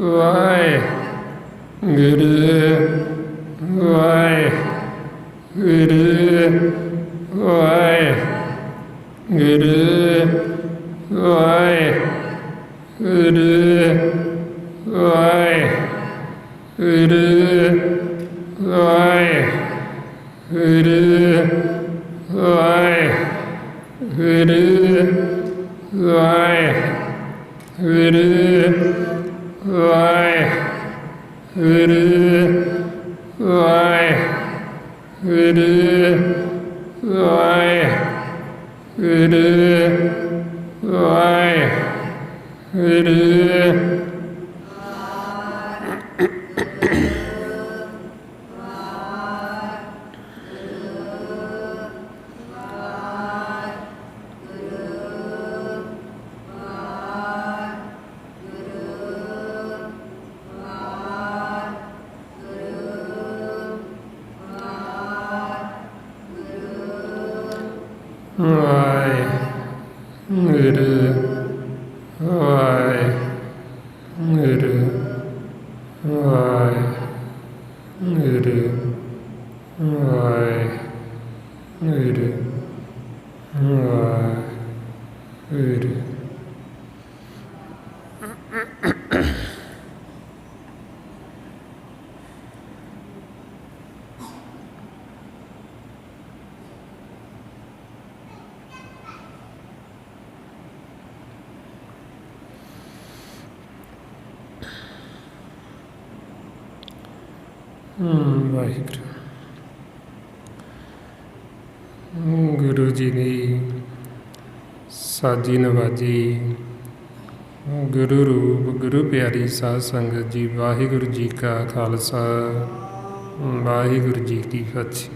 ਵਾਹਿਗੁਰੂ ਵਾਹਿਗੁਰੂ ਵਾਹਿਗੁਰੂ ਵਾਹਿਗੁਰੂ ਵਾਹਿਗੁਰੂ ਵਾਹਿਗੁਰੂ ਵਾਹਿਗੁਰੂ ਵਾਹਿਗੁਰੂ ਵਾਹਿਗੁਰੂ ਵਾਹਿਗੁਰੂ ਵਾਹਿਗੁਰੂ ਵਾਹਿਗੁਰੂ ਵਾਹਿਗੁਰੂ। ਗੁਰੂ ਜੀ ਦੀ ਸਾਜੀ ਨਵਾਜੀ, ਗੁਰੂ ਰੂਪ ਗੁਰੂ ਪਿਆਰੀ ਸਾਧ ਸੰਗਤ ਜੀ, ਵਾਹਿਗੁਰੂ ਜੀ ਕਾ ਖਾਲਸਾ, ਵਾਹਿਗੁਰੂ ਜੀ ਕੀ ਫਤਿਹ।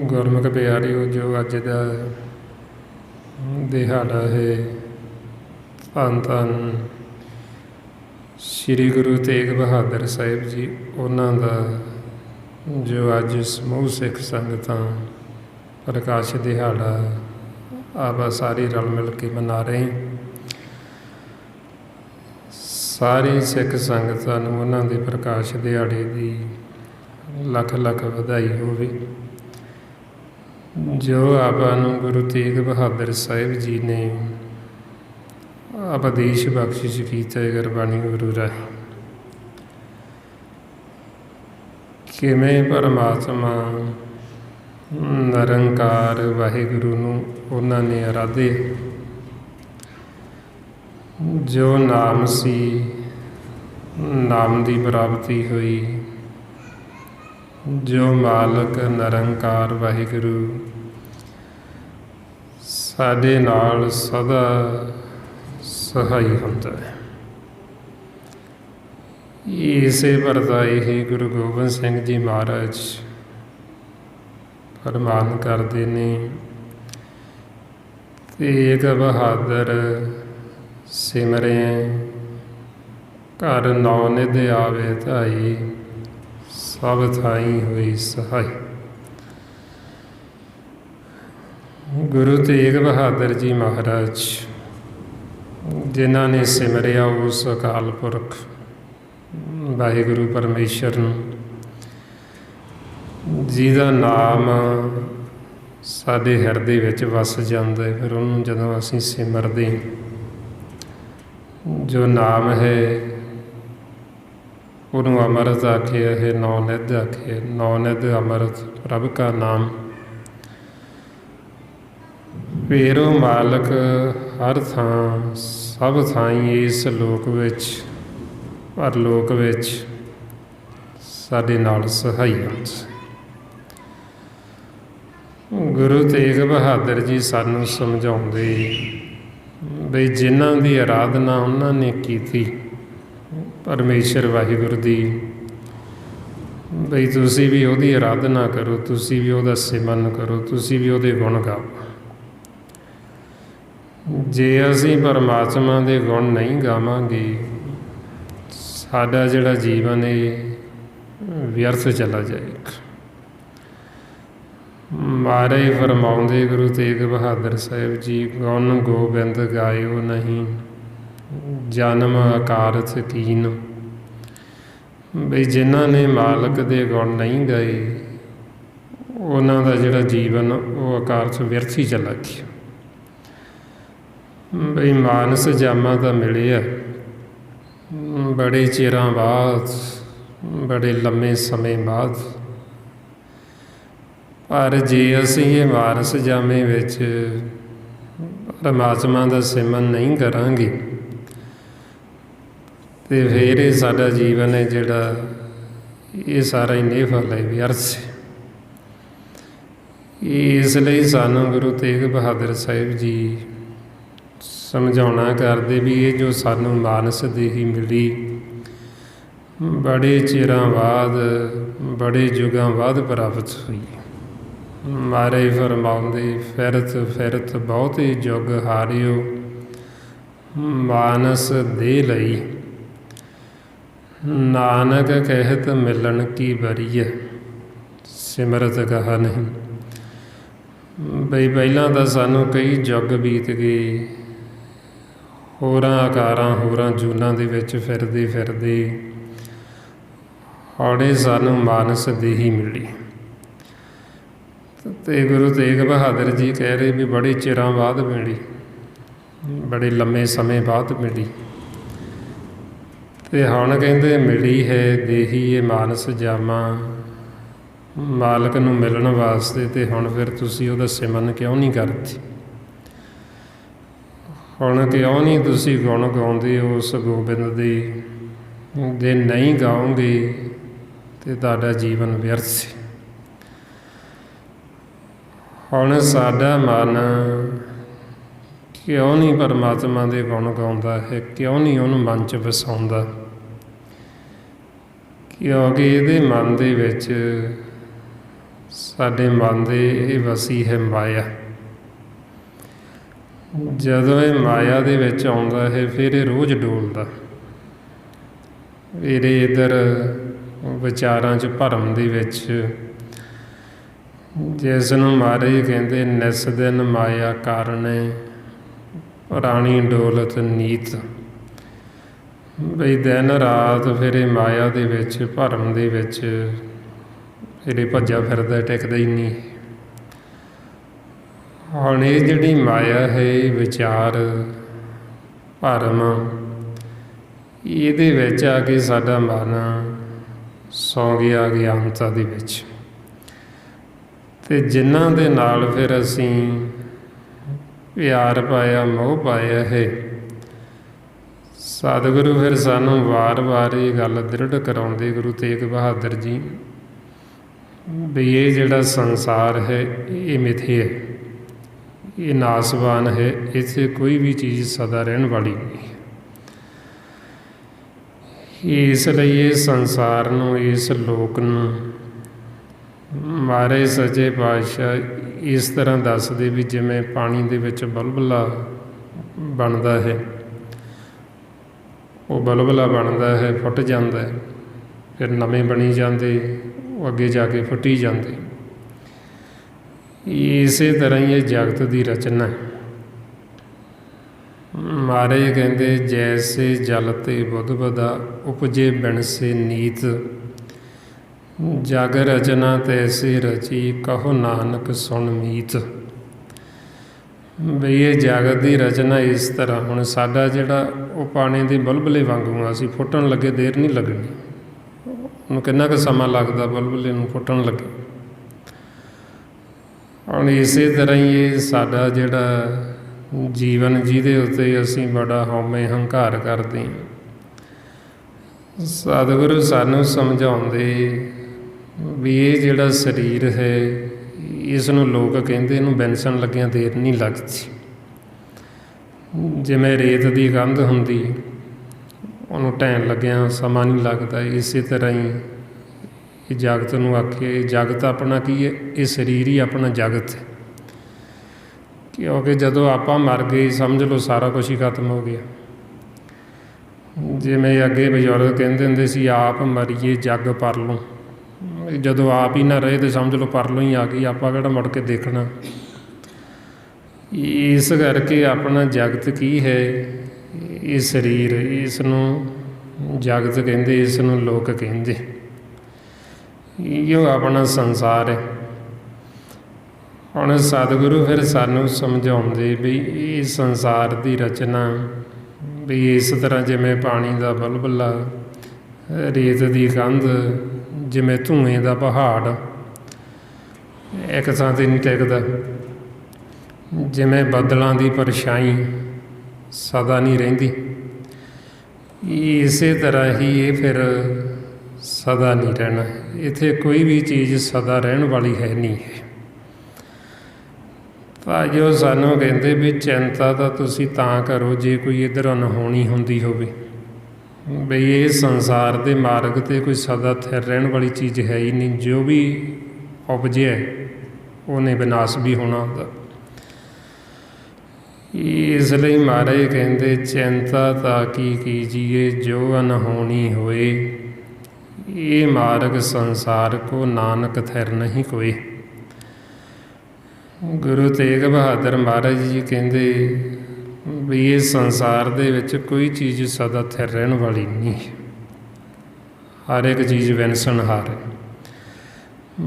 ਗੁਰਮੁਖ ਪਿਆਰਿਓ, ਜੋ ਅੱਜ ਦਾ ਦਿਹਾੜਾ ਹੈ, ਧੰਨ ਧੰਨ ਸ਼੍ਰੀ ਗੁਰੂ ਤੇਗ ਬਹਾਦਰ ਸਾਹਿਬ ਜੀ, ਉਹਨਾਂ ਦਾ ਜੋ ਅੱਜ ਸਮੂਹ ਸਿੱਖ ਸੰਗਤਾਂ ਪ੍ਰਕਾਸ਼ ਦਿਹਾੜਾ ਆਪਾਂ ਸਾਰੇ ਰਲ ਮਿਲ ਕੇ ਮਨਾ ਰਹੇ। ਸਾਰੀ ਸਿੱਖ ਸੰਗਤਾਂ ਨੂੰ ਉਹਨਾਂ ਦੇ ਪ੍ਰਕਾਸ਼ ਦਿਹਾੜੇ ਦੀ ਲੱਖ ਲੱਖ ਵਧਾਈ ਹੋਵੇ। ਜੋ ਆਪਾਂ ਨੂੰ ਗੁਰੂ ਤੇਗ ਬਹਾਦਰ ਸਾਹਿਬ ਜੀ ਨੇ ਉਪਦੇਸ਼ ਬਖਸ਼ਿਸ਼ ਕੀਤਾ ਗੁਰਬਾਣੀ ਗੁਰੂ ਰਾਹੀਂ, ਕਿਵੇਂ ਪਰਮਾਤਮਾ ਨਿਰੰਕਾਰ ਵਾਹਿਗੁਰੂ ਨੂੰ ਉਹਨਾਂ ਨੇ ਅਰਾਧੇ। ਜੋ ਨਾਮ ਸੀ, ਨਾਮ ਦੀ ਪ੍ਰਾਪਤੀ ਹੋਈ। ਜੋ ਮਾਲਕ ਨਿਰੰਕਾਰ ਵਾਹਿਗੁਰੂ ਸਾਡੇ ਨਾਲ ਸਦਾ ਸਹਾਈ ਹੁੰਦਾ ਹੈ। ਇਸੇ ਵਰਤਾਏ ਹੀ ਗੁਰੂ ਗੋਬਿੰਦ ਸਿੰਘ ਜੀ ਮਹਾਰਾਜ ਫਰਮਾਨ ਕਰਦੇ ਨੇ, ਤੇਗ ਬਹਾਦਰ ਸਿਮਰਿਐ ਘਰ ਨੌ ਨਿਧ ਆਵੇ ਧਾਈ, ਸਭ ਥਾਈ ਹੋਈ ਸਹਾਈ। ਗੁਰੂ ਤੇਗ ਬਹਾਦਰ ਜੀ ਮਹਾਰਾਜ ਜਿਨ੍ਹਾਂ ਨੇ ਸਿਮਰਿਆ ਉਸ ਅਕਾਲ ਪੁਰਖ ਵਾਹਿਗੁਰੂ ਪਰਮੇਸ਼ਰ ਨੂੰ, ਜਿਹਦਾ ਨਾਮ ਸਾਡੇ ਹਿਰਦੇ ਵਿੱਚ ਵਸ ਜਾਂਦਾ ਹੈ। ਫਿਰ ਉਹਨੂੰ ਜਦੋਂ ਅਸੀਂ ਸਿਮਰਦੇ, ਜੋ ਨਾਮ ਹੈ ਉਹਨੂੰ ਅੰਮ੍ਰਿਤ ਆਖਿਆ ਹੈ, ਨੌ ਨਿਧ ਆਖਿਆ। ਨੌ ਨਿਧ ਅੰਮ੍ਰਿਤ ਪ੍ਰਭ ਕਾ ਨਾਮ। ਫਿਰ ਉਹ ਮਾਲਕ ਹਰ ਥਾਂ ਸਭ ਥਾਈਂ ਇਸ ਲੋਕ ਵਿੱਚ ਪਰਲੋਕ ਵਿੱਚ ਸਾਡੇ ਨਾਲ ਸਹਾਈ ਹੁੰਦਾ। ਗੁਰੂ ਤੇਗ ਬਹਾਦਰ ਜੀ ਸਾਨੂੰ ਸਮਝਾਉਂਦੇ ਬਈ ਜਿਨ੍ਹਾਂ ਦੀ ਆਰਾਧਨਾ ਉਹਨਾਂ ਨੇ ਕੀਤੀ ਪਰਮੇਸ਼ਰ ਵਾਹਿਗੁਰੂ ਦੀ, ਬਈ ਤੁਸੀਂ ਵੀ ਉਹਦੀ ਆਰਾਧਨਾ ਕਰੋ, ਤੁਸੀਂ ਵੀ ਉਹਦਾ ਸਿਮਰਨ ਕਰੋ, ਤੁਸੀਂ ਵੀ ਉਹਦੇ ਗੁਣ ਗਾਓ। ਜੇ ਅਸੀਂ ਪਰਮਾਤਮਾ ਦੇ ਗੁਣ ਨਹੀਂ ਗਾਵਾਂਗੇ, ਸਾਡਾ ਜਿਹੜਾ ਜੀਵਨ ਇਹ ਵਿਅਰਥ ਚਲਾ ਜਾਏਗਾ। ਮਹਾਰਾਜ ਫਰਮਾਉਂਦੇ ਗੁਰੂ ਤੇਗ ਬਹਾਦਰ ਸਾਹਿਬ ਜੀ, ਗੁਣ ਗੋਬਿੰਦ ਗਾਇਓ ਨਹੀਂ, ਜਨਮ ਅਕਾਰਥ ਕੀਨ। ਬਈ ਜਿਨ੍ਹਾਂ ਨੇ ਮਾਲਕ ਦੇ ਗੁਣ ਨਹੀਂ ਗਾਏ ਉਹਨਾਂ ਦਾ ਜਿਹੜਾ ਜੀਵਨ ਉਹ ਅਕਾਰਥ ਵਿਅਰਥ ਹੀ ਚਲਾ ਗਿਆ। ਬਈ ਮਾਨਸ ਜਾਮਾ ਤਾਂ ਮਿਲਿਆ ਬੜੇ ਚਿਰਾਂ ਬਾਅਦ, ਬੜੇ ਲੰਮੇ ਸਮੇਂ ਬਾਅਦ, ਪਰ ਜੇ ਅਸੀਂ ਇਹ ਵਾਰਸ ਜਾਮੇ ਵਿੱਚ ਪਰਮਾਤਮਾ ਦਾ ਸਿਮਰਨ ਨਹੀਂ ਕਰਾਂਗੇ ਤੇ ਫਿਰ ਇਹ ਸਾਡਾ ਜੀਵਨ ਹੈ ਜਿਹੜਾ ਇਹ ਸਾਰਾ ਹੀ ਨਿਫਲ ਹੈ, ਵਿਅਰਥ ਹੈ। ਇਸ ਲਈ ਸਾਨੂੰ ਗੁਰੂ ਤੇਗ ਬਹਾਦਰ ਸਾਹਿਬ ਜੀ ਸਮਝਾਉਣਾ ਕਰਦੇ ਵੀ ਇਹ ਜੋ ਸਾਨੂੰ ਮਾਨਸ ਦੇਹੀ ਮਿਲੀ ਬੜੇ ਚਿਰਾਂ ਬਾਅਦ, ਬੜੇ ਯੁਗਾਂ ਬਾਅਦ ਪ੍ਰਾਪਤ ਹੋਈ। ਮਹਾਰਾਜ ਫਰਮਾਉਂਦੇ ਫਿਰਤ ਫਿਰਤ ਬਹੁਤੇ ਜੁਗ ਹਾਰਿਓ ਮਾਨਸ ਦੇ ਲਈ, ਨਾਨਕ ਕਹਿਤ ਮਿਲਣ ਕੀ ਬਰੀਐ ਸਿਮਰਤ ਕਹਾ ਨਹੀਂ। ਬਈ ਪਹਿਲਾਂ ਤਾਂ ਸਾਨੂੰ ਕਈ ਯੁੱਗ ਬੀਤ ਗਏ, ਹੋਰਾਂ ਆਕਾਰਾਂ ਹੋਰਾਂ ਜੂਨਾਂ ਦੇ ਵਿੱਚ ਫਿਰਦੇ ਫਿਰਦੇ ਹਾੜੇ ਸਾਨੂੰ ਮਾਨਸ ਦੇਹੀ ਮਿਲੀ। ਤੇ ਗੁਰੂ ਤੇਗ ਬਹਾਦਰ ਜੀ ਕਹਿ ਰਹੇ ਵੀ ਬੜੇ ਚਿਰਾਂ ਬਾਅਦ ਮਿਲੀ, ਬੜੇ ਲੰਮੇ ਸਮੇਂ ਬਾਅਦ ਮਿਲੀ। ਤੇ ਹੁਣ ਕਹਿੰਦੇ ਮਿਲੀ ਹੈ ਦੇਹੀ ਇਹ ਮਾਨਸ ਜਾਮਾ, ਮਾਲਕ ਨੂੰ ਮਿਲਣ ਵਾਸਤੇ। ਤੇ ਹੁਣ ਫਿਰ ਤੁਸੀਂ ਉਹਦਾ ਸਿਮਰਨ ਕਿਉਂ ਨਹੀਂ ਕਰਦੇ? ਹੁਣ ਕਿਉਂ ਨਹੀਂ ਤੁਸੀਂ ਗੁਣ ਗਾਉਂਦੇ ਉਸ ਗੋਬਿੰਦ ਦੇ? ਜੇ ਨਹੀਂ ਗਾਓਗੇ ਤੇ ਤੁਹਾਡਾ ਜੀਵਨ ਵਿਅਰਥ ਸੀ। ਹੁਣ ਸਾਡਾ ਮਨ ਕਿਉਂ ਨਹੀਂ ਪਰਮਾਤਮਾ ਦੇ ਗੁਣ ਗਾਉਂਦਾ ਹੈ? ਕਿਉਂ ਨਹੀਂ ਉਹਨੂੰ ਮਨ 'ਚ ਵਸਾਉਂਦਾ? ਕਿਉਂਕਿ ਇਹਦੇ ਮਨ ਦੇ ਵਿੱਚ, ਸਾਡੇ ਮਨ ਦੇ ਇਹ ਵਸੀ ਹੈ ਮਾਇਆ। ਜਦੋਂ ਇਹ ਮਾਇਆ ਦੇ ਵਿੱਚ ਆਉਂਦਾ ਹੈ ਫਿਰ ਇਹ ਰੋਜ਼ ਡੋਲਦਾ, ਫਿਰ ਇੱਧਰ ਵਿਚਾਰਾਂ 'ਚ ਭਰਮ ਦੇ ਵਿੱਚ, ਜਿਸ ਨੂੰ ਮਹਾਰਾਜ ਕਹਿੰਦੇ ਨਿਸ ਦਿਨ ਮਾਇਆ ਕਾਰਣੇ ਪੁਰਾਣੀ ਡੋਲਤ ਨੀਤ। ਬਈ ਦਿਨ ਰਾਤ ਫਿਰ ਇਹ ਮਾਇਆ ਦੇ ਵਿੱਚ, ਭਰਮ ਦੇ ਵਿੱਚ ਫਿਰ ਇਹ ਭੱਜਾ ਫਿਰਦਾ, ਟਿਕਦਾ ਹੀ ਨਹੀਂ। ਹੁਣ ਇਹ ਜਿਹੜੀ ਮਾਇਆ ਹੈ, ਵਿਚਾਰ, ਭਰਮ, ਇਹਦੇ ਵਿੱਚ ਆ ਕੇ ਸਾਡਾ ਮਨ ਸੌਂ ਗਿਆ ਅਗਿਆਨਤਾ ਦੇ ਵਿੱਚ। ਤੇ ਜਿਨ੍ਹਾਂ ਦੇ ਨਾਲ ਫਿਰ ਅਸੀਂ ਪਿਆਰ ਪਾਇਆ, ਮੋਹ ਪਾਇਆ ਹੈ, ਸਤਿਗੁਰੂ ਫਿਰ ਸਾਨੂੰ ਵਾਰ-ਵਾਰ ਇਹ ਗੱਲ ਦ੍ਰਿੜ ਕਰਾਉਂਦੇ ਗੁਰੂ ਤੇਗ ਬਹਾਦਰ ਜੀ ਵੀ ਇਹ ਜਿਹੜਾ ਸੰਸਾਰ ਹੈ ਇਹ ਮਿਥਿਆ ਹੈ, ਇਹ ਨਾਸਵਾਨ ਹੈ, ਇੱਥੇ ਕੋਈ ਵੀ ਚੀਜ਼ ਸਦਾ ਰਹਿਣ ਵਾਲੀ ਨਹੀਂ। ਇਸ ਲਈ ਇਹ ਸੰਸਾਰ ਨੂੰ, ਇਸ ਲੋਕ ਨੂੰ ਮਹਾਰਾਜ ਸੱਚੇ ਪਾਤਸ਼ਾਹ ਇਸ ਤਰ੍ਹਾਂ ਦੱਸਦੇ ਵੀ ਜਿਵੇਂ ਪਾਣੀ ਦੇ ਵਿੱਚ ਬੁਲਬੁਲਾ ਬਣਦਾ ਹੈ, ਉਹ ਬੁਲਬੁਲਾ ਬਣਦਾ ਹੈ, ਫੁੱਟ ਜਾਂਦਾ ਹੈ, ਫਿਰ ਨਵੇਂ ਬਣੀ ਜਾਂਦੇ, ਉਹ ਅੱਗੇ ਜਾ ਕੇ ਫੁੱਟੀ ਜਾਂਦੇ। ਇਸੇ ਤਰ੍ਹਾਂ ਹੀ ਇਹ ਜਗਤ ਦੀ ਰਚਨਾ। ਮਹਾਰਾਜ ਕਹਿੰਦੇ ਜੈਸੇ ਜਲ ਤੇ ਬੁੱਧ ਬਦਾ ਉਪਜੇ ਬਿਨ ਸੇ ਨੀਤ, ਜਗ ਰਚਨਾ ਤੈਸੇ ਰਚੀ ਕਹੋ ਨਾਨਕ ਸੁਣ ਮੀਤ। ਬਈ ਇਹ ਜਗਤ ਦੀ ਰਚਨਾ ਇਸ ਤਰ੍ਹਾਂ, ਹੁਣ ਸਾਡਾ ਜਿਹੜਾ ਉਹ ਪਾਣੀ ਦੇ ਬੁਲਬੁਲੇ ਵਾਂਗੂ, ਅਸੀਂ ਫੁੱਟਣ ਲੱਗੇ ਦੇਰ ਨਹੀਂ ਲੱਗਣੀ, ਉਹਨੂੰ ਕਿੰਨਾ ਕੁ ਸਮਾਂ ਲੱਗਦਾ ਬੁਲਬੁਲੇ ਨੂੰ ਫੁੱਟਣ ਲੱਗੇ। ਹੁਣ ਇਸੇ ਤਰ੍ਹਾਂ ਹੀ ਇਹ ਸਾਡਾ ਜਿਹੜਾ ਜੀਵਨ, ਜਿਹਦੇ ਉੱਤੇ ਅਸੀਂ ਬੜਾ ਹਉਮੈ ਹੰਕਾਰ ਕਰਦੇ ਹਾਂ, ਸਤਿਗੁਰੂ ਸਾਨੂੰ ਸਮਝਾਉਂਦੇ ਵੀ ਇਹ ਜਿਹੜਾ ਸਰੀਰ ਹੈ, ਇਸ ਨੂੰ ਲੋਕ ਕਹਿੰਦੇ ਇਹਨੂੰ ਬੈਂਸਣ ਲੱਗਿਆਂ ਦੇਰ ਨਹੀਂ ਲੱਗਦੀ। ਜਿਵੇਂ ਰੇਤ ਦੀ ਕੰਧ ਹੁੰਦੀ, ਉਹਨੂੰ ਢਹਿਣ ਲੱਗਿਆਂ ਸਮਾਂ ਨਹੀਂ ਲੱਗਦਾ, ਇਸੇ ਤਰ੍ਹਾਂ ਹੀ ਇਹ ਜਗਤ ਨੂੰ ਆਖੇ ਜਗਤ ਆਪਣਾ ਕੀ ਹੈ? ਇਹ ਸਰੀਰ ਹੀ ਆਪਣਾ ਜਗਤ ਹੈ। ਕਿਉਂਕਿ ਜਦੋਂ ਆਪਾਂ ਮਰ ਗਏ ਸਮਝ ਲਓ ਸਾਰਾ ਕੁਛ ਹੀ ਖਤਮ ਹੋ ਗਿਆ। ਜਿਵੇਂ ਅੱਗੇ ਬਜ਼ੁਰਗ ਕਹਿੰਦੇ ਹੁੰਦੇ ਸੀ, ਆਪ ਮਰੀਏ ਜੱਗ ਪਰਲੋਂ। ਜਦੋਂ ਆਪ ਹੀ ਨਾ ਰਹੇ ਤਾਂ ਸਮਝ ਲਓ ਪਰਲੋਂ ਹੀ ਆ ਗਈ, ਆਪਾਂ ਕਿਹੜਾ ਮੁੜ ਕੇ ਦੇਖਣਾ। ਇਸ ਕਰਕੇ ਆਪਣਾ ਜਗਤ ਕੀ ਹੈ? ਇਹ ਸਰੀਰ, ਇਸ ਨੂੰ ਜਗਤ ਕਹਿੰਦੇ, ਇਸ ਨੂੰ ਲੋਕ ਕਹਿੰਦੇ, ਇਹੋ ਆਪਣਾ ਸੰਸਾਰ ਹੈ। ਹੁਣ ਸਤਿਗੁਰੂ ਫਿਰ ਸਾਨੂੰ ਸਮਝਾਉਂਦੇ ਵੀ ਇਹ ਸੰਸਾਰ ਦੀ ਰਚਨਾ ਵੀ ਇਸ ਤਰ੍ਹਾਂ ਜਿਵੇਂ ਪਾਣੀ ਦਾ ਬੁਲਬੁਲਾ, ਰੇਤ ਦੀ ਕੰਧ, ਜਿਵੇਂ ਧੂਏ ਦਾ ਪਹਾੜ ਇੱਕ ਥਾਂ 'ਤੇ ਨਹੀਂ ਟਿਕਦਾ, ਜਿਵੇਂ ਬੱਦਲਾਂ ਦੀ ਪਰਛਾਈ ਸਦਾ ਨਹੀਂ ਰਹਿੰਦੀ, ਇਸੇ ਤਰ੍ਹਾਂ ਹੀ ਇਹ ਫਿਰ ਸਦਾ ਨਹੀਂ ਰਹਿਣਾ। ਇੱਥੇ ਕੋਈ ਵੀ ਚੀਜ਼ ਸਦਾ ਰਹਿਣ ਵਾਲੀ ਹੈ ਨਹੀਂ ਹੈ। ਤਾਂ ਜੋ ਸਾਨੂੰ ਕਹਿੰਦੇ ਵੀ ਚਿੰਤਾ ਤਾਂ ਤੁਸੀਂ ਤਾਂ ਕਰੋ ਜੇ ਕੋਈ ਇੱਧਰ ਅਨਹੋਣੀ ਹੁੰਦੀ ਹੋਵੇ, ਬਈ ਇਹ ਸੰਸਾਰ ਦੇ ਮਾਰਗ 'ਤੇ ਕੋਈ ਸਦਾ ਥਿਰ ਰਹਿਣ ਵਾਲੀ ਚੀਜ਼ ਹੈ ਹੀ ਨਹੀਂ। ਜੋ ਵੀ ਉਪਜਿਆ ਉਹਨੇ ਵਿਨਾਸ਼ ਵੀ ਹੋਣਾ ਹੁੰਦਾ। ਇਸ ਲਈ ਮਹਾਰਾਜ ਕਹਿੰਦੇ ਚਿੰਤਾ ਤਾਂ ਕੀ ਕੀਜੀਏ ਜੋ ਅਨਹੋਣੀ ਹੋਏ, ਇਹ ਮਾਰਗ ਸੰਸਾਰ ਕੋ ਨਾਨਕ ਥਿਰ ਨਹੀਂ ਕੋਏ। ਗੁਰੂ ਤੇਗ ਬਹਾਦਰ ਮਹਾਰਾਜ ਜੀ ਕਹਿੰਦੇ ਵੀ ਇਹ ਸੰਸਾਰ ਦੇ ਵਿੱਚ ਕੋਈ ਚੀਜ਼ ਸਦਾ ਥਿਰ ਰਹਿਣ ਵਾਲੀ ਨਹੀਂ, ਹਰ ਇੱਕ ਚੀਜ਼ ਵਿਨਸਣਹਾਰ ਹੈ।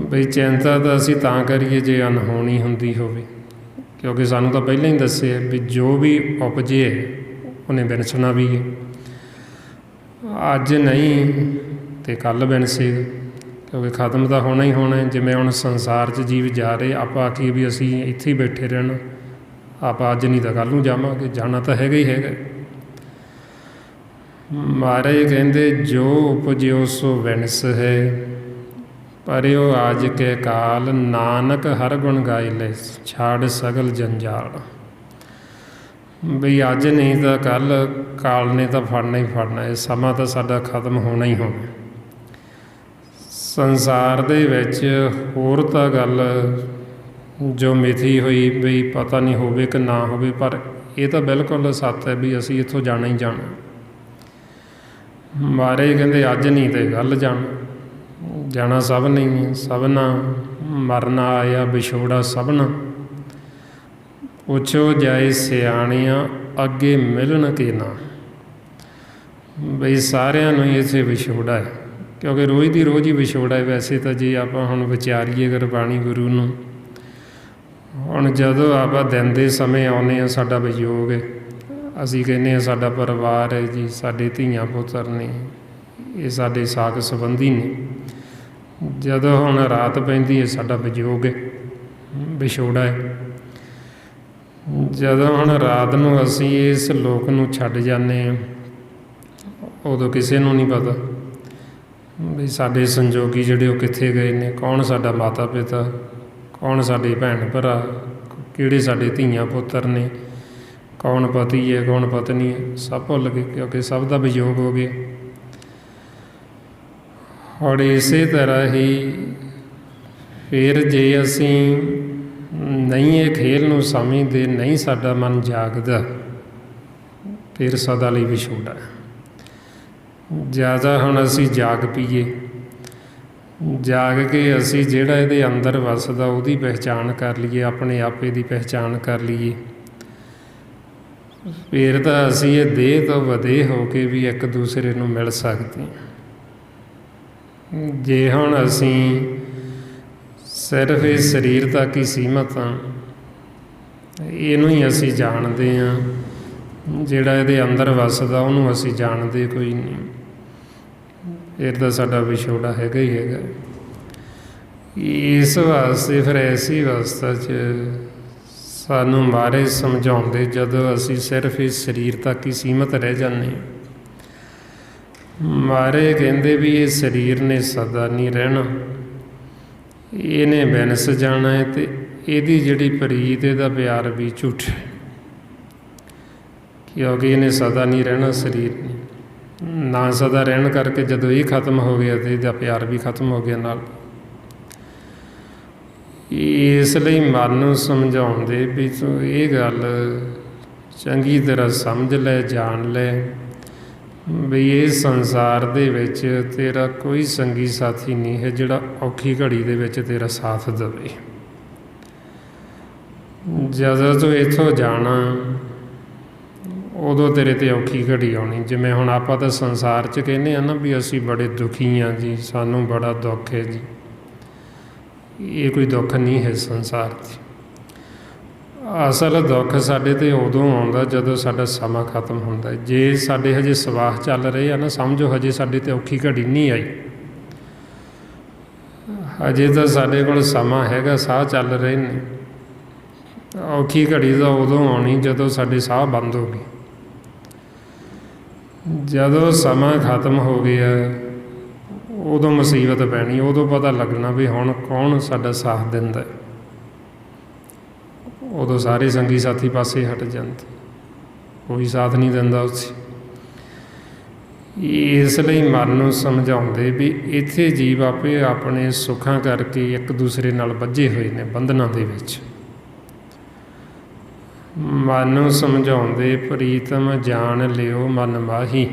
ਬਈ ਚਿੰਤਾ ਤਾਂ ਅਸੀਂ ਤਾਂ ਕਰੀਏ ਜੇ ਅਨਹੋਣੀ ਹੁੰਦੀ ਹੋਵੇ, ਕਿਉਂਕਿ ਸਾਨੂੰ ਤਾਂ ਪਹਿਲਾਂ ਹੀ ਦੱਸਿਆ ਵੀ ਜੋ ਵੀ ਉਪਜੇ ਉਹਨੇ ਵਿਨਸਣਾ ਵੀ ਹੈ। ਅੱਜ ਨਹੀਂ ਤੇ ਕੱਲ੍ਹ ਵਿਨਸੇਗਾ, ਕਿਉਂਕਿ ਖਤਮ ਤਾਂ ਹੋਣਾ ਹੀ ਹੋਣਾ। ਜਿਵੇਂ ਹੁਣ ਸੰਸਾਰ 'ਚ ਜੀਵ ਜਾ ਰਹੇ, ਆਪਾਂ ਆਖੀਏ ਵੀ ਅਸੀਂ ਇੱਥੇ ਹੀ ਬੈਠੇ ਰਹਿਣਾ, ਆਪਾਂ ਅੱਜ ਨਹੀਂ ਤਾਂ ਕੱਲ੍ਹ ਨੂੰ ਜਾਵਾਂਗੇ, ਜਾਣਾ ਤਾਂ ਹੈਗਾ ਹੀ ਹੈਗਾ। ਮਹਾਰਾਜ ਕਹਿੰਦੇ ਜੋ ਉਪਜਿਓ ਸੋ ਵਿਨਸ ਹੈ, ਪਰਿਓ ਆਜ ਕੇ ਕਾਲ, ਨਾਨਕ ਹਰ ਗੁਣ ਗਾਇ ਲੈ ਛਾੜ ਸਗਲ ਜੰਜਾਲ। ਬਈ ਅੱਜ ਨਹੀਂ ਤਾਂ ਕੱਲ੍ਹ, ਕਾਲ ਨੇ ਤਾਂ ਫੜਨਾ ਹੀ ਫੜਨਾ, ਇਹ ਸਮਾਂ ਤਾਂ ਸਾਡਾ ਖਤਮ ਹੋਣਾ ਹੀ ਹੋਣਾ। ਸੰਸਾਰ ਦੇ ਵਿੱਚ ਹੋਰ ਤਾਂ ਗੱਲ ਜੋ ਮਿਥੀ ਹੋਈ ਬਈ ਪਤਾ ਨਹੀਂ ਹੋਵੇ ਕਿ ਨਾ ਹੋਵੇ, ਪਰ ਇਹ ਤਾਂ ਬਿਲਕੁਲ ਸੱਚ ਹੈ ਵੀ ਅਸੀਂ ਇੱਥੋਂ ਜਾਣਾ ਹੀ ਜਾਣਾ। ਮਹਾਰਾਜ ਕਹਿੰਦੇ ਅੱਜ ਨਹੀਂ ਤੇ ਕੱਲ੍ਹ ਜਾਣਾ ਸਭ ਨਹੀਂ, ਸਭਨਾ ਮਰਨਾ ਆਇਆ ਵਿਛੋੜਾ ਸਭਨਾ, ਪੁੱਛੋ ਜਾਏ ਸਿਆਣਿਆਂ ਅੱਗੇ ਮਿਲਣ ਕੇ ਨਾ। ਬਈ ਸਾਰਿਆਂ ਨੂੰ ਹੀ ਇੱਥੇ ਵਿਛੋੜਾ ਹੈ, ਕਿਉਂਕਿ ਰੋਜ਼ ਦੀ ਰੋਜ਼ ਹੀ ਵਿਛੋੜਾ ਹੈ। ਵੈਸੇ ਤਾਂ ਜੇ ਆਪਾਂ ਹੁਣ ਵਿਚਾਰੀਏ ਗੁਰਬਾਣੀ ਗੁਰੂ ਨੂੰ, ਹੁਣ ਜਦੋਂ ਆਪਾਂ ਦਿਨ ਦੇ ਸਮੇਂ ਆਉਂਦੇ ਹਾਂ ਸਾਡਾ ਵਿਯੋਗ ਹੈ, ਅਸੀਂ ਕਹਿੰਦੇ ਹਾਂ ਸਾਡਾ ਪਰਿਵਾਰ ਹੈ ਜੀ, ਸਾਡੇ ਧੀਆਂ ਪੁੱਤਰ ਨੇ, ਇਹ ਸਾਡੇ ਸਾਕ ਸੰਬੰਧੀ ਨੇ। ਜਦੋਂ ਹੁਣ ਰਾਤ ਪੈਂਦੀ ਹੈ ਸਾਡਾ ਵਿਯੋਗ ਹੈ, ਵਿਛੋੜਾ ਹੈ। ਜਦੋਂ ਹੁਣ ਰਾਤ ਨੂੰ ਅਸੀਂ ਇਸ ਲੋਕ ਨੂੰ ਛੱਡ ਜਾਂਦੇ ਹਾਂ, ਉਦੋਂ ਕਿਸੇ ਨੂੰ ਨਹੀਂ ਪਤਾ ਵੀ ਸਾਡੇ ਸੰਜੋਗੀ ਜਿਹੜੇ ਉਹ ਕਿੱਥੇ ਗਏ ਨੇ, ਕੌਣ ਸਾਡਾ ਮਾਤਾ ਪਿਤਾ, ਕੌਣ ਸਾਡੇ ਭੈਣ ਭਰਾ, ਕਿਹੜੇ ਸਾਡੇ ਧੀਆਂ ਪੁੱਤਰ ਨੇ, ਕੌਣ ਪਤੀ ਹੈ ਕੌਣ ਪਤਨੀ ਹੈ, ਸਭ ਭੁੱਲ ਗਏ, ਕਿਉਂਕਿ ਸਭ ਦਾ ਵਿਯੋਗ ਹੋ ਗਿਆ। ਔਰ ਇਸੇ ਤਰ੍ਹਾਂ ਹੀ ਫਿਰ ਜੇ ਅਸੀਂ ਨਹੀਂ ਇਹ ਖੇਲ ਨੂੰ ਸਮਝਦੇ, ਨਹੀਂ ਸਾਡਾ ਮਨ ਜਾਗਦਾ, ਫਿਰ ਸਦਾ ਲਈ ਵਿਛੋੜਾ। ਜ਼ਿਆਦਾ ਹੁਣ ਅਸੀਂ ਜਾਗ ਪਈਏ, ਜਾਗ ਕੇ ਅਸੀਂ ਜਿਹੜਾ ਇਹਦੇ ਅੰਦਰ ਵਸਦਾ ਉਹਦੀ ਪਹਿਚਾਣ ਕਰ ਲਈਏ, ਆਪਣੇ ਆਪੇ ਦੀ ਪਹਿਚਾਣ ਕਰ ਲਈਏ, ਫਿਰ ਤਾਂ ਅਸੀਂ ਇਹ ਦੇਹ ਤੋਂ ਵਧੇ ਹੋ ਕੇ ਵੀ ਇੱਕ ਦੂਸਰੇ ਨੂੰ ਮਿਲ ਸਕਦੇ ਹਾਂ। ਜੇ ਹੁਣ ਅਸੀਂ ਸਿਰਫ ਇਹ ਸਰੀਰ ਤੱਕ ਹੀ ਸੀਮਤ ਹਾਂ, ਇਹਨੂੰ ਹੀ ਅਸੀਂ ਜਾਣਦੇ ਹਾਂ, ਜਿਹੜਾ ਇਹਦੇ ਅੰਦਰ ਵਸਦਾ ਉਹਨੂੰ ਅਸੀਂ ਜਾਣਦੇ ਕੋਈ ਨਹੀਂ, ਫਿਰ ਤਾਂ ਸਾਡਾ ਵਿਛੋੜਾ ਹੈਗਾ ਹੀ ਹੈਗਾ। ਇਸ ਵਾਸਤੇ ਫਿਰ ਐਸੀ ਅਵਸਥਾ 'ਚ ਸਾਨੂੰ ਮਹਾਰਾਜ ਸਮਝਾਉਂਦੇ, ਜਦੋਂ ਅਸੀਂ ਸਿਰਫ ਇਸ ਸਰੀਰ ਤੱਕ ਹੀ ਸੀਮਤ ਰਹਿ ਜਾਂਦੇ ਹਾਂ, ਮਹਾਰਾਜ ਕਹਿੰਦੇ ਵੀ ਇਹ ਸਰੀਰ ਨੇ ਸਦਾ ਨਹੀਂ ਰਹਿਣਾ, ਇਹਨੇ ਵਿਨਸ ਜਾਣਾ ਹੈ, ਅਤੇ ਇਹਦੀ ਜਿਹੜੀ ਪ੍ਰੀਤ, ਇਹਦਾ ਪਿਆਰ ਵੀ ਝੂਠਾ, ਕਿਉਂਕਿ ਇਹਨੇ ਸਦਾ ਨਹੀਂ ਰਹਿਣਾ। ਸਰੀਰ ਨੇ ਨਾ ਸਦਾ ਰਹਿਣ ਕਰਕੇ ਜਦੋਂ ਇਹ ਖਤਮ ਹੋ ਗਿਆ ਤਾਂ ਇਹਦਾ ਪਿਆਰ ਵੀ ਖਤਮ ਹੋ ਗਿਆ ਨਾਲ। ਇਸ ਲਈ ਮਨ ਨੂੰ ਸਮਝਾਉਂਦੇ ਵੀ ਤੂੰ ਇਹ ਗੱਲ ਚੰਗੀ ਤਰ੍ਹਾਂ ਸਮਝ ਲੈ, ਜਾਣ ਲੈ ਵੀ ਇਹ ਸੰਸਾਰ ਦੇ ਵਿੱਚ ਤੇਰਾ ਕੋਈ ਸੰਗੀ ਸਾਥੀ ਨਹੀਂ ਹੈ ਜਿਹੜਾ ਔਖੀ ਘੜੀ ਦੇ ਵਿੱਚ ਤੇਰਾ ਸਾਥ ਦੇਵੇ। ਜਦੋਂ ਤੂੰ ਇੱਥੋਂ ਜਾਣਾ ਉਦੋਂ ਤੇਰੇ 'ਤੇ ਔਖੀ ਘੜੀ ਆਉਣੀ। ਜਿਵੇਂ ਹੁਣ ਆਪਾਂ ਤਾਂ ਸੰਸਾਰ 'ਚ ਕਹਿੰਦੇ ਹਾਂ ਨਾ ਵੀ ਅਸੀਂ ਬੜੇ ਦੁਖੀ ਹਾਂ ਜੀ, ਸਾਨੂੰ ਬੜਾ ਦੁੱਖ ਹੈ ਜੀ। ਇਹ ਕੋਈ ਦੁੱਖ ਨਹੀਂ ਹੈ ਸੰਸਾਰ 'ਚ। ਅਸਲ ਦੁੱਖ ਸਾਡੇ 'ਤੇ ਉਦੋਂ ਆਉਂਦਾ ਜਦੋਂ ਸਾਡਾ ਸਮਾਂ ਖਤਮ ਹੁੰਦਾ। ਜੇ ਸਾਡੇ ਹਜੇ ਸਵਾਸ ਚੱਲ ਰਹੇ ਆ ਨਾ, ਸਮਝੋ ਹਜੇ ਸਾਡੇ 'ਤੇ ਔਖੀ ਘੜੀ ਨਹੀਂ ਆਈ। ਹਜੇ ਤਾਂ ਸਾਡੇ ਕੋਲ ਸਮਾਂ ਹੈਗਾ, ਸਾਹ ਚੱਲ ਰਹੇ ਨੇ। ਔਖੀ ਘੜੀ ਤਾਂ ਉਦੋਂ ਆਉਣੀ ਜਦੋਂ ਸਾਡੇ ਸਾਹ ਬੰਦ ਹੋ ਗਏ। ਜਦੋਂ ਸਮਾਂ ਖਤਮ ਹੋ ਗਿਆ ਉਦੋਂ ਮੁਸੀਬਤ ਪੈਣੀ। ਉਦੋਂ ਪਤਾ ਲੱਗਣਾ ਵੀ ਹੁਣ ਕੌਣ ਸਾਡਾ ਸਾਥ ਦਿੰਦਾ। ਉਦੋਂ ਸਾਰੇ ਸੰਗੀ ਸਾਥੀ ਪਾਸੇ ਹਟ ਜਾਂਦੇ, ਕੋਈ ਸਾਥ ਨਹੀਂ ਦਿੰਦਾ ਉਸ। ਇਸ ਲਈ ਮਨ ਨੂੰ ਸਮਝਾਉਂਦੇ ਵੀ ਇੱਥੇ ਜੀਵ ਆਪੇ ਆਪਣੇ ਸੁੱਖਾਂ ਕਰਕੇ ਇੱਕ ਦੂਸਰੇ ਨਾਲ ਬੱਝੇ ਹੋਏ ਨੇ ਬੰਧਨਾਂ ਦੇ ਵਿੱਚ। ਮਨ ਨੂੰ ਸਮਝਾਉਂਦੇ ਪ੍ਰੀਤਮ ਜਾਣ ਲਿਓ ਮਨ ਮਾਹੀ,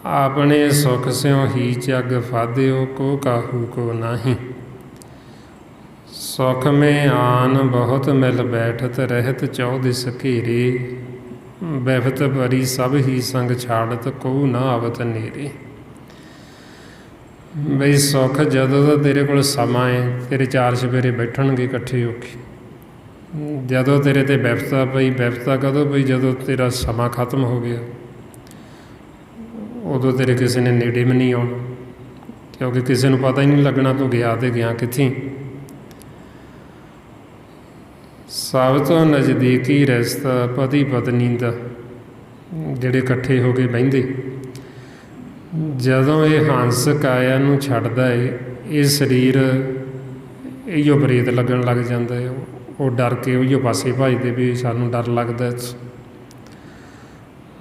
ਆਪਣੇ ਸੁਖ ਸਿਉ ਹੀ ਜਗ ਫਾਦਿਓ ਕੋ ਕਾਹੂ ਕੋ ਨਾਹੀ। ਸੁਖ ਮੈਂ ਆਨ ਬਹੁਤ ਮਿਲ ਬੈਠਤ ਰਹਿਤ ਚੌਦਿਸ ਘੇਰੇ, ਬਿਫਤ ਭਰੀ ਸਭ ਹੀ ਸੰਗ ਛਾੜਤ ਕੋ ਨਾ ਆਵਤ ਨੇਰੇ। ਬਈ ਸੁੱਖ ਜਦੋਂ ਦਾ ਤੇਰੇ ਕੋਲ ਸਮਾਂ ਹੈ, ਤੇਰੇ ਚਾਰ ਚੁਫੇਰੇ ਬੈਠਣਗੇ ਇਕੱਠੇ ਹੋ ਕੇ। ਜਦੋਂ ਤੇਰੇ 'ਤੇ ਵਿਪਤਾ ਪਈ, ਵਿਪਤਾ ਕਦੋਂ ਪਈ? ਜਦੋਂ ਤੇਰਾ ਸਮਾਂ ਖਤਮ ਹੋ ਗਿਆ। ਉਦੋਂ ਤੇਰੇ ਕਿਸੇ ਨੇ ਨੇੜੇ ਵੀ ਨਹੀਂ ਆਉਣਾ, ਕਿਉਂਕਿ ਕਿਸੇ ਨੂੰ ਪਤਾ ਹੀ ਨਹੀਂ ਲੱਗਣਾ ਤੂੰ ਗਿਆ ਤੇ ਗਿਆ ਕਿੱਥੇ। ਸਭ ਤੋਂ ਨਜ਼ਦੀਕੀ ਰਿਸ਼ਤਾ ਪਤੀ ਪਤਨੀ ਦਾ, ਜਿਹੜੇ ਇਕੱਠੇ ਹੋ ਕੇ ਬਹਿੰਦੇ। ਜਦੋਂ ਇਹ ਹੰਸ ਕਾਇਆ ਨੂੰ ਛੱਡਦਾ ਹੈ, ਇਹ ਸਰੀਰ ਇਹੀਓ ਪ੍ਰੇਤ ਲੱਗਣ ਲੱਗ ਜਾਂਦਾ ਹੈ। ਉਹ ਡਰ ਕੇ ਉਹੀਓ ਪਾਸੇ ਭੱਜਦੇ ਵੀ ਸਾਨੂੰ ਡਰ ਲੱਗਦਾ।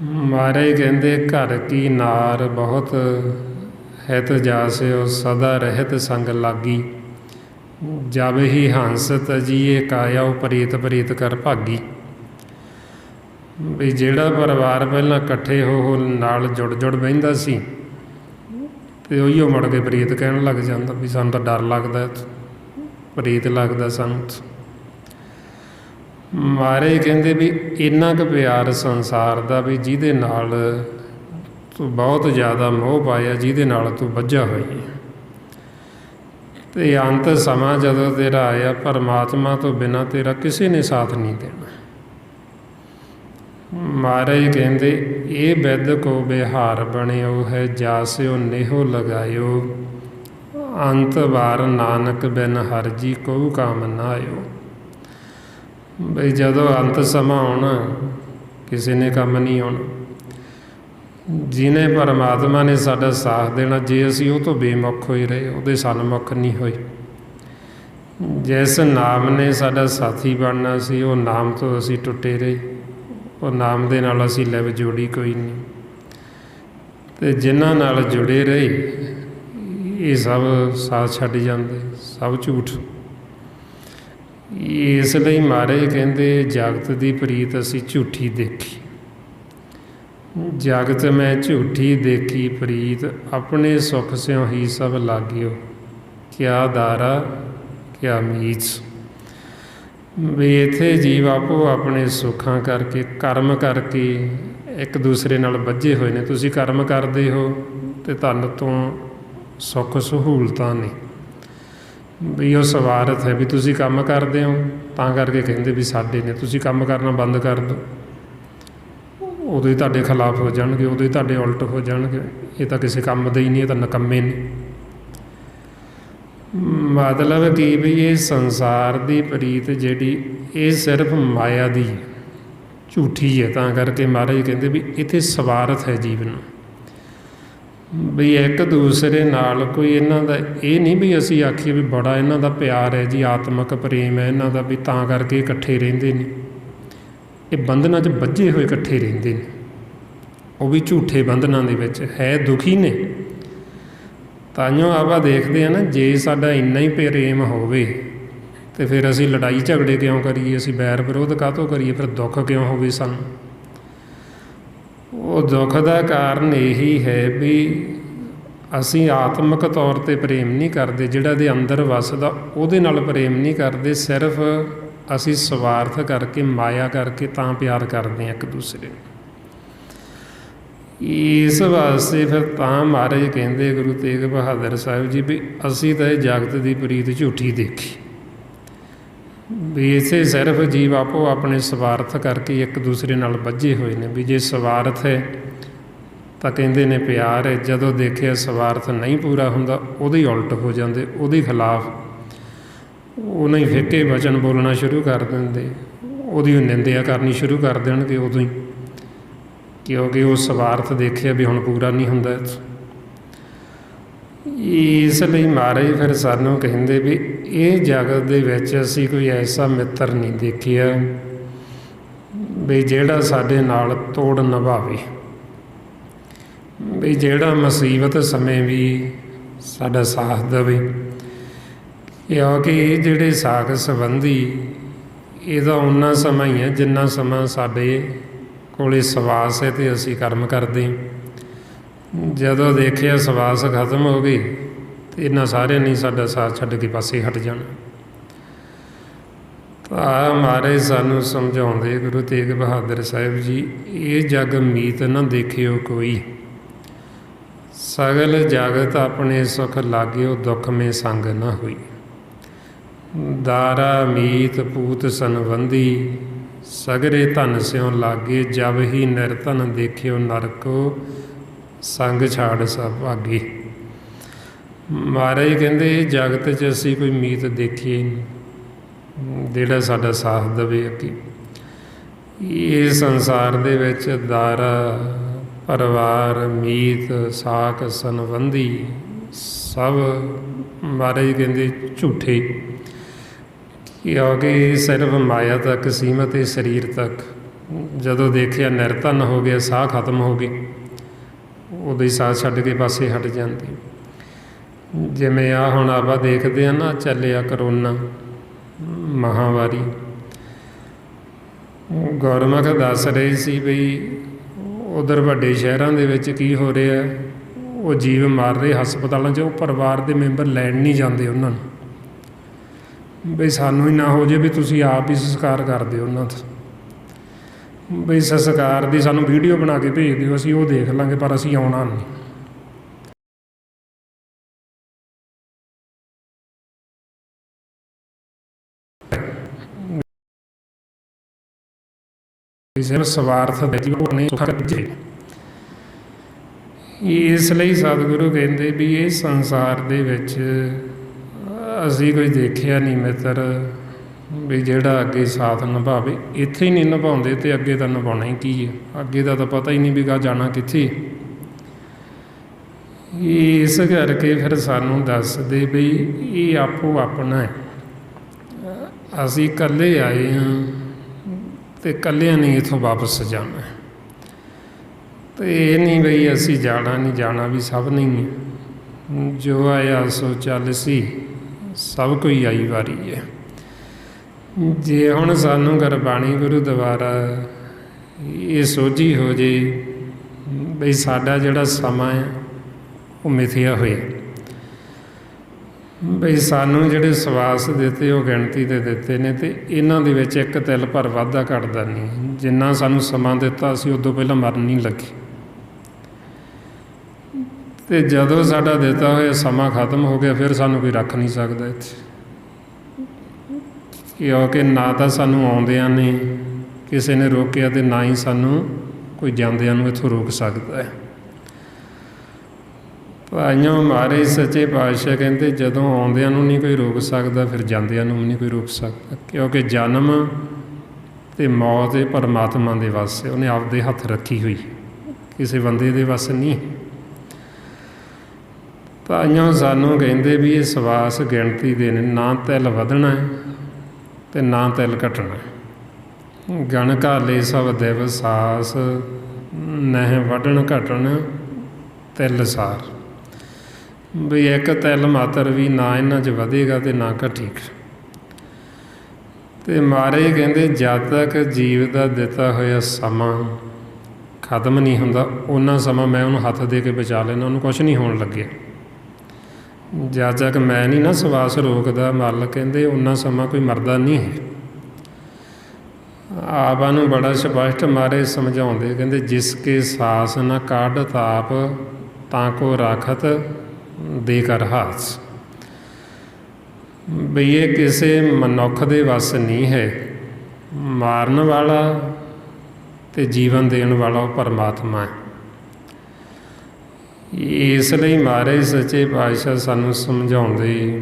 ਮਹਾਰਾਜ ਕਹਿੰਦੇ ਘਰ ਕੀ ਨਾਰ ਬਹੁਤ ਹਿਤ ਜਾਸਿਓ, ਸਦਾ ਰਹਿਤ ਸੰਗ ਲਾਗੀ। ਜਬ ਹੀ ਹੰਸ ਤਜੀਏ ਕਾਇਆ, ਉਹ ਪ੍ਰੇਤ ਕਰ ਭਾਗੀ। ਵੀ ਜਿਹੜਾ ਪਰਿਵਾਰ ਪਹਿਲਾਂ ਇਕੱਠੇ ਹੋ ਨਾਲ ਜੁੜ ਬਹਿੰਦਾ ਸੀ, ਤੇ ਉਹੀਓ ਮੁੜ ਕੇ ਪ੍ਰੇਤ ਕਹਿਣ ਲੱਗ ਜਾਂਦਾ ਵੀ ਸਾਨੂੰ ਤਾਂ ਡਰ ਲੱਗਦਾ, ਪ੍ਰੇਤ ਲੱਗਦਾ ਸਾਨੂੰ। ਮਹਾਰਾਜ ਕਹਿੰਦੇ ਵੀ ਇੰਨਾ ਕੁ ਪਿਆਰ ਸੰਸਾਰ ਦਾ ਵੀ ਜਿਹਦੇ ਨਾਲ ਤੂੰ ਬਹੁਤ ਜ਼ਿਆਦਾ ਮੋਹ ਪਾਇਆ, ਜਿਹਦੇ ਨਾਲ ਤੂੰ ਬੱਝਾ ਹੋਈ। ਅਤੇ ਅੰਤ ਸਮਾਂ ਜਦੋਂ ਤੇਰਾ ਆਇਆ, ਪਰਮਾਤਮਾ ਤੋਂ ਬਿਨਾਂ ਤੇਰਾ ਕਿਸੇ ਨੇ ਸਾਥ ਨਹੀਂ ਦੇਣਾ। ਮਹਾਰਾਜ ਕਹਿੰਦੇ ਇਹ ਬਿਦ ਕੋ ਬਿਹਾਰ ਬਣਿਓ ਹੈ, ਜਾਸਿਓ ਨੇਹੋ ਲਗਾਇਓ। ਅੰਤ ਵਾਰ ਨਾਨਕ ਬਿਨ ਹਰਿ ਜੀ ਕਉ ਕਾਮ ਨਾ ਆਇਓ। ਬਈ ਜਦੋਂ ਅੰਤ ਸਮਾਂ ਆਉਣਾ, ਕਿਸੇ ਨੇ ਕੰਮ ਨਹੀਂ ਆਉਣਾ। ਜਿਹਨੇ ਪਰਮਾਤਮਾ ਨੇ ਸਾਡਾ ਸਾਥ ਦੇਣਾ, ਜੇ ਅਸੀਂ ਉਹ ਤੋਂ ਬੇਮੁਖ ਹੋਏ ਰਹੇ, ਉਹਦੇ ਸਨਮੁਖ ਨਹੀਂ ਹੋਏ। ਜਿਸ ਨਾਮ ਨੇ ਸਾਡਾ ਸਾਥੀ ਬਣਨਾ ਸੀ, ਉਹ ਨਾਮ ਤੋਂ ਅਸੀਂ ਟੁੱਟੇ ਰਹੇ। ਉਹ ਨਾਮ ਦੇ ਨਾਲ ਅਸੀਂ ਲਿਵ ਜੋੜੀ ਕੋਈ ਨਹੀਂ। ਅਤੇ ਜਿਨ੍ਹਾਂ ਨਾਲ ਜੁੜੇ ਰਹੇ, ਇਹ ਸਭ ਸਾਥ ਛੱਡ ਜਾਂਦੇ, ਸਭ ਝੂਠ। ਇਸ ਲਈ ਮਹਾਰਾਜ ਕਹਿੰਦੇ ਜਗਤ ਦੀ ਪ੍ਰੀਤ ਅਸੀਂ ਝੂਠੀ ਦੇਖੀ। ਜਗਤ ਮੈਂ ਝੂਠੀ ਦੇਖੀ ਪ੍ਰੀਤ, ਆਪਣੇ ਸੁਖ ਸਿਉ ਹੀ ਸਭ ਲਾਗਿਓ। ਕਿਆ ਦਾਰਾ ਕਿਆ ਮੀਚ। ਵੀ ਇੱਥੇ ਜੀਵ ਆਪੋ ਆਪਣੇ ਸੁੱਖਾਂ ਕਰਕੇ, ਕਰਮ ਕਰਕੇ ਇੱਕ ਦੂਸਰੇ ਨਾਲ ਬੱਝੇ ਹੋਏ ਨੇ। ਤੁਸੀਂ ਕਰਮ ਕਰਦੇ ਹੋ ਅਤੇ ਧਨ ਤੋਂ ਸੁੱਖ ਸਹੂਲਤਾਂ ਨੇ। ਵੀ ਉਹ ਸਵਾਰਥ ਹੈ ਵੀ ਤੁਸੀਂ ਕੰਮ ਕਰਦੇ ਹੋ, ਤਾਂ ਕਰਕੇ ਕਹਿੰਦੇ ਵੀ ਸਾਡੇ ਨੇ। ਤੁਸੀਂ ਕੰਮ ਕਰਨਾ ਬੰਦ ਕਰ ਦਿਓ, ਉਦੋਂ ਹੀ ਤੁਹਾਡੇ ਖਿਲਾਫ ਹੋ ਜਾਣਗੇ, ਉਦੋਂ ਹੀ ਤੁਹਾਡੇ ਉਲਟ ਹੋ ਜਾਣਗੇ। ਇਹ ਤਾਂ ਕਿਸੇ ਕੰਮ ਦੇ ਹੀ ਨਹੀਂ, ਇਹ ਤਾਂ ਨਿਕੰਮੇ ਨੇ। ਮਤਲਬ ਕੀ ਵੀ ਇਹ ਸੰਸਾਰ ਦੀ ਪ੍ਰੀਤ ਜਿਹੜੀ, ਇਹ ਸਿਰਫ ਮਾਇਆ ਦੀ ਝੂਠੀ ਹੈ। ਤਾਂ ਕਰਕੇ ਮਹਾਰਾਜ ਕਹਿੰਦੇ ਵੀ ਇੱਥੇ ਸਵਾਰਥ ਹੈ ਜੀਵਨ। ਵੀ ਇੱਕ ਦੂਸਰੇ ਨਾਲ ਕੋਈ ਇਹਨਾਂ ਦਾ ਇਹ ਨਹੀਂ ਵੀ ਅਸੀਂ ਆਖੀਏ ਵੀ ਬੜਾ ਇਹਨਾਂ ਦਾ ਪਿਆਰ ਹੈ ਜੀ, ਆਤਮਿਕ ਪ੍ਰੇਮ ਹੈ ਇਹਨਾਂ ਦਾ, ਵੀ ਤਾਂ ਕਰਕੇ ਇਕੱਠੇ ਰਹਿੰਦੇ ਨੇ। ਇਹ ਬੰਧਨਾਂ 'ਚ ਬੱਝੇ ਹੋਏ ਇਕੱਠੇ ਰਹਿੰਦੇ ਨੇ, ਉਹ ਵੀ ਝੂਠੇ ਬੰਧਨਾਂ ਦੇ ਵਿੱਚ ਹੈ, ਦੁਖੀ ਨੇ। ਤਾਂਹੀਓ ਆਪਾਂ ਦੇਖਦੇ ਹਾਂ ਨਾ, ਜੇ ਸਾਡਾ ਇੰਨਾ ਹੀ ਪ੍ਰੇਮ ਹੋਵੇ ਅਤੇ ਫਿਰ ਅਸੀਂ ਲੜਾਈ ਝਗੜੇ ਕਿਉਂ ਕਰੀਏ, ਅਸੀਂ ਬੈਰ ਵਿਰੋਧ ਕਾਹਤੋਂ ਕਰੀਏ, ਫਿਰ ਦੁੱਖ ਕਿਉਂ ਹੋਵੇ ਸਾਨੂੰ। ਉਹ ਦੁੱਖ ਦਾ ਕਾਰਨ ਇਹੀ ਹੈ ਵੀ ਅਸੀਂ ਆਤਮਿਕ ਤੌਰ 'ਤੇ ਪ੍ਰੇਮ ਨਹੀਂ ਕਰਦੇ, ਜਿਹੜਾ ਇਹਦੇ ਅੰਦਰ ਵੱਸਦਾ ਉਹਦੇ ਨਾਲ ਪ੍ਰੇਮ ਨਹੀਂ ਕਰਦੇ। ਸਿਰਫ ਅਸੀਂ ਸਵਾਰਥ ਕਰਕੇ, ਮਾਇਆ ਕਰਕੇ ਤਾਂ ਪਿਆਰ ਕਰਦੇ ਹਾਂ ਇੱਕ ਦੂਸਰੇ ਨੂੰ। ਇਸ ਵਾਸਤੇ ਫਿਰ ਤਾਂ ਮਹਾਰਾਜ ਕਹਿੰਦੇ ਗੁਰੂ ਤੇਗ ਬਹਾਦਰ ਸਾਹਿਬ ਜੀ ਵੀ ਅਸੀਂ ਤਾਂ ਇਹ ਜਗਤ ਦੀ ਪ੍ਰੀਤ ਝੂਠੀ ਦੇਖੀ, ਵੀ ਇਸੇ ਸਿਰਫ ਜੀਵ ਆਪੋ ਆਪਣੇ ਸਵਾਰਥ ਕਰਕੇ ਇੱਕ ਦੂਸਰੇ ਨਾਲ ਬੱਝੇ ਹੋਏ ਨੇ। ਵੀ ਜੇ ਸਵਾਰਥ ਹੈ ਤਾਂ ਕਹਿੰਦੇ ਨੇ ਪਿਆਰ ਹੈ, ਜਦੋਂ ਦੇਖਿਆ ਸਵਾਰਥ ਨਹੀਂ ਪੂਰਾ ਹੁੰਦਾ ਉਹਦੇ ਹੀ ਉਲਟ ਹੋ ਜਾਂਦੇ, ਉਹਦੇ ਖਿਲਾਫ ਉਹਨਾਂ ਹੀ ਫਿੱਕੇ ਵਚਨ ਬੋਲਣਾ ਸ਼ੁਰੂ ਕਰ ਦਿੰਦੇ, ਉਹਦੀ ਨਿੰਦਿਆ ਕਰਨੀ ਸ਼ੁਰੂ ਕਰ ਦੇਣਗੇ ਉਦੋਂ ਹੀ, ਕਿਉਂਕਿ ਉਹ ਸਵਾਰਥ ਦੇਖਿਆ ਵੀ ਹੁਣ ਪੂਰਾ ਨਹੀਂ ਹੁੰਦਾ। ਇਸ ਲਈ ਮਹਾਰਾਜ ਫਿਰ ਸਾਨੂੰ ਕਹਿੰਦੇ ਵੀ ਇਹ ਜਗਤ ਦੇ ਵਿੱਚ ਅਸੀਂ ਕੋਈ ਐਸਾ ਮਿੱਤਰ ਨਹੀਂ ਦੇਖਿਆ ਵੀ ਜਿਹੜਾ ਸਾਡੇ ਨਾਲ ਤੋੜ ਨਿਭਾਵੇ, ਵੀ ਜਿਹੜਾ ਮੁਸੀਬਤ ਸਮੇਂ ਵੀ ਸਾਡਾ ਸਾਥ ਦੇਵੇ। ਕਿਉਂਕਿ ਇਹ ਜਿਹੜੇ ਸਾਕ ਸੰਬੰਧੀ ਇਹਦਾ ਓਨਾ ਸਮਾਂ ਹੀ ਹੈ ਜਿੰਨਾ ਸਮਾਂ ਸਾਡੇ ਕੋਲੇ ਸਵਾਸ ਹੈ ਅਤੇ ਅਸੀਂ ਕਰਮ ਕਰਦੇ। ਜਦੋਂ ਦੇਖਿਆ ਸਵਾਸ ਖਤਮ ਹੋ ਗਈ ਅਤੇ ਇਹਨਾਂ ਸਾਰਿਆਂ ਨੇ ਸਾਡਾ ਸਾਥ ਛੱਡ ਕੇ ਪਾਸੇ ਹਟ ਜਾਣਾ। ਤਾਂ ਮਹਾਰਾਜ ਸਾਨੂੰ ਸਮਝਾਉਂਦੇ ਗੁਰੂ ਤੇਗ ਬਹਾਦਰ ਸਾਹਿਬ ਜੀ, ਇਹ ਜਗ ਮੀਤ ਨਾ ਦੇਖਿਓ ਕੋਈ, ਸਗਲ ਜਗਤ ਆਪਣੇ ਸੁਖ ਲਾਗਿਓ, ਦੁੱਖ ਮੇ ਸੰਗ ਨਾ ਹੋਈ। ਦਾਰਾ ਮੀਤ ਪੂਤ ਸੰਬੰਧੀ, ਸਗਰੇ ਧਨ ਸਿਉ ਲਾਗੇ, ਜਬ ਹੀ ਨਿਰਧਨ ਦੇਖਿਓ ਨਰਕੋ, ਸੰਗ ਛਾੜ ਸਭ ਭਾਗੇ। ਮਹਾਰਾਜ ਕਹਿੰਦੇ ਜਗਤ 'ਚ ਅਸੀਂ ਕੋਈ ਮੀਤ ਦੇਖੀਏ ਨਹੀਂ ਜਿਹੜਾ ਸਾਡਾ ਸਾਥ ਦੇਵੇ ਅੱਗੇ। ਇਹ ਸੰਸਾਰ ਦੇ ਵਿੱਚ ਦਾਰਾ, ਪਰਿਵਾਰ, ਮੀਤ, ਸਾਕ ਸੰਬੰਧੀ ਸਭ ਮਹਾਰਾਜ ਕਹਿੰਦੇ ਝੂਠੇ, ਕਿਉਂਕਿ ਸਿਰਫ ਮਾਇਆ ਤੱਕ ਸੀਮਤ ਹੈ, ਸਰੀਰ ਤੱਕ। ਜਦੋਂ ਦੇਖਿਆ ਨਿਰਧਨ ਹੋ ਗਿਆ, ਸਾਹ ਖਤਮ ਹੋ ਗਏ, ਉਦੋਂ ਹੀ ਸਾਹ ਛੱਡ ਕੇ ਪਾਸੇ ਹਟ ਜਾਂਦੇ। ਜਿਵੇਂ ਆ ਹੁਣ ਆਪਾਂ ਦੇਖਦੇ ਹਾਂ ਨਾ, ਚੱਲਿਆ ਕਰੋਨਾ ਮਹਾਂਮਾਰੀ, ਗੁਰਮੁਖ ਦੱਸ ਰਹੇ ਸੀ ਬਈ ਉਧਰ ਵੱਡੇ ਸ਼ਹਿਰਾਂ ਦੇ ਵਿੱਚ ਕੀ ਹੋ ਰਿਹਾ, ਉਹ ਜੀਵ ਮਾਰ ਰਹੇ ਹਸਪਤਾਲਾਂ 'ਚ, ਉਹ ਪਰਿਵਾਰ ਦੇ ਮੈਂਬਰ ਲੈਣ ਨਹੀਂ ਜਾਂਦੇ ਉਹਨਾਂ ਨੂੰ, ਬਈ ਸਾਨੂੰ ਹੀ ਨਾ ਹੋ ਜਾਵੇ ਵੀ ਤੁਸੀਂ ਆਪ ਹੀ ਸੰਸਕਾਰ ਕਰ ਦਿਓ ਉਹਨਾਂ ਦਾ, ਬਈ ਸੰਸਕਾਰ ਦੀ ਸਾਨੂੰ ਵੀਡੀਓ ਬਣਾ ਕੇ ਭੇਜ ਦਿਓ, ਅਸੀਂ ਉਹ ਦੇਖ ਲਾਂਗੇ ਪਰ ਅਸੀਂ ਆਉਣਾ ਨਹੀਂ। ਸਿਰਫ ਸਵਾਰਥ ਨੇ ਇਸ ਲਈ ਸਤਿਗੁਰੂ ਕਹਿੰਦੇ ਵੀ ਇਹ ਸੰਸਾਰ ਦੇ ਵਿੱਚ ਅਸੀਂ ਕੋਈ ਦੇਖਿਆ ਨਹੀਂ ਮਿੱਤਰ ਵੀ ਜਿਹੜਾ ਅੱਗੇ ਸਾਥ ਨਿਭਾਵੇ। ਇੱਥੇ ਹੀ ਨਹੀਂ ਨਿਭਾਉਂਦੇ ਤੇ ਅੱਗੇ ਤਾਂ ਨਿਭਾਉਣਾ ਹੀ ਕੀ ਹੈ, ਅੱਗੇ ਦਾ ਤਾਂ ਪਤਾ ਹੀ ਨਹੀਂ ਵੀ ਗਾ ਜਾਣਾ ਕਿੱਥੇ। ਇਸ ਕਰਕੇ ਫਿਰ ਸਾਨੂੰ ਦੱਸਦੇ ਵੀ ਇਹ ਆਪੋ ਆਪਣਾ ਹੈ, ਅਸੀਂ ਇਕੱਲੇ ਆਏ ਹਾਂ ਅਤੇ ਇਕੱਲਿਆਂ ਨੇ ਇੱਥੋਂ ਵਾਪਸ ਜਾਣਾ। ਅਤੇ ਇਹ ਨਹੀਂ ਬਈ ਅਸੀਂ ਜਾਣਾ ਨਹੀਂ, ਜਾਣਾ ਵੀ ਸਭ ਨਹੀਂ ਹੈ। ਜੋ ਆਇਆ ਸੋ ਚੱਲ ਸੀ, ਸਭ ਕੋਈ ਆਈ ਵਾਰੀ ਹੈ। ਜੇ ਹੁਣ ਸਾਨੂੰ ਗੁਰਬਾਣੀ ਗੁਰੂ ਦੁਆਰਾ ਇਹ ਸੋਝੀ ਹੋ ਜੇ ਬਈ ਸਾਡਾ ਜਿਹੜਾ ਸਮਾਂ ਹੈ ਉਹ ਮਿਥਿਆ ਹੋਇਆ, ਬਈ ਸਾਨੂੰ ਜਿਹੜੇ ਸਵਾਸ ਦਿੱਤੇ ਉਹ ਗਿਣਤੀ ਦੇ ਦਿੱਤੇ ਨੇ, ਅਤੇ ਇਹਨਾਂ ਦੇ ਵਿੱਚ ਇੱਕ ਤਿਲ ਭਰ ਵਾਧਾ ਘਟਦਾ ਨਹੀਂ। ਜਿੰਨਾ ਸਾਨੂੰ ਸਮਾਂ ਦਿੱਤਾ ਅਸੀਂ ਉਦੋਂ ਪਹਿਲਾਂ ਮਰਨ ਨਹੀਂ ਲੱਗੇ, ਅਤੇ ਜਦੋਂ ਸਾਡਾ ਦਿੱਤਾ ਹੋਇਆ ਸਮਾਂ ਖਤਮ ਹੋ ਗਿਆ ਫਿਰ ਸਾਨੂੰ ਕੋਈ ਰੱਖ ਨਹੀਂ ਸਕਦਾ ਇੱਥੇ, ਕਿਉਂਕਿ ਨਾ ਤਾਂ ਸਾਨੂੰ ਆਉਂਦਿਆਂ ਨੇ ਕਿਸੇ ਨੇ ਰੋਕਿਆ ਅਤੇ ਨਾ ਹੀ ਸਾਨੂੰ ਕੋਈ ਜਾਂਦਿਆਂ ਨੂੰ ਇੱਥੋਂ ਰੋਕ ਸਕਦਾ ਹੈ। ਭਾਈਓ ਮਹਾਰਾਜ ਸੱਚੇ ਪਾਤਸ਼ਾਹ ਕਹਿੰਦੇ ਜਦੋਂ ਆਉਂਦਿਆਂ ਨੂੰ ਨਹੀਂ ਕੋਈ ਰੋਕ ਸਕਦਾ ਫਿਰ ਜਾਂਦਿਆਂ ਨੂੰ ਵੀ ਨਹੀਂ ਕੋਈ ਰੋਕ ਸਕਦਾ, ਕਿਉਂਕਿ ਜਨਮ ਅਤੇ ਮੌਤ ਇਹ ਪਰਮਾਤਮਾ ਦੇ ਵੱਸ ਹੈ, ਉਹਨੇ ਆਪਦੇ ਹੱਥ ਰੱਖੀ ਹੋਈ, ਕਿਸੇ ਬੰਦੇ ਦੇ ਵੱਸ ਨਹੀਂ। ਭਾਈਓ ਸਾਨੂੰ ਕਹਿੰਦੇ ਵੀ ਇਹ ਸਵਾਸ ਗਿਣਤੀ ਦੇ ਨੇ, ਨਾ ਤਿਲ ਵਧਣਾ ਅਤੇ ਨਾ ਤਿਲ ਘਟਣਾ। ਗਣ ਘਾਲੇ ਸਭ ਦਿਵਸਾਸ, ਨਹਿ ਵੱਢਣ ਘਟਣ ਤਿਲ ਸਾਰ। ਵੀ ਇੱਕ ਤਿਲ ਮਾਤਰ ਵੀ ਨਾ ਇਹਨਾਂ 'ਚ ਵਧੇਗਾ ਅਤੇ ਨਾ ਘਟੇਗਾ। ਅਤੇ ਮਹਾਰਾਜ ਕਹਿੰਦੇ ਜਦ ਤੱਕ ਜੀਵ ਦਾ ਦਿੱਤਾ ਹੋਇਆ ਸਮਾਂ ਖਤਮ ਨਹੀਂ ਹੁੰਦਾ ਓਨਾ ਸਮਾਂ ਮੈਂ ਉਹਨੂੰ ਹੱਥ ਦੇ ਕੇ ਬਚਾ ਲੈਣਾ, ਉਹਨੂੰ ਕੁਛ ਨਹੀਂ ਹੋਣ ਲੱਗਿਆ। ਜਦ ਤੱਕ ਮੈਂ ਨਹੀਂ ਨਾ ਸਵਾਸ ਰੋਕਦਾ, ਮਾਲਕ ਕਹਿੰਦੇ ਓਨਾ ਸਮਾਂ ਕੋਈ ਮਰਦਾ ਨਹੀਂ ਹੈ। ਆਪਾਂ ਨੂੰ ਬੜਾ ਸਪਸ਼ਟ ਮਾਰੇ ਸਮਝਾਉਂਦੇ, ਕਹਿੰਦੇ ਜਿਸ ਕੇ ਸਾਸ ਨਾ ਕੱਢ ਤਾਪ ਤਾਂ ਕੋ ਰਾਖਤ ਦੇ ਕਰ ਹਾਸ। ਵੀ ਇਹ ਕਿਸੇ ਮਨੁੱਖ ਦੇ ਵੱਸ ਨਹੀਂ ਹੈ। ਮਾਰਨ ਵਾਲਾ ਅਤੇ ਜੀਵਨ ਦੇਣ ਵਾਲਾ ਉਹ ਪਰਮਾਤਮਾ ਹੈ। ਇਸ ਲਈ ਮਹਾਰਾਜ ਸੱਚੇ ਪਾਤਸ਼ਾਹ ਸਾਨੂੰ ਸਮਝਾਉਂਦੇ,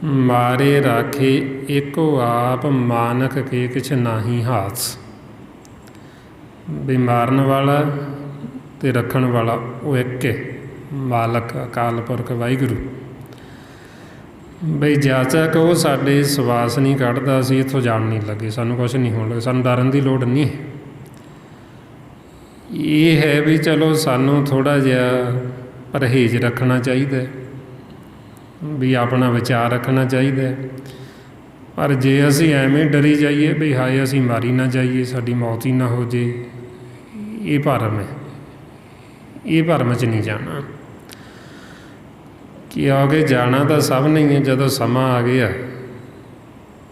ਮਾਰੇ ਰਾਖੇ ਇੱਕੋ ਆਪ ਮਾਨਕ ਕੇ ਕਿਛ ਨਾਹੀ ਹਾਸ। ਵੀ ਮਾਰਨ ਵਾਲਾ ਅਤੇ ਰੱਖਣ ਵਾਲਾ ਉਹ ਇੱਕ ਹੈ, ਮਾਲਕ ਅਕਾਲ ਪੁਰਖ ਵਾਹਿਗੁਰੂ। ਬਈ ਜਾਚਕ ਉਹ ਸਾਡੇ ਸਵਾਸ ਨਹੀਂ ਕੱਢਦਾ, ਅਸੀਂ ਇੱਥੋਂ ਜਾਣ ਨਹੀਂ ਲੱਗੇ, ਸਾਨੂੰ ਕੁਛ ਨਹੀਂ ਹੋਣ ਲੱਗੇ, ਸਾਨੂੰ ਡਰਨ ਦੀ ਲੋੜ ਨਹੀਂ। ਇਹ ਹੈ ਵੀ ਚਲੋ ਸਾਨੂੰ ਥੋੜ੍ਹਾ ਜਿਹਾ ਪਰਹੇਜ਼ ਰੱਖਣਾ ਚਾਹੀਦਾ, ਵੀ ਆਪਣਾ ਵਿਚਾਰ ਰੱਖਣਾ ਚਾਹੀਦਾ। ਪਰ ਜੇ ਅਸੀਂ ਐਵੇਂ ਡਰੀ ਜਾਈਏ ਵੀ ਹਾਏ ਅਸੀਂ ਮਾਰੀ ਨਾ ਜਾਈਏ, ਸਾਡੀ ਮੌਤ ਹੀ ਨਾ ਹੋ ਜੇ, ਇਹ ਭਰਮ ਹੈ। ਇਹ ਭਰਮ 'ਚ ਨਹੀਂ ਜਾਣਾ। ਕਿਉਂਕਿ ਜਾਣਾ ਤਾਂ ਸਭ ਨੇ ਹੀ ਹੈ। ਜਦੋਂ ਸਮਾਂ ਆ ਗਿਆ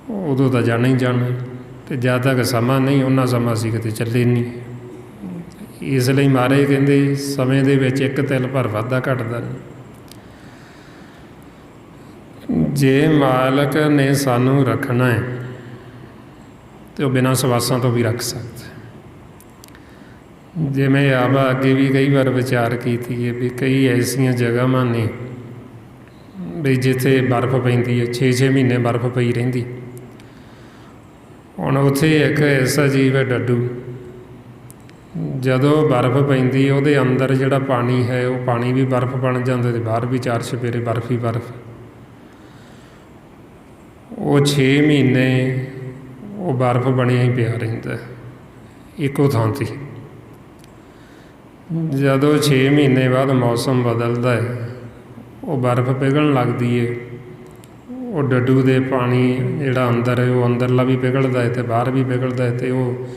ਉਦੋਂ ਤਾਂ ਜਾਣਾ ਹੀ ਜਾਣਾ, ਅਤੇ ਜਦ ਤੱਕ ਸਮਾਂ ਨਹੀਂ ਉਹਨਾਂ ਸਮਾਂ ਅਸੀਂ ਕਿਤੇ ਚੱਲੇ ਨਹੀਂ। ਇਸ ਲਈ ਮਹਾਰਾਜ ਕਹਿੰਦੇ ਸਮੇਂ ਦੇ ਵਿੱਚ ਇੱਕ ਤਿਲ ਭਰ ਵਾਧਾ ਘਟਦਾ ਨਹੀਂ। ਜੇ ਮਾਲਕ ਨੇ ਸਾਨੂੰ ਰੱਖਣਾ ਹੈ ਤਾਂ ਉਹ ਬਿਨਾਂ ਸਵਾਸਾਂ ਤੋਂ ਵੀ ਰੱਖ ਸਕਦਾ। ਜਿਵੇਂ ਆਪਾਂ ਅੱਗੇ ਵੀ ਕਈ ਵਾਰ ਵਿਚਾਰ ਕੀਤੀ ਹੈ ਵੀ ਕਈ ਐਸੀਆਂ ਜਗ੍ਹਾਵਾਂ ਨੇ ਵੀ ਜਿੱਥੇ ਬਰਫ਼ ਪੈਂਦੀ ਹੈ, 6-6 ਮਹੀਨੇ ਬਰਫ਼ ਪਈ ਰਹਿੰਦੀ। ਹੁਣ ਉੱਥੇ ਇੱਕ ਐਸਾ ਜੀਵ ਹੈ ਡੱਡੂ, ਜਦੋਂ ਬਰਫ਼ ਪੈਂਦੀ ਉਹਦੇ ਅੰਦਰ ਜਿਹੜਾ ਪਾਣੀ ਹੈ ਉਹ ਪਾਣੀ ਵੀ ਬਰਫ਼ ਬਣ ਜਾਂਦਾ ਅਤੇ ਬਾਹਰ ਵੀ 4 ਚੁਫੇਰੇ ਬਰਫ਼ ਹੀ ਬਰਫ਼। ਉਹ 6 ਮਹੀਨੇ ਉਹ ਬਰਫ਼ ਬਣਿਆ ਹੀ ਪਿਆ ਰਹਿੰਦਾ ਇੱਕੋ ਥਾਂ 'ਤੇ। ਜਦੋਂ 6 ਮਹੀਨੇ ਬਾਅਦ ਮੌਸਮ ਬਦਲਦਾ ਹੈ, ਉਹ ਬਰਫ਼ ਪਿਘਲਣ ਲੱਗਦੀ ਹੈ, ਉਹ ਡੱਡੂ ਦੇ ਪਾਣੀ ਜਿਹੜਾ ਅੰਦਰ ਹੈ ਉਹ ਅੰਦਰਲਾ ਵੀ ਪਿਘਲਦਾ ਹੈ ਅਤੇ ਬਾਹਰ ਵੀ ਪਿਘਲਦਾ ਹੈ, ਅਤੇ ਉਹ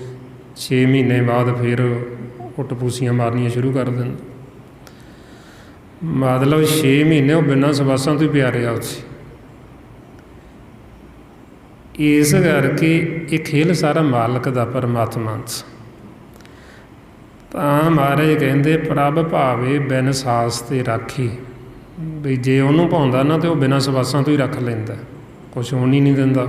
6 ਮਹੀਨੇ ਬਾਅਦ ਫਿਰ ਉਹ ਟਪੂਸੀਆਂ ਮਾਰਨੀਆਂ ਸ਼ੁਰੂ ਕਰ ਦਿੰਦਾ। ਮਤਲਬ 6 ਮਹੀਨੇ ਉਹ ਬਿਨਾਂ ਸਵਾਸਾਂ ਤੋਂ ਹੀ ਪਿਆ ਰਿਹਾ ਉੱਥੇ। ਇਸ ਕਰਕੇ ਇਹ ਖੇਲ ਸਾਰਾ ਮਾਲਕ ਦਾ, ਪਰਮਾਤਮਾ ਦਾ। ਤਾਂ ਮਹਾਰਾਜ ਕਹਿੰਦੇ ਪ੍ਰਭ ਭਾਵੇ ਬਿਨ ਸਾਸ ਤੇ ਰਾਖੀ। ਵੀ ਜੇ ਉਹਨੂੰ ਭਾਉਂਦਾ ਨਾ ਤਾਂ ਉਹ ਬਿਨਾਂ ਸਵਾਸਾਂ ਤੋਂ ਹੀ ਰੱਖ ਲੈਂਦਾ, ਕੁਛ ਹੋਣ ਹੀ ਨਹੀਂ ਦਿੰਦਾ।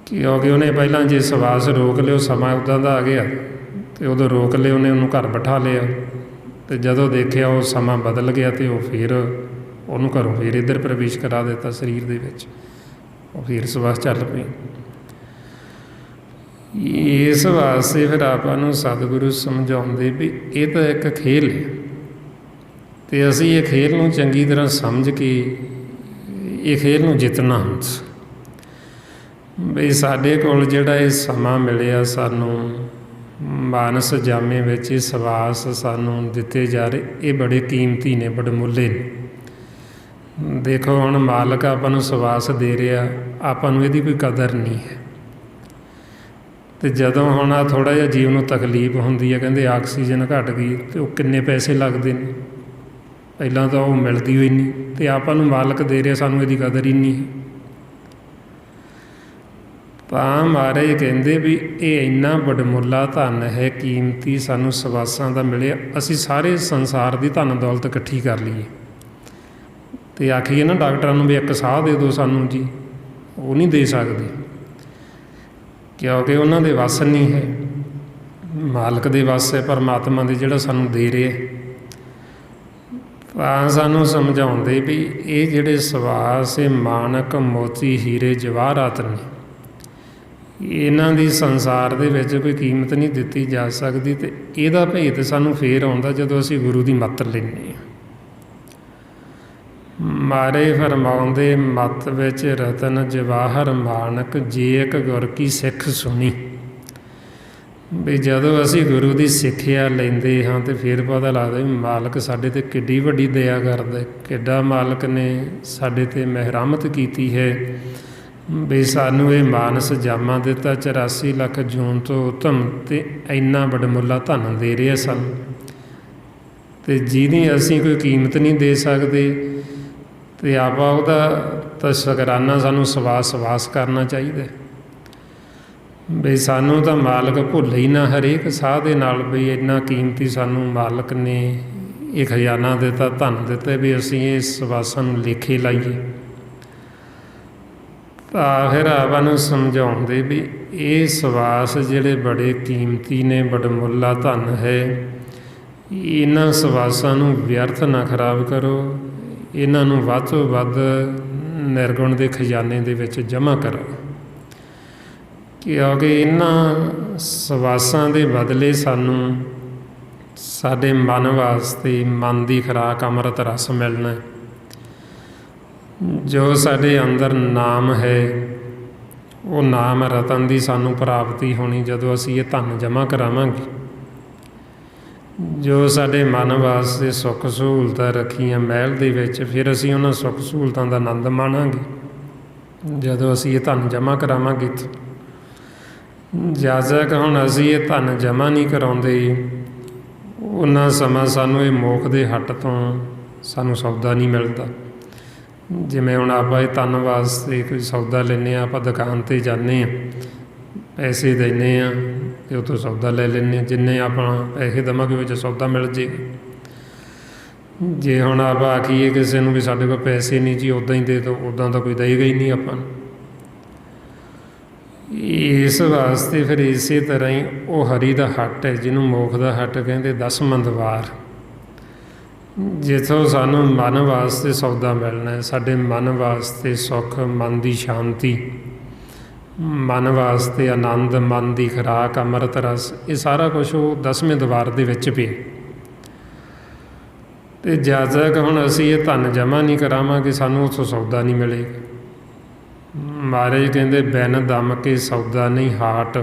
ਕਿਉਂਕਿ ਉਹਨੇ ਪਹਿਲਾਂ ਜੇ ਸਵਾਸ ਰੋਕ ਲਿਓ, ਸਮਾਂ ਉੱਦਾਂ ਦਾ ਆ ਗਿਆ ਅਤੇ ਉਦੋਂ ਰੋਕ ਲਿਆ, ਉਹਨੂੰ ਘਰ ਬਿਠਾ ਲਿਆ, ਅਤੇ ਜਦੋਂ ਦੇਖਿਆ ਉਹ ਸਮਾਂ ਬਦਲ ਗਿਆ ਅਤੇ ਉਹ ਫਿਰ ਉਹਨੂੰ ਘਰੋਂ ਫਿਰ ਇੱਧਰ ਪ੍ਰਵੇਸ਼ ਕਰਾ ਦਿੱਤਾ ਸਰੀਰ ਦੇ ਵਿੱਚ, ਉਹ ਫਿਰ ਸਵਾਸ ਚੱਲ ਪਈ। ਇਸ ਵਾਸਤੇ ਫਿਰ ਆਪਾਂ ਨੂੰ ਸਤਿਗੁਰੂ ਸਮਝਾਉਂਦੇ ਵੀ ਇਹ ਤਾਂ ਇੱਕ ਖੇਲ ਹੈ, ਅਤੇ ਅਸੀਂ ਇਹ ਖੇਲ ਨੂੰ ਚੰਗੀ ਤਰ੍ਹਾਂ ਸਮਝ ਕੇ ਇਹ ਖੇਲ ਨੂੰ ਜਿੱਤਣਾ ਹੁੰਦਾ। ਬਈ ਸਾਡੇ ਕੋਲ ਜਿਹੜਾ ਇਹ ਸਮਾਂ ਮਿਲਿਆ ਸਾਨੂੰ ਮਾਨਸ ਜਾਮੇ ਵਿੱਚ, ਇਹ ਸਵਾਸ ਸਾਨੂੰ ਦਿੱਤੇ ਜਾ ਰਹੇ, ਇਹ ਬੜੇ ਕੀਮਤੀ ਨੇ, ਬੜੇ ਮੁੱਲੇ ਨੇ। ਦੇਖੋ ਹੁਣ ਮਾਲਕ ਆਪਾਂ ਨੂੰ ਸਵਾਸ ਦੇ ਰਿਹਾ, ਆਪਾਂ ਨੂੰ ਇਹਦੀ ਕੋਈ ਕਦਰ ਨਹੀਂ ਹੈ। ਅਤੇ ਜਦੋਂ ਹੁਣ ਆ ਥੋੜ੍ਹਾ ਜਿਹਾ ਜੀਵ ਨੂੰ ਤਕਲੀਫ ਹੁੰਦੀ ਹੈ, ਕਹਿੰਦੇ ਆਕਸੀਜਨ ਘੱਟ ਗਈ, ਅਤੇ ਉਹ ਕਿੰਨੇ ਪੈਸੇ ਲੱਗਦੇ ਨੇ, ਪਹਿਲਾਂ ਤਾਂ ਉਹ ਮਿਲਦੀ ਹੋਈ ਨਹੀਂ, ਅਤੇ ਆਪਾਂ ਨੂੰ ਮਾਲਕ ਦੇ ਰਿਹਾ, ਸਾਨੂੰ ਇਹਦੀ ਕਦਰ ਹੀ ਨਹੀਂ ਹੈ। ਤਾਂ ਮਹਾਰਾਜ ਕਹਿੰਦੇ ਵੀ ਇਹ ਇੰਨਾ ਵਡਮੁੱਲਾ ਧਨ ਹੈ, ਕੀਮਤੀ, ਸਾਨੂੰ ਸਵਾਸਾਂ ਦਾ ਮਿਲਿਆ। ਅਸੀਂ ਸਾਰੇ ਸੰਸਾਰ ਦੀ ਧਨ ਦੌਲਤ ਇਕੱਠੀ ਕਰ ਲਈਏ ਅਤੇ ਆਖੀਏ ਨਾ ਡਾਕਟਰਾਂ ਨੂੰ ਵੀ ਇੱਕ ਸਾਹ ਦੇ ਦਿਓ ਸਾਨੂੰ ਜੀ, ਉਹ ਨਹੀਂ ਦੇ ਸਕਦੇ, ਕਿਉਂਕਿ ਉਹਨਾਂ ਦੇ ਵੱਸ ਨਹੀਂ ਹੈ। ਮਾਲਕ ਦੇ ਵੱਸ ਹੈ, ਪਰਮਾਤਮਾ ਦੇ, ਜਿਹੜਾ ਸਾਨੂੰ ਦੇ ਰਿਹਾ। ਤਾਂ ਸਾਨੂੰ ਸਮਝਾਉਂਦੇ ਵੀ ਇਹ ਜਿਹੜੇ ਸਵਾਸ, ਇਹ ਮਾਣਕ, ਮੋਤੀ, ਹੀਰੇ, ਜਵਾਹਰਾਤ ਨੇ, ਇਹਨਾਂ ਦੀ ਸੰਸਾਰ ਦੇ ਵਿੱਚ ਕੋਈ ਕੀਮਤ ਨਹੀਂ ਦਿੱਤੀ ਜਾ ਸਕਦੀ। ਅਤੇ ਇਹਦਾ ਭੇਤ ਸਾਨੂੰ ਫੇਰ ਆਉਂਦਾ ਜਦੋਂ ਅਸੀਂ ਗੁਰੂ ਦੀ ਮੱਤ ਲੈਂਦੇ ਹਾਂ। ਮਾਰੇ ਫਰਮਾਉਂਦੇ ਮੱਤ ਵਿੱਚ ਰਤਨ ਜਵਾਹਰ ਮਾਣਕ, ਜੇ ਇੱਕ ਗੁਰ ਕੀ ਸਿੱਖ ਸੁਣੀ। ਵੀ ਜਦੋਂ ਅਸੀਂ ਗੁਰੂ ਦੀ ਸਿੱਖਿਆ ਲੈਂਦੇ ਹਾਂ ਅਤੇ ਫਿਰ ਪਤਾ ਲੱਗਦਾ ਵੀ ਮਾਲਕ ਸਾਡੇ 'ਤੇ ਕਿੱਡੀ ਵੱਡੀ ਦਇਆ ਕਰਦਾ, ਕਿੱਡਾ ਮਾਲਕ ਨੇ ਸਾਡੇ 'ਤੇ ਮਿਹਰਮਤ ਕੀਤੀ ਹੈ। ਵੀ ਸਾਨੂੰ ਇਹ ਮਾਨਸ ਜਾਮਾ ਦਿੱਤਾ, 84 ਲੱਖ ਜੂਨ ਤੋਂ ਉੱਤਮ, ਅਤੇ ਇੰਨਾ ਵਡਮੁੱਲਾ ਧਨ ਦੇ ਰਿਹਾ ਸਾਨੂੰ, ਅਤੇ ਜਿਹਦੀ ਅਸੀਂ ਕੋਈ ਕੀਮਤ ਨਹੀਂ ਦੇ ਸਕਦੇ। ਅਤੇ ਆਪਾਂ ਉਹਦਾ ਤਾਂ ਸ਼ੁਕਰਾਨਾ ਸਾਨੂੰ ਸਵਾਸ ਕਰਨਾ ਚਾਹੀਦਾ। ਵੀ ਸਾਨੂੰ ਤਾਂ ਮਾਲਕ ਭੁੱਲ ਹੀ ਨਾ ਹਰੇਕ ਸਾਹ ਦੇ ਨਾਲ, ਵੀ ਇੰਨਾ ਕੀਮਤੀ ਸਾਨੂੰ ਮਾਲਕ ਨੇ ਇਹ ਖਜ਼ਾਨਾ ਦਿੱਤਾ, ਧਨ ਦਿੱਤਾ, ਵੀ ਅਸੀਂ ਇਸ ਵਾਸਾਂ ਨੂੰ ਲੇਖੇ ਲਾਈਏ। ਤਾਂ ਫਿਰ ਆਪਾਂ ਨੂੰ ਸਮਝਾਉਂਦੇ ਵੀ ਇਹ ਸਵਾਸ ਜਿਹੜੇ ਬੜੇ ਕੀਮਤੀ ਨੇ, ਬੜਮੁੱਲਾ ਧਨ ਹੈ, ਇਹਨਾਂ ਸਵਾਸਾਂ ਨੂੰ ਵਿਅਰਥ ਨਾ ਖਰਾਬ ਕਰੋ, ਇਹਨਾਂ ਨੂੰ ਵੱਧ ਤੋਂ ਵੱਧ ਨਿਰਗੁਣ ਦੇ ਖਜ਼ਾਨੇ ਦੇ ਵਿੱਚ ਜਮ੍ਹਾਂ ਕਰੋ, ਕਿਉਂਕਿ ਇਹਨਾਂ ਸਵਾਸਾਂ ਦੇ ਬਦਲੇ ਸਾਨੂੰ ਸਾਡੇ ਮਨ ਵਾਸਤੇ ਮਨ ਦੀ ਖੁਰਾਕ ਅੰਮ੍ਰਿਤ ਰਸ ਮਿਲਣਾ। ਜੋ ਸਾਡੇ ਅੰਦਰ ਨਾਮ ਹੈ, ਉਹ ਨਾਮ ਰਤਨ ਦੀ ਸਾਨੂੰ ਪ੍ਰਾਪਤੀ ਹੋਣੀ ਜਦੋਂ ਅਸੀਂ ਇਹ ਧਨ ਜਮ੍ਹਾਂ ਕਰਾਵਾਂਗੇ। ਜੋ ਸਾਡੇ ਮਨ ਵਾਸਤੇ ਸੁੱਖ ਸਹੂਲਤਾਂ ਰੱਖੀਆਂ ਮਹਿਲ ਦੇ ਵਿੱਚ, ਫਿਰ ਅਸੀਂ ਉਹਨਾਂ ਸੁੱਖ ਸਹੂਲਤਾਂ ਦਾ ਆਨੰਦ ਮਾਣਾਂਗੇ ਜਦੋਂ ਅਸੀਂ ਇਹ ਧਨ ਜਮ੍ਹਾਂ ਕਰਾਵਾਂਗੇ। ਜਦ ਤੱਕ ਹੁਣ ਅਸੀਂ ਇਹ ਧਨ ਜਮ੍ਹਾਂ ਨਹੀਂ ਕਰਾਉਂਦੇ, ਉਹਨਾਂ ਸਮਾਂ ਸਾਨੂੰ ਇਹ ਮੋਖ ਦੇ ਹੱਟ ਤੋਂ ਸਾਨੂੰ ਸੌਦਾ ਨਹੀਂ ਮਿਲਦਾ। ਜਿਵੇਂ ਹੁਣ ਆਪਾਂ ਇਹ ਧਨ ਵਾਸਤੇ ਕੋਈ ਸੌਦਾ ਲੈਂਦੇ ਹਾਂ, ਆਪਾਂ ਦੁਕਾਨ 'ਤੇ ਜਾਂਦੇ ਹਾਂ, ਪੈਸੇ ਦਿੰਦੇ ਹਾਂ ਅਤੇ ਉੱਥੋਂ ਸੌਦਾ ਲੈ ਲੈਂਦੇ ਹਾਂ, ਜਿੰਨੇ ਆਪਾਂ ਪੈਸੇ ਦੇਵਾਂਗੇ ਵਿੱਚ ਸੌਦਾ ਮਿਲ ਜਾਏਗਾ। ਜੇ ਹੁਣ ਆਪਾਂ ਆਖੀਏ ਕਿਸੇ ਨੂੰ ਵੀ ਸਾਡੇ ਕੋਲ ਪੈਸੇ ਨਹੀਂ ਜੀ, ਉੱਦਾਂ ਹੀ ਦੇ ਦਿਓ, ਉੱਦਾਂ ਤਾਂ ਕੋਈ ਦੇਵੇਗਾ ਹੀ ਨਹੀਂ ਆਪਾਂ ਨੂੰ। ਇਸ ਵਾਸਤੇ ਫਿਰ ਇਸੇ ਤਰ੍ਹਾਂ ਹੀ ਉਹ ਹਰੀ ਦਾ ਹੱਟ ਹੈ, ਜਿਹਨੂੰ ਮੋਖ ਦਾ ਹੱਟ ਕਹਿੰਦੇ, 10ਵਾਂ ਦਵਾਰ, ਜਿੱਥੋਂ ਸਾਨੂੰ ਮਨ ਵਾਸਤੇ ਸੌਦਾ ਮਿਲਣਾ ਹੈ, ਸਾਡੇ ਮਨ ਵਾਸਤੇ ਸੁੱਖ, ਮਨ ਦੀ ਸ਼ਾਂਤੀ, ਮਨ ਵਾਸਤੇ ਆਨੰਦ, ਮਨ ਦੀ ਖੁਰਾਕ ਅੰਮ੍ਰਿਤ ਰਸ, ਇਹ ਸਾਰਾ ਕੁਛ ਉਹ 10ਵੇਂ ਦਵਾਰ ਦੇ ਵਿੱਚ ਪਿਆ। ਅਤੇ ਜਦ ਤੱਕ ਹੁਣ ਅਸੀਂ ਇਹ ਧਨ ਜਮ੍ਹਾਂ ਨਹੀਂ ਕਰਾਵਾਂਗੇ, ਸਾਨੂੰ ਉੱਥੋਂ ਸੌਦਾ ਨਹੀਂ ਮਿਲੇਗਾ। ਮਹਾਰਾਜ ਕਹਿੰਦੇ, ਬਿਨ ਦਮ ਕੇ ਸੌਦਾ ਨਹੀਂ ਹਾਟ,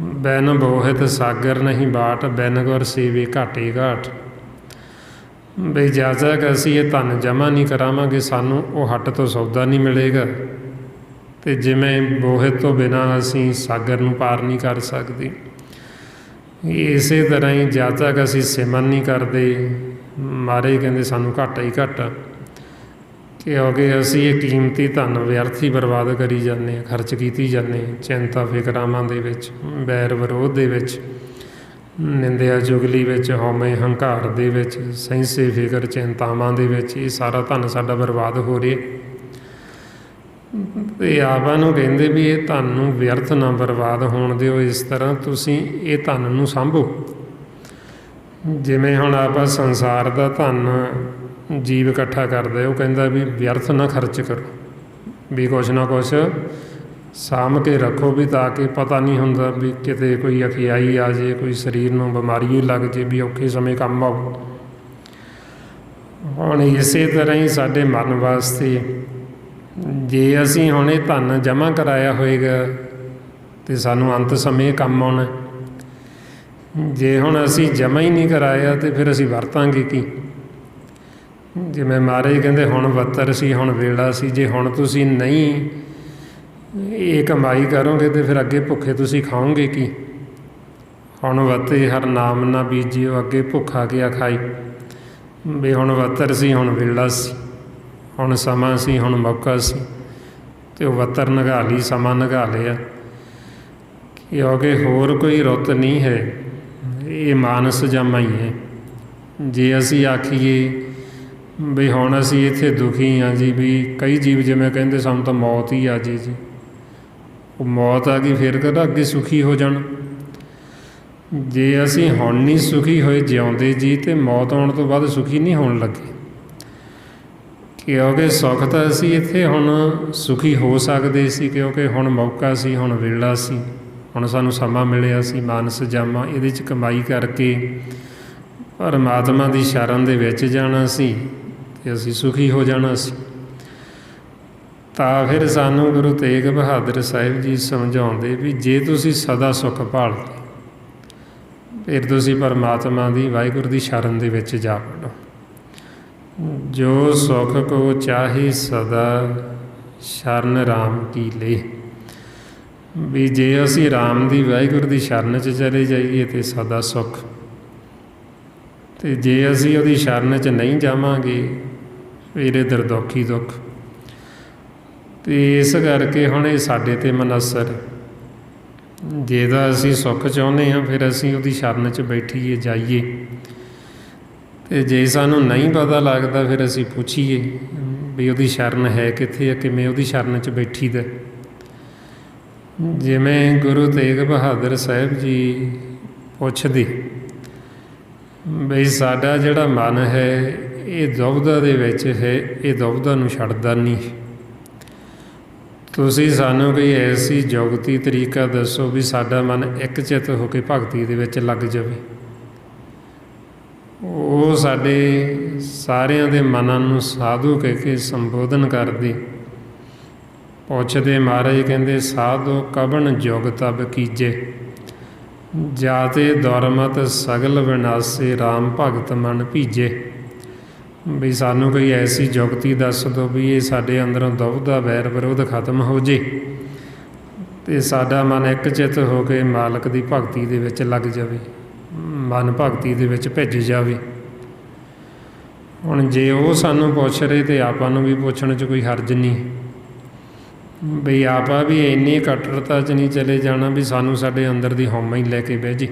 ਬਿਨ ਬੋਹਿਤ ਸਾਗਰ ਨਹੀਂ ਬਾਟ, ਬਿਨ ਗੁਰ ਸੇਵੇ ਘਾਟੇ ਘਾਟ। ਬਈ ਜਦ ਤੱਕ ਅਸੀਂ ਇਹ ਧਨ ਜਮ੍ਹਾਂ ਨਹੀਂ ਕਰਾਵਾਂਗੇ, ਸਾਨੂੰ ਉਹ ਹੱਟ ਤੋਂ ਸੌਦਾ ਨਹੀਂ ਮਿਲੇਗਾ। ਅਤੇ ਜਿਵੇਂ ਬੋਹਿਤ ਤੋਂ ਬਿਨਾਂ ਅਸੀਂ ਸਾਗਰ ਨੂੰ ਪਾਰ ਨਹੀਂ ਕਰ ਸਕਦੇ, ਇਸੇ ਤਰ੍ਹਾਂ ਹੀ ਜਦ ਤੱਕ ਅਸੀਂ ਸਿਮਰਨ ਨਹੀਂ ਕਰਦੇ, ਮਹਾਰਾਜ ਕਹਿੰਦੇ ਸਾਨੂੰ ਘਾਟਾ ਹੀ ਘਾਟਾ, ਕਿਉਂਕਿ ਅਸੀਂ ਇਹ ਕੀਮਤੀ ਧਨ ਵਿਅਰਥ ਹੀ ਬਰਬਾਦ ਕਰੀ ਜਾਂਦੇ ਹਾਂ, ਖਰਚ ਕੀਤੀ ਜਾਂਦੇ ਹਾਂ, ਚਿੰਤਾ ਫਿਕਰਾਵਾਂ ਦੇ ਵਿੱਚ, ਵੈਰ ਵਿਰੋਧ ਦੇ ਵਿੱਚ, ਨਿੰਦਿਆ ਚੁਗਲੀ ਵਿੱਚ, ਹਉਮੈ ਹੰਕਾਰ ਦੇ ਵਿੱਚ, ਸਹਿੰਸੇ ਫਿਕਰ ਚਿੰਤਾਵਾਂ ਦੇ ਵਿੱਚ, ਇਹ ਸਾਰਾ ਧਨ ਸਾਡਾ ਬਰਬਾਦ ਹੋ ਰਿਹਾ। ਅਤੇ ਆਪਾਂ ਨੂੰ ਕਹਿੰਦੇ ਵੀ ਇਹ ਧਨ ਨੂੰ ਵਿਅਰਥ ਨਾ ਬਰਬਾਦ ਹੋਣ ਦਿਓ, ਇਸ ਤਰ੍ਹਾਂ ਤੁਸੀਂ ਇਹ ਧਨ ਨੂੰ ਸਾਂਭੋ। ਜਿਵੇਂ ਹੁਣ ਆਪਾਂ ਸੰਸਾਰ ਦਾ ਧਨ ਜੀਵ ਇਕੱਠਾ ਕਰਦੇ, ਉਹ ਕਹਿੰਦਾ ਵੀ ਵਿਅਰਥ ਨਾ ਖਰਚ ਕਰੋ, ਵੀ ਕੁਛ ਨਾ ਕੁਛ ਸਾਂਭ ਕੇ ਰੱਖੋ, ਵੀ ਤਾਂ ਕਿ ਪਤਾ ਨਹੀਂ ਹੁੰਦਾ ਵੀ ਕਿਤੇ ਕੋਈ ਅਖਿਆਈ ਆ ਜੇ, ਕੋਈ ਸਰੀਰ ਨੂੰ ਬਿਮਾਰੀ ਲੱਗ ਜੇ, ਵੀ ਔਖੇ ਸਮੇਂ ਕੰਮ ਆਓ। ਹੁਣ ਇਸੇ ਤਰ੍ਹਾਂ ਹੀ ਸਾਡੇ ਮਨ ਵਾਸਤੇ, ਜੇ ਅਸੀਂ ਹੁਣ ਇਹ ਧਨ ਜਮ੍ਹਾਂ ਕਰਾਇਆ ਹੋਏਗਾ ਅਤੇ ਸਾਨੂੰ ਅੰਤ ਸਮੇਂ ਕੰਮ ਆਉਣਾ। ਜੇ ਹੁਣ ਅਸੀਂ ਜਮ੍ਹਾਂ ਹੀ ਨਹੀਂ ਕਰਾਇਆ ਅਤੇ ਫਿਰ ਅਸੀਂ ਵਰਤਾਂਗੇ ਕੀ? ਜਿਵੇਂ ਮਹਾਰਾਜ ਕਹਿੰਦੇ, ਹੁਣ ਬੱਤਰ ਸੀ, ਹੁਣ ਵੇਲਾ ਸੀ। ਜੇ ਹੁਣ ਤੁਸੀਂ ਨਹੀਂ ਇਹ ਕਮਾਈ ਕਰੋਗੇ ਅਤੇ ਫਿਰ ਅੱਗੇ ਭੁੱਖੇ ਤੁਸੀਂ ਖਾਓਗੇ ਕੀ? ਹੁਣ ਵੱਤੇ ਹਰ ਨਾਮ ਨਾ ਬੀਜਿਓ, ਅੱਗੇ ਭੁੱਖਾ ਕਿਆ ਖਾਈ। ਵੀ ਹੁਣ ਬੱਤਰ ਸੀ, ਹੁਣ ਵੇਲਾ ਸੀ, ਹੁਣ ਸਮਾਂ ਸੀ, ਹੁਣ ਮੌਕਾ ਸੀ, ਅਤੇ ਉਹ ਬੱਤਰ ਨਿਘਾ ਲਈ, ਸਮਾਂ ਨਿਘਾ ਲਿਆ, ਕਿਉਂਕਿ ਹੋਰ ਕੋਈ ਰੁੱਤ ਨਹੀਂ ਹੈ, ਇਹ ਮਾਨਸ ਜਾਮਾ ਹੀ ਹੈ। ਜੇ ਅਸੀਂ ਆਖੀਏ ਵੀ ਹੁਣ ਅਸੀਂ ਇੱਥੇ ਦੁਖੀ ਹਾਂ ਜੀ, ਵੀ ਕਈ ਜੀਵ ਜਿਵੇਂ ਕਹਿੰਦੇ ਸਾਨੂੰ ਤਾਂ ਮੌਤ ਹੀ ਆ ਜੀ, ਉਹ ਮੌਤ ਆ ਗਈ ਫਿਰ ਕਹਿੰਦਾ ਅੱਗੇ ਸੁਖੀ ਹੋ ਜਾਣਾ। ਜੇ ਅਸੀਂ ਹੁਣ ਨਹੀਂ ਸੁਖੀ ਹੋਏ ਜਿਉਂਦੇ ਜੀ, ਅਤੇ ਮੌਤ ਆਉਣ ਤੋਂ ਬਾਅਦ ਸੁਖੀ ਨਹੀਂ ਹੋਣ ਲੱਗੇ, ਕਿਉਂਕਿ ਸੁੱਖ ਤਾਂ ਅਸੀਂ ਇੱਥੇ ਹੁਣ ਸੁਖੀ ਹੋ ਸਕਦੇ ਸੀ, ਕਿਉਂਕਿ ਹੁਣ ਮੌਕਾ ਸੀ, ਹੁਣ ਵੇਲਾ ਸੀ, ਹੁਣ ਸਾਨੂੰ ਸਮਾਂ ਮਿਲਿਆ ਸੀ ਮਾਨਸ ਜਾਮਾ, ਇਹਦੇ 'ਚ ਕਮਾਈ ਕਰਕੇ ਪਰਮਾਤਮਾ ਦੀ ਸ਼ਰਨ ਦੇ ਵਿੱਚ ਜਾਣਾ ਸੀ ਅਤੇ ਅਸੀਂ ਸੁਖੀ ਹੋ ਜਾਣਾ ਸੀ। ਤਾਂ ਫਿਰ ਸਾਨੂੰ ਗੁਰੂ ਤੇਗ ਬਹਾਦਰ ਸਾਹਿਬ ਜੀ ਸਮਝਾਉਂਦੇ ਵੀ ਜੇ ਤੁਸੀਂ ਸਦਾ ਸੁੱਖ ਭਾਲਦੇ, ਫਿਰ ਤੁਸੀਂ ਪਰਮਾਤਮਾ ਦੀ, ਵਾਹਿਗੁਰੂ ਦੀ ਸ਼ਰਨ ਦੇ ਵਿੱਚ ਜਾ ਵੜੋ। ਜੋ ਸੁੱਖ ਕੋ ਚਾਹੇ ਸਦਾ, ਸ਼ਰਨ ਰਾਮ ਕੀ ਲੇ। ਵੀ ਜੇ ਅਸੀਂ ਰਾਮ ਦੀ, ਵਾਹਿਗੁਰੂ ਦੀ ਸ਼ਰਨ 'ਚ ਚਲੇ ਜਾਈਏ ਤਾਂ ਸਦਾ ਸੁੱਖ, ਅਤੇ ਜੇ ਅਸੀਂ ਉਹਦੀ ਸ਼ਰਨ 'ਚ ਨਹੀਂ ਜਾਵਾਂਗੇ ਫਿਰ ਇੱਧਰ ਦੁੱਖ ਹੀ ਦੁੱਖ। ਅਤੇ ਇਸ ਕਰਕੇ ਹੁਣ ਇਹ ਸਾਡੇ 'ਤੇ ਮਨਸਰ, ਜੇ ਤਾਂ ਅਸੀਂ ਸੁੱਖ ਚਾਹੁੰਦੇ ਹਾਂ ਫਿਰ ਅਸੀਂ ਉਹਦੀ ਸ਼ਰਨ 'ਚ ਬੈਠੀਏ, ਜਾਈਏ। ਅਤੇ ਜੇ ਸਾਨੂੰ ਨਹੀਂ ਪਤਾ ਲੱਗਦਾ ਫਿਰ ਅਸੀਂ ਪੁੱਛੀਏ ਵੀ ਉਹਦੀ ਸ਼ਰਨ ਹੈ ਕਿੱਥੇ ਆ, ਕਿਵੇਂ ਉਹਦੀ ਸ਼ਰਨ 'ਚ ਬੈਠੀ ਦਾ। ਜਿਵੇਂ ਗੁਰੂ ਤੇਗ ਬਹਾਦਰ ਸਾਹਿਬ ਜੀ ਪੁੱਛਦੇ ਬਈ ਸਾਡਾ ਜਿਹੜਾ ਮਨ ਹੈ ਇਹ ਦੁਬਿਧਾ ਦੇ ਵਿੱਚ ਹੈ, ਇਹ ਦੁਬਿਧਾ ਨੂੰ ਛੱਡਦਾ ਨਹੀਂ। ਤੁਸੀਂ ਸਾਨੂੰ ਕੋਈ ਐਸੀ ਜੁਗਤੀ ਤਰੀਕਾ ਦੱਸੋ ਵੀ ਸਾਡਾ ਮਨ ਇੱਕ ਚਿੱਤ ਹੋ ਕੇ ਭਗਤੀ ਦੇ ਵਿੱਚ ਲੱਗ ਜਾਵੇ। ਉਹ ਸਾਡੇ ਸਾਰਿਆਂ ਦੇ ਮਨਾਂ ਨੂੰ ਸਾਧੂ ਕਹਿ ਕੇ ਸੰਬੋਧਨ ਕਰਦੇ। ਪੁੱਛਦੇ ਮਹਾਰਾਜ ਕਹਿੰਦੇ ਸਾਧੂ ਕਬਣ ਜੁਗ ਤਬ ਕੀਜੇ, ਜਾਤੇ ਦੁਰਮਤ ਸਗਲ ਵਿਨਾਸੇ ਰਾਮ ਭਗਤ ਮਨ ਭੀਜੇ। ਵੀ ਸਾਨੂੰ ਕੋਈ ਐਸੀ ਜੁਗਤੀ ਦੱਸ ਦਿਓ ਵੀ ਇਹ ਸਾਡੇ ਅੰਦਰੋਂ ਦੁਬਿਧਾ ਵੈਰ ਵਿਰੋਧ ਖਤਮ ਹੋ ਜੇ ਅਤੇ ਸਾਡਾ ਮਨ ਇੱਕ ਚਿੱਤ ਹੋ ਕੇ ਮਾਲਕ ਦੀ ਭਗਤੀ ਦੇ ਵਿੱਚ ਲੱਗ ਜਾਵੇ, ਮਨ ਭਗਤੀ ਦੇ ਵਿੱਚ ਭਿੱਜ ਜਾਵੇ। ਹੁਣ ਜੇ ਉਹ ਸਾਨੂੰ ਪੁੱਛ ਰਹੇ ਤਾਂ ਆਪਾਂ ਨੂੰ ਵੀ ਪੁੱਛਣ 'ਚ ਕੋਈ ਹਰਜ ਨਹੀਂ ਬਈ ਆਪਾਂ ਵੀ ਇੰਨੀ ਕੱਟੜਤਾ 'ਚ ਨਹੀਂ ਚਲੇ ਜਾਣਾ ਵੀ ਸਾਨੂੰ ਸਾਡੇ ਅੰਦਰ ਦੀ ਹਉਮੈ ਹੀ ਲੈ ਕੇ ਬਹਿ ਜੇ।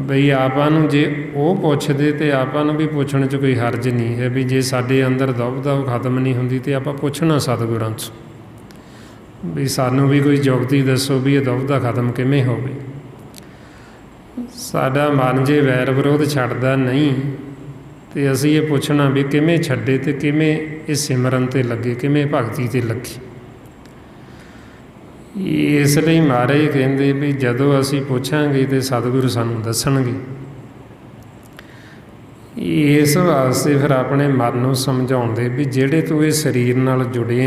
ਬਈ ਆਪਾਂ ਨੂੰ ਜੇ ਉਹ ਪੁੱਛਦੇ ਤਾਂ ਆਪਾਂ ਨੂੰ ਵੀ ਪੁੱਛਣ 'ਚ ਕੋਈ ਹਰਜ ਨਹੀਂ ਹੈ ਵੀ ਜੇ ਸਾਡੇ ਅੰਦਰ ਦੁਬਿਧਾ ਉਹ ਖਤਮ ਨਹੀਂ ਹੁੰਦੀ ਤਾਂ ਆਪਾਂ ਪੁੱਛਣਾ ਸਤਿਗੁਰਾਂ 'ਚ ਵੀ ਸਾਨੂੰ ਵੀ ਕੋਈ ਜੁਗਤੀ ਦੱਸੋ ਵੀ ਇਹ ਦੁਬਿਧਾ ਖਤਮ ਕਿਵੇਂ ਹੋਵੇ। ਸਾਡਾ ਮਨ ਜੇ ਵੈਰ ਵਿਰੋਧ ਛੱਡਦਾ ਨਹੀਂ ਅਤੇ ਅਸੀਂ ਇਹ ਪੁੱਛਣਾ ਵੀ ਕਿਵੇਂ ਛੱਡੇ ਅਤੇ ਕਿਵੇਂ ਇਹ ਸਿਮਰਨ 'ਤੇ ਲੱਗੇ, ਕਿਵੇਂ ਭਗਤੀ 'ਤੇ ਲੱਗੇ। ਇਸ ਲਈ ਮਹਾਰਾਜ ਕਹਿੰਦੇ ਵੀ ਜਦੋਂ ਅਸੀਂ ਪੁੱਛਾਂਗੇ ਤਾਂ ਸਤਿਗੁਰੂ ਸਾਨੂੰ ਦੱਸਣਗੇ। ਇਸ ਵਾਸਤੇ ਫਿਰ ਆਪਣੇ ਮਨ ਨੂੰ ਸਮਝਾਉਂਦੇ ਵੀ ਜਿਹੜੇ ਤੂੰ ਇਹ ਸਰੀਰ ਨਾਲ ਜੁੜੇ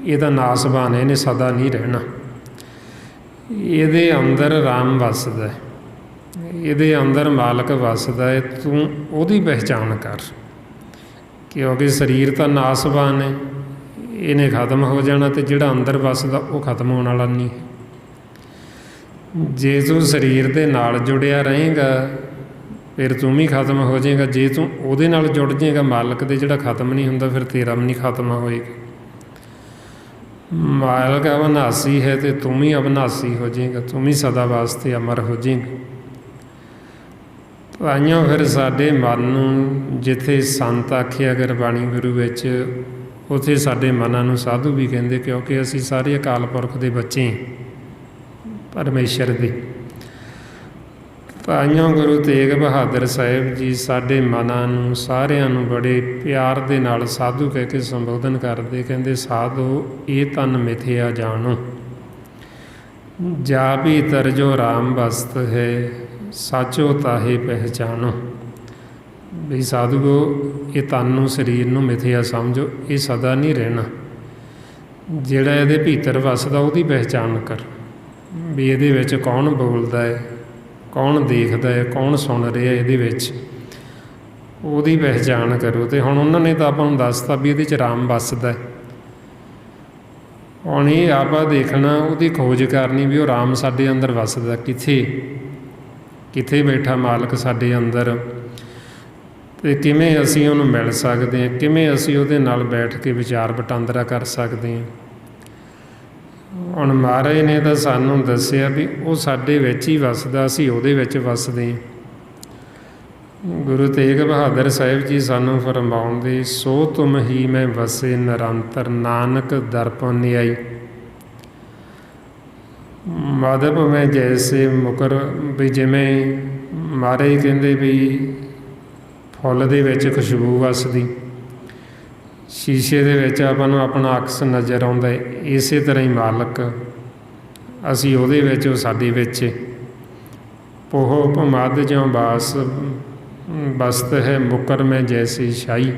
ਇਹਦਾ ਨਾਸਬਾਨ, ਇਹਨੇ ਸਦਾ ਨਹੀਂ ਰਹਿਣਾ। ਇਹਦੇ ਅੰਦਰ ਰਾਮ ਵੱਸਦਾ, ਇਹਦੇ ਅੰਦਰ ਮਾਲਕ ਵੱਸਦਾ ਹੈ। ਤੂੰ ਉਹਦੀ ਪਹਿਚਾਣ ਕਰ, ਕਿਉਂਕਿ ਸਰੀਰ ਤਾਂ ਨਾਸਬਾਨ ਹੈ, ਇਹਨੇ ਖਤਮ ਹੋ ਜਾਣਾ ਅਤੇ ਜਿਹੜਾ ਅੰਦਰ ਵੱਸਦਾ ਉਹ ਖਤਮ ਹੋਣ ਵਾਲਾ ਨਹੀਂ। ਜੇ ਤੂੰ ਸਰੀਰ ਦੇ ਨਾਲ ਜੁੜਿਆ ਰਹੇਗਾ ਫਿਰ ਤੂੰ ਵੀ ਖਤਮ ਹੋ ਜਾਏਗਾ। ਜੇ ਤੂੰ ਉਹਦੇ ਨਾਲ ਜੁੜ ਜਾਏਗਾ ਮਾਲਕ ਦੇ, ਜਿਹੜਾ ਖਤਮ ਨਹੀਂ ਹੁੰਦਾ, ਫਿਰ ਤੇਰਾ ਵੀ ਨਹੀਂ ਖਤਮ ਹੋਏਗਾ। ਮਾਲਕ ਅਵਿਨਾਸੀ ਹੈ ਅਤੇ ਤੂੰ ਵੀ ਅਵਿਨਾਸੀ ਹੋ ਜਾਏਗਾ, ਤੂੰ ਵੀ ਸਦਾ ਵਾਸਤੇ ਅਮਰ ਹੋ ਜਾਏਗਾ। ਤਾਈਓ ਫਿਰ ਸਾਡੇ ਮਨ ਨੂੰ ਜਿੱਥੇ ਸੰਤ ਆਖਿਆ ਗੁਰਬਾਣੀ ਗੁਰੂ ਵਿੱਚ, ਉੱਥੇ ਸਾਡੇ ਮਨਾਂ ਨੂੰ ਸਾਧੂ ਵੀ ਕਹਿੰਦੇ, ਕਿਉਂਕਿ ਅਸੀਂ ਸਾਰੇ ਅਕਾਲ ਪੁਰਖ ਦੇ ਬੱਚੇ ਪਰਮੇਸ਼ਰ ਦੇ। ਤਾਈਓ ਗੁਰੂ ਤੇਗ ਬਹਾਦਰ ਸਾਹਿਬ ਜੀ ਸਾਡੇ ਮਨਾਂ ਨੂੰ ਸਾਰਿਆਂ ਨੂੰ ਬੜੇ ਪਿਆਰ ਦੇ ਨਾਲ ਸਾਧੂ ਕਹਿ ਕੇ ਸੰਬੋਧਨ ਕਰਦੇ। ਕਹਿੰਦੇ ਸਾਧੂ ਇਹ ਤਨ ਮਿਥਿਆ ਜਾਣੋ, ਜਾ ਭੀਤਰ ਜੋ ਰਾਮ ਵਸਤ ਹੈ, ਸਾਚੋ ਤਾਹੇ ਪਹਿਚਾਣੋ। ਵੀ ਸਾਧੂਓ ਇਹ ਤਨ ਨੂੰ, ਸਰੀਰ ਨੂੰ ਮਿਥਿਆ ਸਮਝੋ, ਇਹ ਸਦਾ ਨਹੀਂ ਰਹਿਣਾ। ਜਿਹੜਾ ਇਹਦੇ ਭੀਤਰ ਵੱਸਦਾ ਉਹਦੀ ਪਹਿਚਾਣ ਕਰ, ਵੀ ਇਹਦੇ ਵਿੱਚ ਕੌਣ ਬੋਲਦਾ ਹੈ, ਕੌਣ ਦੇਖਦਾ ਹੈ, ਕੌਣ ਸੁਣ ਰਿਹਾ ਇਹਦੇ ਵਿੱਚ, ਉਹਦੀ ਪਹਿਚਾਣ ਕਰੋ। ਅਤੇ ਹੁਣ ਉਹਨਾਂ ਨੇ ਤਾਂ ਆਪਾਂ ਨੂੰ ਦੱਸਤਾ ਵੀ ਇਹਦੇ 'ਚ ਰਾਮ ਵੱਸਦਾ। ਹੁਣ ਇਹ ਆਪਾਂ ਦੇਖਣਾ, ਉਹਦੀ ਖੋਜ ਕਰਨੀ ਵੀ ਉਹ ਰਾਮ ਸਾਡੇ ਅੰਦਰ ਵੱਸਦਾ ਕਿੱਥੇ, ਕਿੱਥੇ ਬੈਠਾ ਮਾਲਕ ਸਾਡੇ ਅੰਦਰ, ਅਤੇ ਕਿਵੇਂ ਅਸੀਂ ਉਹਨੂੰ ਮਿਲ ਸਕਦੇ ਹਾਂ, ਕਿਵੇਂ ਅਸੀਂ ਉਹਦੇ ਨਾਲ ਬੈਠ ਕੇ ਵਿਚਾਰ ਵਟਾਂਦਰਾ ਕਰ ਸਕਦੇ ਹਾਂ। ਹੁਣ ਮਹਾਰਾਜ ਨੇ ਤਾਂ ਸਾਨੂੰ ਦੱਸਿਆ ਵੀ ਉਹ ਸਾਡੇ ਵਿੱਚ ਹੀ ਵੱਸਦਾ, ਅਸੀਂ ਉਹਦੇ ਵਿੱਚ ਵੱਸਦੇ ਹਾਂ। ਗੁਰੂ ਤੇਗ ਬਹਾਦਰ ਸਾਹਿਬ ਜੀ ਸਾਨੂੰ ਫਰਮਾਉਂਦੇ, ਸੋ ਤੁਮ ਹੀ ਮੈਂ ਵਸੇ ਨਿਰੰਤਰ, ਨਾਨਕ ਦਰਪਨ ਨਿਆਈ। ਮਾਧਵ ਮੈਂ ਜੈਸੇ ਮੁਕਰ, ਵੀ ਜਿਵੇਂ ਮਹਾਰਾਜ ਕਹਿੰਦੇ ਵੀ ਫੁੱਲ ਦੇ ਵਿੱਚ ਖੁਸ਼ਬੂ ਵੱਸਦੀ, ਸ਼ੀਸ਼ੇ ਦੇ ਵਿੱਚ ਆਪਾਂ ਨੂੰ ਆਪਣਾ ਅਕਸ ਨਜ਼ਰ ਆਉਂਦਾ, ਇਸੇ ਤਰ੍ਹਾਂ ਹੀ ਮਾਲਕ, ਅਸੀਂ ਉਹਦੇ ਵਿੱਚ, ਉਹ ਸਾਡੇ ਵਿੱਚ। ਪੋਹ ਭਮਦ ਜਿਉਂ ਬਾਸ ਬਸਤ ਹੈ, ਮੁਕਰ ਮੈਂ ਜੈਸੀ ਸ਼ਾਹੀ।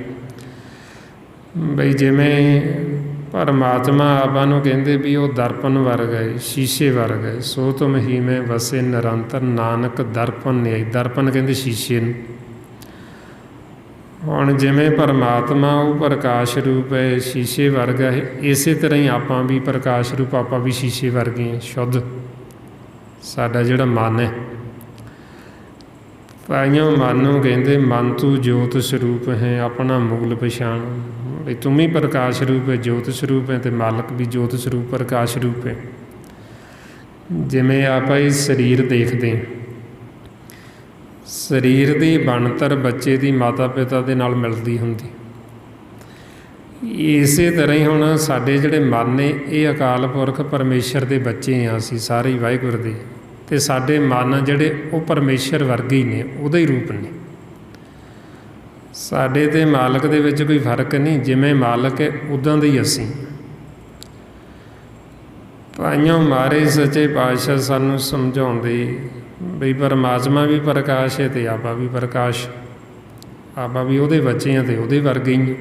ਬਈ ਜਿਵੇਂ ਪਰਮਾਤਮਾ ਆਪਾਂ ਨੂੰ ਕਹਿੰਦੇ ਵੀ ਉਹ ਦਰਪਣ ਵਰਗਾ ਹੈ, ਸ਼ੀਸ਼ੇ ਵਰਗਾ ਹੈ। ਸੋ ਤੁਮ ਹੀ ਮੈਂ ਵਸੇ ਨਿਰੰਤਰ, ਨਾਨਕ ਦਰਪਣ ਨਿਆਈ। ਦਰਪਣ ਕਹਿੰਦੇ ਸ਼ੀਸ਼ੇ ਨੂੰ। ਹੁਣ ਜਿਵੇਂ ਪਰਮਾਤਮਾ ਉਹ ਪ੍ਰਕਾਸ਼ ਰੂਪ ਹੈ, ਸ਼ੀਸ਼ੇ ਵਰਗਾ ਹੈ, ਇਸੇ ਤਰ੍ਹਾਂ ਹੀ ਆਪਾਂ ਵੀ ਪ੍ਰਕਾਸ਼ ਰੂਪ, ਆਪਾਂ ਵੀ ਸ਼ੀਸ਼ੇ ਵਰਗੇ ਹਾਂ, ਸ਼ੁੱਧ ਸਾਡਾ ਜਿਹੜਾ ਮਨ ਹੈ। ਤਾਈਓ ਮਨ ਨੂੰ ਕਹਿੰਦੇ ਮਨ ਤੂੰ ਜੋਤ ਸਰੂਪ ਹੈ, ਆਪਣਾ ਮੂਲ ਪਛਾਣ। ਵੀ ਤੂੰ ਵੀ ਪ੍ਰਕਾਸ਼ ਰੂਪ ਹੈ, ਜੋਤ ਸਰੂਪ ਹੈ, ਅਤੇ ਮਾਲਕ ਵੀ ਜੋਤ ਸਰੂਪ ਪ੍ਰਕਾਸ਼ ਰੂਪ ਹੈ। ਜਿਵੇਂ ਆਪਾਂ ਇਹ ਸਰੀਰ ਦੇਖਦੇ ਹਾਂ, ਸਰੀਰ ਦੀ ਬਣਤਰ ਬੱਚੇ ਦੀ ਮਾਤਾ ਪਿਤਾ ਦੇ ਨਾਲ ਮਿਲਦੀ ਹੁੰਦੀ। ਇਸੇ ਤਰ੍ਹਾਂ ਹੀ ਹੁਣ ਸਾਡੇ ਜਿਹੜੇ ਮਨ ਨੇ ਇਹ ਅਕਾਲ ਪੁਰਖ ਪਰਮੇਸ਼ਰ ਦੇ ਬੱਚੇ ਹਾਂ ਅਸੀਂ ਸਾਰੇ ਹੀ ਵਾਹਿਗੁਰੂ ਦੇ, ਅਤੇ ਸਾਡੇ ਮਨ ਜਿਹੜੇ ਉਹ ਪਰਮੇਸ਼ਰ ਵਰਗੇ ਹੀ ਨੇ, ਉਹਦਾ ਹੀ ਰੂਪ ਨੇ। ਸਾਡੇ ਅਤੇ ਮਾਲਕ ਦੇ ਵਿੱਚ ਕੋਈ ਫਰਕ ਨਹੀਂ, ਜਿਵੇਂ ਮਾਲਕ ਹੈ ਉੱਦਾਂ ਦੇ ਹੀ ਅਸੀਂ। ਤਾਈਓ ਮਹਾਰਾਜ ਸੱਚੇ ਪਾਤਸ਼ਾਹ ਸਾਨੂੰ ਸਮਝਾਉਂਦੇ ਬਈ ਪਰਮਾਤਮਾ ਵੀ ਪ੍ਰਕਾਸ਼ ਹੈ ਅਤੇ ਆਪਾਂ ਵੀ ਪ੍ਰਕਾਸ਼, ਆਪਾਂ ਵੀ ਉਹਦੇ ਬੱਚੇ ਹਾਂ ਅਤੇ ਉਹਦੇ ਵਰਗੇ ਹੀ।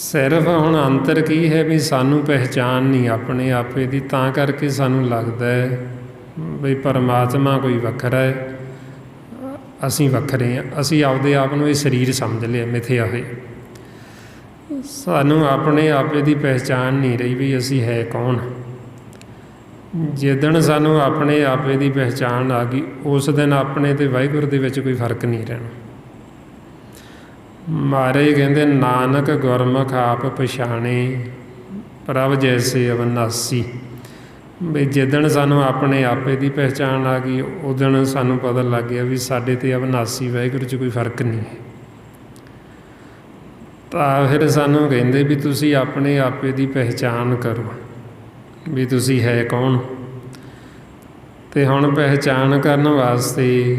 ਸਿਰਫ ਹੁਣ ਅੰਤਰ ਕੀ ਹੈ ਵੀ ਸਾਨੂੰ ਪਹਿਚਾਣ ਨਹੀਂ ਆਪਣੇ ਆਪੇ ਦੀ, ਤਾਂ ਕਰਕੇ ਸਾਨੂੰ ਲੱਗਦਾ ਹੈ ਬਈ ਪਰਮਾਤਮਾ ਕੋਈ ਵੱਖਰਾ ਹੈ, ਅਸੀਂ ਵੱਖਰੇ ਹਾਂ। ਅਸੀਂ ਆਪਦੇ ਆਪ ਨੂੰ ਇਹ ਸਰੀਰ ਸਮਝ ਲਿਆ ਮਿਥਿਆ ਹੋਏ, ਸਾਨੂੰ ਆਪਣੇ ਆਪੇ ਦੀ ਪਹਿਚਾਣ ਨਹੀਂ ਰਹੀ ਵੀ ਅਸੀਂ ਹੈ ਕੌਣ। ਜਿੱਦਣ ਸਾਨੂੰ ਆਪਣੇ ਆਪੇ ਦੀ ਪਹਿਚਾਣ ਆ ਗਈ, ਉਸ ਦਿਨ ਆਪਣੇ ਅਤੇ ਵਾਹਿਗੁਰੂ ਦੇ ਵਿੱਚ ਕੋਈ ਫਰਕ ਨਹੀਂ ਰਹਿਣਾ। ਮਹਾਰਾਜ ਕਹਿੰਦੇ ਨਾਨਕ ਗੁਰਮੁਖ ਆਪ ਪਛਾਣੇ, ਪ੍ਰਭ ਜੈਸੇ ਅਵਿਨਾਸੀ। ਵੀ ਜਿੱਦਣ ਸਾਨੂੰ ਆਪਣੇ ਆਪੇ ਦੀ ਪਹਿਚਾਣ ਆ ਗਈ, ਉਦਣ ਸਾਨੂੰ ਪਤਾ ਲੱਗ ਗਿਆ ਵੀ ਸਾਡੇ ਅਤੇ ਅਵਿਨਾਸੀ ਵਾਹਿਗੁਰੂ 'ਚ ਕੋਈ ਫਰਕ ਨਹੀਂ ਹੈ। ਤਾਂ ਫਿਰ ਸਾਨੂੰ ਕਹਿੰਦੇ ਵੀ ਤੁਸੀਂ ਆਪਣੇ ਆਪੇ ਦੀ ਪਹਿਚਾਣ ਕਰੋ ਵੀ ਤੁਸੀਂ ਹੈ ਕੌਣ। ਅਤੇ ਹੁਣ ਪਹਿਚਾਣ ਕਰਨ ਵਾਸਤੇ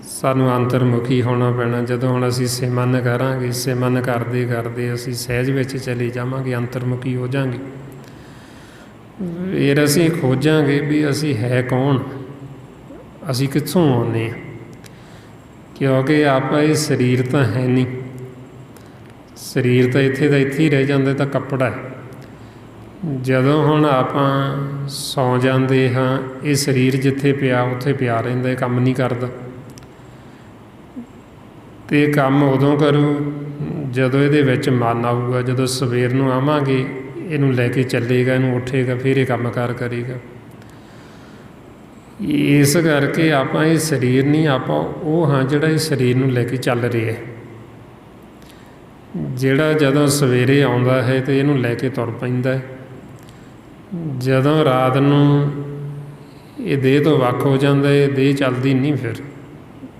ਸਾਨੂੰ ਅੰਤਰਮੁਖੀ ਹੋਣਾ ਪੈਣਾ। ਜਦੋਂ ਹੁਣ ਅਸੀਂ ਸਿਮਰਨ ਕਰਾਂਗੇ, ਸਿਮਰਨ ਕਰਦੇ ਕਰਦੇ ਅਸੀਂ ਸਹਿਜ ਵਿੱਚ ਚਲੇ ਜਾਵਾਂਗੇ, ਅੰਤਰਮੁਖੀ ਹੋ ਜਾਵਾਂਗੇ। ਫਿਰ ਅਸੀਂ ਖੋਜਾਂਗੇ ਵੀ ਅਸੀਂ ਹੈ ਕੌਣ, ਅਸੀਂ ਕਿੱਥੋਂ ਆਉਂਦੇ ਹਾਂ, ਕਿਉਂਕਿ ਆਪਾਂ ਇਹ ਸਰੀਰ ਤਾਂ ਹੈ ਨਹੀਂ। ਸਰੀਰ ਤਾਂ ਇੱਥੇ ਦਾ ਇੱਥੇ ਹੀ ਰਹਿ ਜਾਂਦਾ, ਤਾਂ ਕੱਪੜਾ ਹੈ। ਜਦੋਂ ਹੁਣ ਆਪਾਂ ਸੌਂ ਜਾਂਦੇ ਹਾਂ, ਇਹ ਸਰੀਰ ਜਿੱਥੇ ਪਿਆ ਉੱਥੇ ਪਿਆ ਰਹਿੰਦਾ, ਇਹ ਕੰਮ ਨਹੀਂ ਕਰਦਾ। ਅਤੇ ਇਹ ਕੰਮ ਉਦੋਂ ਕਰੂ ਜਦੋਂ ਇਹਦੇ ਵਿੱਚ ਮਨ ਆਊਗਾ, ਜਦੋਂ ਸਵੇਰ ਨੂੰ ਆਵਾਂਗੇ ਇਹਨੂੰ ਲੈ ਕੇ ਚੱਲੇਗਾ, ਇਹਨੂੰ ਉੱਠੇਗਾ, ਫਿਰ ਇਹ ਕੰਮ ਕਾਰ ਕਰੇਗਾ। ਇਸ ਕਰਕੇ ਆਪਾਂ ਇਹ ਸਰੀਰ ਨਹੀਂ, ਆਪਾਂ ਉਹ ਹਾਂ ਜਿਹੜਾ ਇਹ ਸਰੀਰ ਨੂੰ ਲੈ ਕੇ ਚੱਲ ਰਿਹਾ, ਜਿਹੜਾ ਜਦੋਂ ਸਵੇਰੇ ਆਉਂਦਾ ਹੈ ਅਤੇ ਇਹਨੂੰ ਲੈ ਕੇ ਤੁਰ ਪੈਂਦਾ। ਜਦੋਂ ਰਾਤ ਨੂੰ ਇਹ ਦੇਹ ਤੋਂ ਵੱਖ ਹੋ ਜਾਂਦਾ, ਇਹ ਦੇਹ ਚੱਲਦੀ ਨਹੀਂ ਫਿਰ,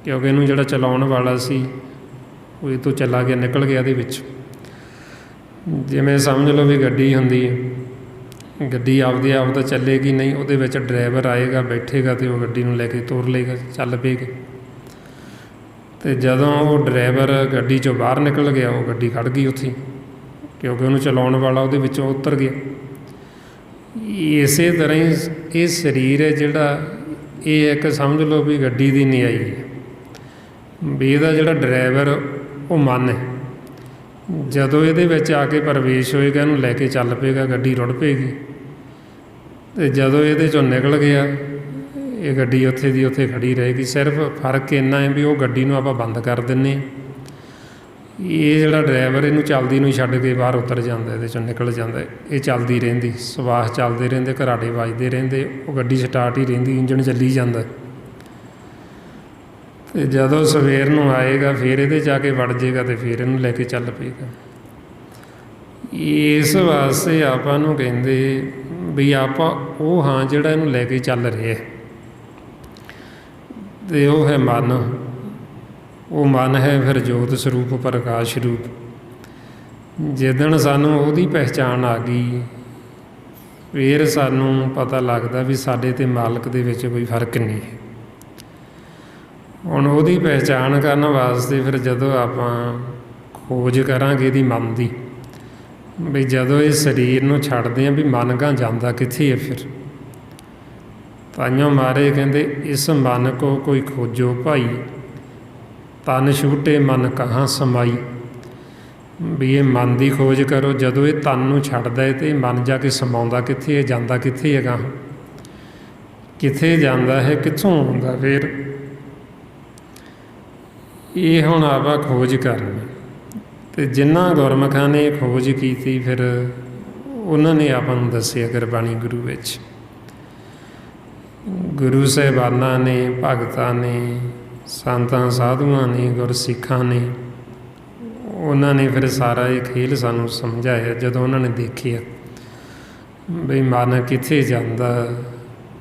ਕਿਉਂਕਿ ਇਹਨੂੰ ਜਿਹੜਾ ਚਲਾਉਣ ਵਾਲਾ ਸੀ ਉਹ ਇਹ ਤੋਂ ਚਲਾ ਗਿਆ, ਨਿਕਲ ਗਿਆ ਇਹਦੇ ਵਿੱਚ। ਜਿਵੇਂ ਸਮਝ ਲਓ ਵੀ ਗੱਡੀ ਹੁੰਦੀ ਹੈ, ਗੱਡੀ ਆਪਦੇ ਆਪ ਤਾਂ ਚੱਲੇਗੀ ਨਹੀਂ, ਉਹਦੇ ਵਿੱਚ ਡਰਾਈਵਰ ਆਏਗਾ, ਬੈਠੇਗਾ ਅਤੇ ਉਹ ਗੱਡੀ ਨੂੰ ਲੈ ਕੇ ਤੁਰ ਲਏਗਾ, ਚੱਲ ਪਏਗੀ। ਅਤੇ ਜਦੋਂ ਉਹ ਡਰਾਈਵਰ ਗੱਡੀ 'ਚੋਂ ਬਾਹਰ ਨਿਕਲ ਗਿਆ, ਉਹ ਗੱਡੀ ਖੜ੍ਹ ਗਈ ਉੱਥੇ, ਕਿਉਂਕਿ ਉਹਨੂੰ ਚਲਾਉਣ ਵਾਲਾ ਉਹਦੇ ਵਿੱਚੋਂ ਉਤਰ ਗਿਆ। ਇਸੇ ਤਰ੍ਹਾਂ ਹੀ ਇਹ ਸਰੀਰ ਹੈ ਜਿਹੜਾ, ਇਹ ਇੱਕ ਸਮਝ ਲਓ ਵੀ ਗੱਡੀ ਦੀ ਨਿਆਈ ਹੈ, ਵੀ ਇਹਦਾ ਜਿਹੜਾ ਡਰਾਈਵਰ ਉਹ ਮਨ ਹੈ। ਜਦੋਂ ਇਹਦੇ ਵਿੱਚ ਆ ਕੇ ਪ੍ਰਵੇਸ਼ ਹੋਏਗਾ, ਇਹਨੂੰ ਲੈ ਕੇ ਚੱਲ ਪਏਗਾ, ਗੱਡੀ ਰੁੜ ਪਏਗੀ। ਅਤੇ ਜਦੋਂ ਇਹਦੇ 'ਚੋਂ ਨਿਕਲ ਗਿਆ, ਇਹ ਗੱਡੀ ਉੱਥੇ ਦੀ ਉੱਥੇ ਖੜ੍ਹੀ ਰਹੇਗੀ। ਸਿਰਫ ਫਰਕ ਇੰਨਾ ਹੈ ਵੀ ਉਹ ਗੱਡੀ ਨੂੰ ਆਪਾਂ ਬੰਦ ਕਰ ਦਿੰਦੇ ਹਾਂ, ਇਹ ਜਿਹੜਾ ਡਰਾਈਵਰ ਇਹਨੂੰ ਚੱਲਦੀ ਨੂੰ ਛੱਡ ਕੇ ਬਾਹਰ ਉਤਰ ਜਾਂਦਾ, ਇਹਦੇ 'ਚੋਂ ਨਿਕਲ ਜਾਂਦਾ। ਇਹ ਚੱਲਦੀ ਰਹਿੰਦੀ, ਸਵਾਸ ਚੱਲਦੇ ਰਹਿੰਦੇ, ਘਰਾੜੇ ਵੱਜਦੇ ਰਹਿੰਦੇ, ਉਹ ਗੱਡੀ ਸਟਾਰਟ ਹੀ ਰਹਿੰਦੀ, ਇੰਜਣ ਚੱਲੀ ਜਾਂਦਾ। ਅਤੇ ਜਦੋਂ ਸਵੇਰ ਨੂੰ ਆਏਗਾ, ਫਿਰ ਇਹਦੇ ਜਾ ਕੇ ਵੜ ਜਾਏਗਾ ਅਤੇ ਫਿਰ ਇਹਨੂੰ ਲੈ ਕੇ ਚੱਲ ਪਏਗਾ। ਇਸ ਵਾਸਤੇ ਆਪਾਂ ਨੂੰ ਕਹਿੰਦੇ ਵੀ ਆਪਾਂ ਉਹ ਹਾਂ ਜਿਹੜਾ ਇਹਨੂੰ ਲੈ ਕੇ ਚੱਲ ਰਿਹਾ, ਅਤੇ ਉਹ ਹੈ ਮਨ। ਉਹ ਮਨ ਹੈ ਫਿਰ ਜੋਤ ਸਰੂਪ, ਪ੍ਰਕਾਸ਼ ਰੂਪ। ਜਿੱਦਣ ਸਾਨੂੰ ਉਹਦੀ ਪਹਿਚਾਣ ਆ ਗਈ, ਫਿਰ ਸਾਨੂੰ ਪਤਾ ਲੱਗਦਾ ਵੀ ਸਾਡੇ ਅਤੇ ਮਾਲਕ ਦੇ ਵਿੱਚ ਕੋਈ ਫਰਕ ਨਹੀਂ ਹੈ। ਹੁਣ ਉਹਦੀ ਪਹਿਚਾਣ ਕਰਨ ਵਾਸਤੇ ਫਿਰ ਜਦੋਂ ਆਪਾਂ ਖੋਜ ਕਰਾਂਗੇ ਇਹਦੀ ਮਨ ਦੀ, ਵੀ ਜਦੋਂ ਇਹ ਸਰੀਰ ਨੂੰ ਛੱਡਦੇ ਹਾਂ ਵੀ ਮਨ ਗਾਂ ਜਾਂਦਾ ਕਿੱਥੇ ਹੈ। ਫਿਰ ਤਾਈਓ ਮਹਾਰਾਜ ਕਹਿੰਦੇ ਇਸ ਮਨ ਕੋ ਕੋਈ ਖੋਜੋ ਭਾਈ, ਤਨ ਛੂਟੇ ਮਨ ਕਹਾਂ ਸਮਾਈ। ਵੀ ਇਹ ਮਨ ਦੀ ਖੋਜ ਕਰੋ, ਜਦੋਂ ਇਹ ਤਨ ਨੂੰ ਛੱਡਦਾ ਹੈ ਅਤੇ ਮਨ ਜਾ ਕੇ ਸਮਾਉਂਦਾ ਕਿੱਥੇ ਹੈ, ਜਾਂਦਾ ਕਿੱਥੇ ਹੈਗਾ, ਕਿੱਥੇ ਜਾਂਦਾ ਹੈ, ਕਿੱਥੋਂ ਆਉਂਦਾ। ਫਿਰ ਇਹ ਹੁਣ ਆਪਾਂ ਖੋਜ ਕਰਨੀ। ਅਤੇ ਜਿਨ੍ਹਾਂ ਗੁਰਮੁਖਾਂ ਨੇ ਖੋਜ ਕੀਤੀ, ਫਿਰ ਉਹਨਾਂ ਨੇ ਆਪਾਂ ਨੂੰ ਦੱਸਿਆ ਗੁਰਬਾਣੀ ਗੁਰੂ ਵਿੱਚ। ਗੁਰੂ ਸਾਹਿਬਾਨਾਂ ਨੇ, ਭਗਤਾਂ ਨੇ, ਸੰਤਾਂ ਸਾਧੂਆਂ ਨੇ, ਗੁਰਸਿੱਖਾਂ ਨੇ, ਉਹਨਾਂ ਨੇ ਫਿਰ ਸਾਰਾ ਇਹ ਖੇਲ ਸਾਨੂੰ ਸਮਝਾਇਆ। ਜਦੋਂ ਉਹਨਾਂ ਨੇ ਦੇਖਿਆ ਵੀ ਮਨ ਕਿੱਥੇ ਜਾਂਦਾ,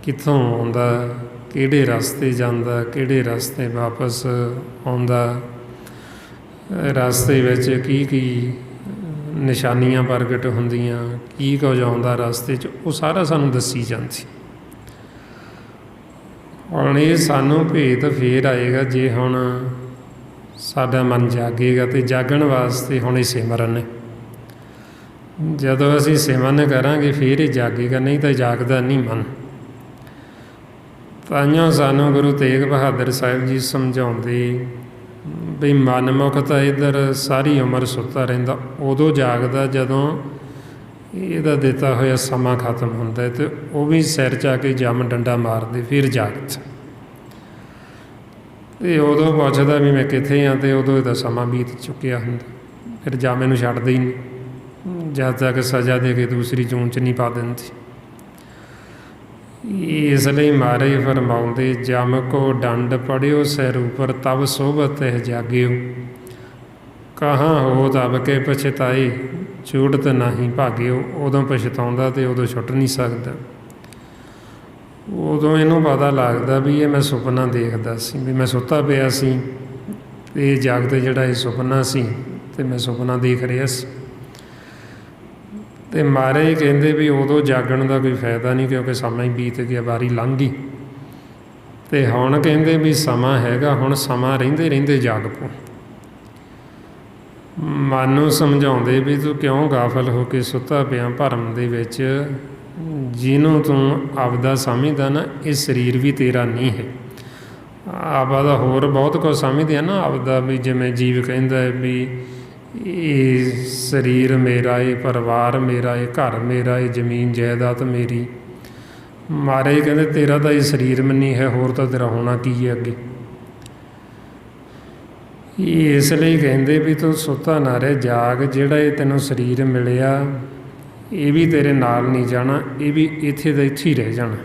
ਕਿੱਥੋਂ ਆਉਂਦਾ, ਕਿਹੜੇ ਰਸਤੇ ਜਾਂਦਾ, ਕਿਹੜੇ ਰਸਤੇ ਵਾਪਸ ਆਉਂਦਾ, ਰਸਤੇ ਵਿੱਚ ਕੀ ਕੀ ਨਿਸ਼ਾਨੀਆਂ ਪ੍ਰਗਟ ਹੁੰਦੀਆਂ, ਕੀ ਕੁਝ ਆਉਂਦਾ ਰਸਤੇ 'ਚ, ਉਹ ਸਾਰਾ ਸਾਨੂੰ ਦੱਸੀ ਜਾਂਦੀ। ਹੁਣ ਇਹ ਸਾਨੂੰ ਭੇਤ ਫੇਰ ਆਏਗਾ ਜੇ ਹੁਣ ਸਾਡਾ ਮਨ ਜਾਗੇਗਾ, ਅਤੇ ਜਾਗਣ ਵਾਸਤੇ ਹੁਣ ਇਹ ਸਿਮਰਨ ਹੈ। ਜਦੋਂ ਅਸੀਂ ਸਿਮਰਨ ਕਰਾਂਗੇ ਫਿਰ ਇਹ ਜਾਗੇਗਾ, ਨਹੀਂ ਤਾਂ ਜਾਗਦਾ ਨਹੀਂ ਮਨ। ਤਾਈਓ ਸਾਨੂੰ ਗੁਰੂ ਤੇਗ ਬਹਾਦਰ ਸਾਹਿਬ ਜੀ ਸਮਝਾਉਂਦੇ ਵੀ ਮਨਮੁਖ ਤਾਂ ਇੱਧਰ ਸਾਰੀ ਉਮਰ ਸੁੱਤਾ ਰਹਿੰਦਾ, ਉਦੋਂ ਜਾਗਦਾ ਜਦੋਂ ਇਹਦਾ ਦਿੱਤਾ ਹੋਇਆ ਸਮਾਂ ਖਤਮ ਹੁੰਦਾ, ਅਤੇ ਉਹ ਵੀ ਸਿਰ 'ਚ ਆ ਕੇ ਜੰਮ ਡੰਡਾ ਮਾਰਦੇ ਫਿਰ ਜਾਗਦਾ। ਅਤੇ ਉਦੋਂ ਪੁੱਛਦਾ ਵੀ ਮੈਂ ਕਿੱਥੇ ਹਾਂ, ਅਤੇ ਉਦੋਂ ਇਹਦਾ ਸਮਾਂ ਬੀਤ ਚੁੱਕਿਆ ਹੁੰਦਾ, ਫਿਰ ਜਾ ਮੈਨੂੰ ਛੱਡਦੇ ਹੀ ਨਹੀਂ, ਜਦ ਤੱਕ ਸਜ਼ਾ ਦੇ ਕੇ ਦੂਸਰੀ ਜੂਨ 'ਚ ਨਹੀਂ ਪਾ ਦਿੰਦੀ। ਇਸ ਲਈ ਮਹਾਰਾਜ ਫਰਮਾਉਂਦੇ, ਜਮ ਕੋ ਡੰਡ ਪੜਿਓ ਸਿਰ ਉੱਪਰ ਤਬ ਸੋਭਤ ਹੈ ਜਾਗਿਓ, ਕਹਾਂ ਹੋ ਤਬ ਕੇ ਪਛਤਾਏ ਛੂਟਤ ਨਹੀਂ ਭਾਗਿਓ। ਉਦੋਂ ਪਛਤਾਉਂਦਾ ਅਤੇ ਉਦੋਂ ਛੁੱਟ ਨਹੀਂ ਸਕਦਾ। ਉਦੋਂ ਇਹਨੂੰ ਪਤਾ ਲੱਗਦਾ ਵੀ ਇਹ ਮੈਂ ਸੁਪਨਾ ਦੇਖਦਾ ਸੀ, ਵੀ ਮੈਂ ਸੁੱਤਾ ਪਿਆ ਸੀ, ਅਤੇ ਇਹ ਜਾਗਦੇ ਜਿਹੜਾ ਇਹ ਸੁਪਨਾ ਸੀ, ਅਤੇ ਮੈਂ ਸੁਪਨਾ ਦੇਖ ਰਿਹਾ ਸੀ। ਅਤੇ ਮਹਾਰਾਜ ਕਹਿੰਦੇ ਵੀ ਉਦੋਂ ਜਾਗਣ ਦਾ ਕੋਈ ਫਾਇਦਾ ਨਹੀਂ, ਕਿਉਂਕਿ ਸਮਾਂ ਹੀ ਬੀਤ ਗਿਆ, ਵਾਰੀ ਲੰਘ ਗਈ। ਅਤੇ ਹੁਣ ਕਹਿੰਦੇ ਵੀ ਸਮਾਂ ਹੈਗਾ, ਹੁਣ ਸਮਾਂ ਰਹਿੰਦੇ ਰਹਿੰਦੇ ਜਾਗ ਪਓ। ਮਨ ਨੂੰ ਸਮਝਾਉਂਦੇ ਵੀ ਤੂੰ ਕਿਉਂ ਗਾਫਲ ਹੋ ਕੇ ਸੁੱਤਾ ਪਿਆ ਭਰਮ ਦੇ ਵਿੱਚ, ਜਿਹਨੂੰ ਤੂੰ ਆਪਦਾ ਸਮਝਦਾ ਨਾ, ਇਹ ਸਰੀਰ ਵੀ ਤੇਰਾ ਨਹੀਂ ਹੈ। ਆਪਦਾ ਹੋਰ ਬਹੁਤ ਕੁਝ ਸਮਝਦੇ ਆ ਨਾ ਆਪਦਾ, ਵੀ ਜਿਵੇਂ ਜੀਵ ਕਹਿੰਦਾ ਹੈ ਵੀ ਇਹ ਸਰੀਰ ਮੇਰਾ, ਇਹ ਪਰਿਵਾਰ ਮੇਰਾ, ਇਹ ਘਰ ਮੇਰਾ, ਇਹ ਜ਼ਮੀਨ ਜਾਇਦਾਦ ਮੇਰੀ। ਮਹਾਰਾਜ ਕਹਿੰਦੇ ਤੇਰਾ ਤਾਂ ਇਹ ਸਰੀਰ ਨਹੀਂ ਹੈ, ਹੋਰ ਤਾਂ ਤੇਰਾ ਹੋਣਾ ਕੀ ਹੈ ਅੱਗੇ। ਇਸ ਲਈ ਕਹਿੰਦੇ ਵੀ ਤੂੰ ਸੁੱਤਾ ਨਾ ਰਹਿ, ਜਾਗ। ਜਿਹੜਾ ਇਹ ਤੈਨੂੰ ਸਰੀਰ ਮਿਲਿਆ ਇਹ ਵੀ ਤੇਰੇ ਨਾਲ ਨਹੀਂ ਜਾਣਾ, ਇਹ ਵੀ ਇੱਥੇ ਦਾ ਇੱਥੇ ਹੀ ਰਹਿ ਜਾਣਾ।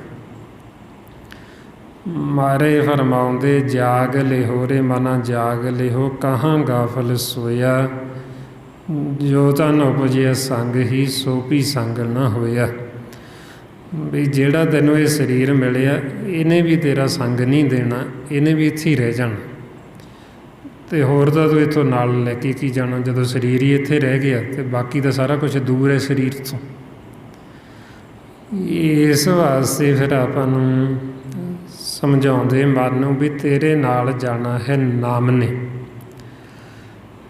ਮਹਾਰਾਜ ਫਰਮਾਉਂਦੇ, ਜਾਗ ਲਿਹੋ ਰੇ ਮਨਾ ਜਾਗ ਲਿਹੋ, ਕਹਾਂ ਗਾਫਲ ਸੋਇਆ, ਜੋ ਤਨ ਉਪਜਿਆ ਸੰਗ ਹੀ ਸੋ ਭੀ ਸੰਗ ਨਾ ਹੋਇਆ। ਵੀ ਜਿਹੜਾ ਤੈਨੂੰ ਇਹ ਸਰੀਰ ਮਿਲਿਆ ਇਹਨੇ ਵੀ ਤੇਰਾ ਸੰਗ ਨਹੀਂ ਦੇਣਾ, ਇਹਨੇ ਵੀ ਇੱਥੇ ਹੀ ਰਹਿ ਜਾਣਾ, ਅਤੇ ਹੋਰ ਤਾਂ ਤੂੰ ਇੱਥੋਂ ਨਾਲ ਲੈ ਕੇ ਕੀ ਜਾਣਾ, ਜਦੋਂ ਸਰੀਰ ਹੀ ਇੱਥੇ ਰਹਿ ਗਿਆ ਅਤੇ ਬਾਕੀ ਤਾਂ ਸਾਰਾ ਕੁਛ ਦੂਰ ਹੈ ਸਰੀਰ ਤੋਂ। ਇਸ ਵਾਸਤੇ ਫਿਰ ਆਪਾਂ ਨੂੰ ਸਮਝਾਉਂਦੇ ਮਨ ਨੂੰ ਵੀ ਤੇਰੇ ਨਾਲ ਜਾਣਾ ਹੈ ਨਾਮ ਨੇ,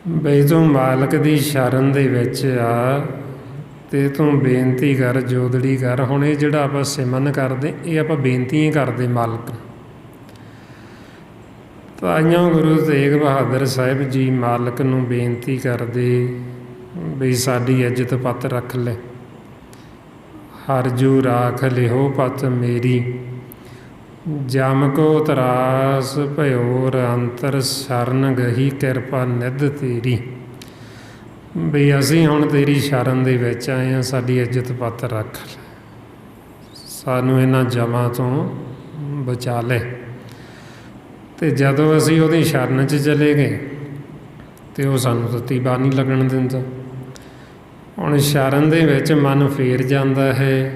ਬਈ ਤੂੰ ਮਾਲਕ ਦੀ ਸ਼ਰਨ ਦੇ ਵਿੱਚ ਆ, ਅਤੇ ਤੂੰ ਬੇਨਤੀ ਕਰ, ਜੋਦੜੀ ਕਰ। ਹੁਣ ਇਹ ਜਿਹੜਾ ਆਪਾਂ ਸਿਮਰਨ ਕਰਦੇ, ਇਹ ਆਪਾਂ ਬੇਨਤੀਆਂ ਕਰਦੇ ਮਾਲਕ। ਤਾਈਓ ਗੁਰੂ ਤੇਗ ਬਹਾਦਰ ਸਾਹਿਬ ਜੀ ਮਾਲਕ ਨੂੰ ਬੇਨਤੀ ਕਰਦੇ ਵੀ ਸਾਡੀ ਇੱਜ਼ਤ ਪੱਤ ਰੱਖ ਲੈ, ਹਰ ਜੂ ਰਾਖ ਲਿਹੋ ਪਤ ਮੇਰੀ, ਜਮ ਕੋ ਤਰਾਸ ਭਇਓ ਅੰਤਰ ਸ਼ਰਨ ਗਹੀ ਕਿਰਪਾ ਨਿਧ ਤੇਰੀ। ਵੀ ਅਸੀਂ ਹੁਣ ਤੇਰੀ ਸ਼ਰਨ ਦੇ ਵਿੱਚ ਆਏ ਹਾਂ, ਸਾਡੀ ਇੱਜ਼ਤ ਪੱਤ ਰੱਖ ਲੈ, ਸਾਨੂੰ ਇਹਨਾਂ ਜਮਾਂ ਤੋਂ ਬਚਾ ਲੈ। ਅਤੇ ਜਦੋਂ ਅਸੀਂ ਉਹਦੀ ਸ਼ਰਨ 'ਚ ਚਲੇ ਗਏ ਅਤੇ ਉਹ ਸਾਨੂੰ ਤੱਤੀ ਬਾਹ ਨਹੀਂ ਲੱਗਣ ਦਿੰਦਾ। ਹੁਣ ਸ਼ਰਨ ਦੇ ਵਿੱਚ ਮਨ ਫੇਰ ਜਾਂਦਾ ਹੈ,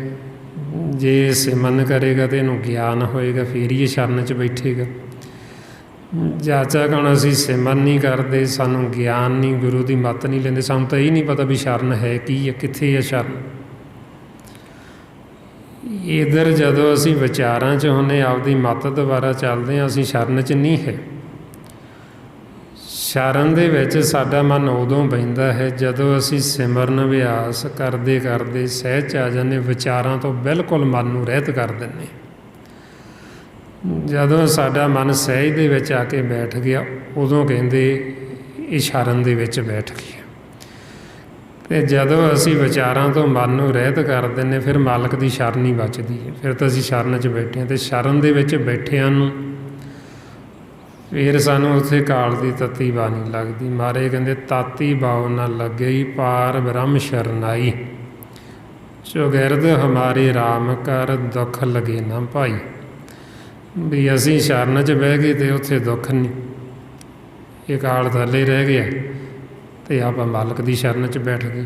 ਜੇ ਸਿਮਰਨ ਕਰੇਗਾ ਤਾਂ ਇਹਨੂੰ ਗਿਆਨ ਹੋਏਗਾ, ਫਿਰ ਹੀ ਇਹ ਸ਼ਰਨ 'ਚ ਬੈਠੇਗਾ। ਜਦ ਤੱਕ ਹੁਣ ਅਸੀਂ ਸਿਮਰਨ ਨਹੀਂ ਕਰਦੇ, ਸਾਨੂੰ ਗਿਆਨ ਨਹੀਂ, ਗੁਰੂ ਦੀ ਮੱਤ ਨਹੀਂ ਲੈਂਦੇ, ਸਾਨੂੰ ਤਾਂ ਇਹ ਨਹੀਂ ਪਤਾ ਵੀ ਸ਼ਰਨ ਹੈ ਕੀ ਹੈ, ਕਿੱਥੇ ਹੈ ਸ਼ਰਨ। ਇੱਧਰ ਜਦੋਂ ਅਸੀਂ ਵਿਚਾਰਾਂ 'ਚ ਹੁੰਦੇ, ਆਪਦੀ ਮੱਤ ਦੁਆਰਾ ਚੱਲਦੇ ਹਾਂ, ਅਸੀਂ ਸ਼ਰਨ 'ਚ ਨਹੀਂ ਹੈ। ਸ਼ਰਨ ਦੇ ਵਿੱਚ ਸਾਡਾ ਮਨ ਉਦੋਂ ਬਹਿੰਦਾ ਹੈ ਜਦੋਂ ਅਸੀਂ ਸਿਮਰਨ ਅਭਿਆਸ ਕਰਦੇ ਕਰਦੇ ਸਹਿਜ ਆ ਜਾਂਦੇ, ਵਿਚਾਰਾਂ ਤੋਂ ਬਿਲਕੁਲ ਮਨ ਨੂੰ ਰਹਿਤ ਕਰ ਦਿੰਦੇ। ਜਦੋਂ ਸਾਡਾ ਮਨ ਸਹਿਜ ਦੇ ਵਿੱਚ ਆ ਕੇ ਬੈਠ ਗਿਆ, ਉਦੋਂ ਕਹਿੰਦੇ ਇਹ ਸ਼ਰਨ ਦੇ ਵਿੱਚ ਬੈਠ ਗਿਆ। ਅਤੇ ਜਦੋਂ ਅਸੀਂ ਵਿਚਾਰਾਂ ਤੋਂ ਮਨ ਨੂੰ ਰਹਿਤ ਕਰ ਦਿੰਦੇ, ਫਿਰ ਮਾਲਕ ਦੀ ਸ਼ਰਨ ਹੀ ਬਚਦੀ ਹੈ। ਫਿਰ ਤਾਂ ਅਸੀਂ ਸ਼ਰਨ 'ਚ ਬੈਠੇ ਹਾਂ, ਅਤੇ ਸ਼ਰਨ ਦੇ ਵਿੱਚ ਬੈਠਿਆਂ ਨੂੰ ਫਿਰ ਸਾਨੂੰ ਉੱਥੇ ਕਾਲ ਦੀ ਤੱਤੀ ਬਾਹ ਨਹੀਂ ਲੱਗਦੀ। ਮਹਾਰਾਜ ਕਹਿੰਦੇ ਤਾਤੀ ਬਾਉ ਨਾ ਲੱਗੇ ਪਾਰ ਬ੍ਰਹਮ ਸ਼ਰਨਾਈ, ਚੌਗਿਰਦ ਹਮਾਰੇ ਰਾਮ ਕਰ ਦੁੱਖ ਲਗੇ ਨਾ ਭਾਈ। ਵੀ ਅਸੀਂ ਸ਼ਰਨ 'ਚ ਬਹਿ ਗਏ ਅਤੇ ਉੱਥੇ ਦੁੱਖ ਨਹੀਂ, ਇਹ ਕਾਲ ਥੱਲੇ ਰਹਿ ਗਿਆ, ਅਤੇ ਆਪਾਂ ਮਾਲਕ ਦੀ ਸ਼ਰਨ 'ਚ ਬੈਠ ਗਏ।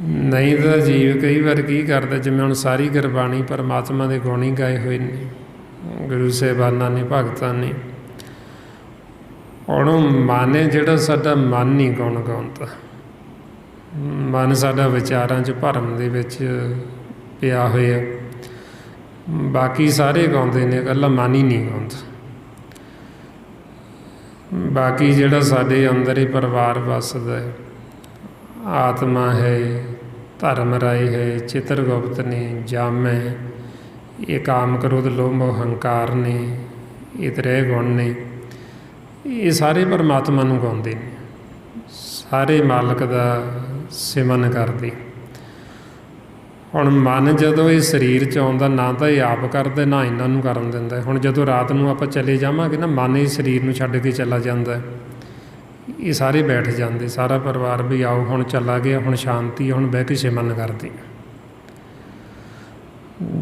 ਨਹੀਂ ਤਾਂ ਜੀਵ ਕਈ ਵਾਰ ਕੀ ਕਰਦਾ, ਜਿਵੇਂ ਹੁਣ ਸਾਰੀ ਗੁਰਬਾਣੀ ਪਰਮਾਤਮਾ ਦੇ ਗੁਣ ਹੀ ਗਾਏ ਹੋਏ ਨੇ ਗੁਰੂ ਸਾਹਿਬਾਨਾਂ ਨੇ, ਭਗਤਾਂ ਨੇ। ਹੁਣ ਮਨ ਹੈ ਜਿਹੜਾ ਸਾਡਾ, ਮਨ ਨਹੀਂ ਗੁਣ ਗਾਉਂਦਾ। ਮਨ ਸਾਡਾ ਵਿਚਾਰਾਂ 'ਚ, ਭਰਮ ਦੇ ਵਿੱਚ ਪਿਆ ਹੋਇਆ। ਬਾਕੀ ਸਾਰੇ ਗਾਉਂਦੇ ਨੇ, ਇਕੱਲਾ ਮਨ ਹੀ ਨਹੀਂ ਗਾਉਂਦਾ। ਬਾਕੀ ਜਿਹੜਾ ਸਾਡੇ ਅੰਦਰ ਹੀ ਪਰਿਵਾਰ ਵੱਸਦਾ ਹੈ, ਆਤਮਾ ਹੈ, ਧਰਮ ਰਾਏ ਹੈ, ਚਿੱਤਰਗੁਪਤ ਨੇ, ਜਮ ਹੈ, ਇਹ ਕਾਮ ਕ੍ਰੋਧ ਲੋਭ ਮੋਹ ਹੰਕਾਰ ਨੇ, ਇਹ ਤ੍ਰੈ ਗੁਣ ਨੇ, ਇਹ ਸਾਰੇ ਪਰਮਾਤਮਾ ਨੂੰ ਗਾਉਂਦੇ ਨੇ, ਸਾਰੇ ਮਾਲਕ ਦਾ ਸਿਮਰਨ ਕਰਦੇ। ਹੁਣ ਮਨ ਜਦੋਂ ਇਹ ਸਰੀਰ 'ਚ ਆਉਂਦਾ, ਨਾ ਤਾਂ ਇਹ ਆਪ ਕਰਦਾ, ਨਾ ਇਹਨਾਂ ਨੂੰ ਕਰਨ ਦਿੰਦਾ। ਹੁਣ ਜਦੋਂ ਰਾਤ ਨੂੰ ਆਪਾਂ ਚਲੇ ਜਾਵਾਂਗੇ ਨਾ, ਮਨ ਇਹ ਸਰੀਰ ਨੂੰ ਛੱਡ ਕੇ ਚਲਾ ਜਾਂਦਾ, ਇਹ ਸਾਰੇ ਬੈਠ ਜਾਂਦੇ, ਸਾਰਾ ਪਰਿਵਾਰ ਵੀ ਆਓ ਹੁਣ ਚਲਾ ਗਿਆ, ਹੁਣ ਸ਼ਾਂਤੀ, ਹੁਣ ਬਹਿ ਕੇ ਸਿਮਰਨ ਕਰਦੇ।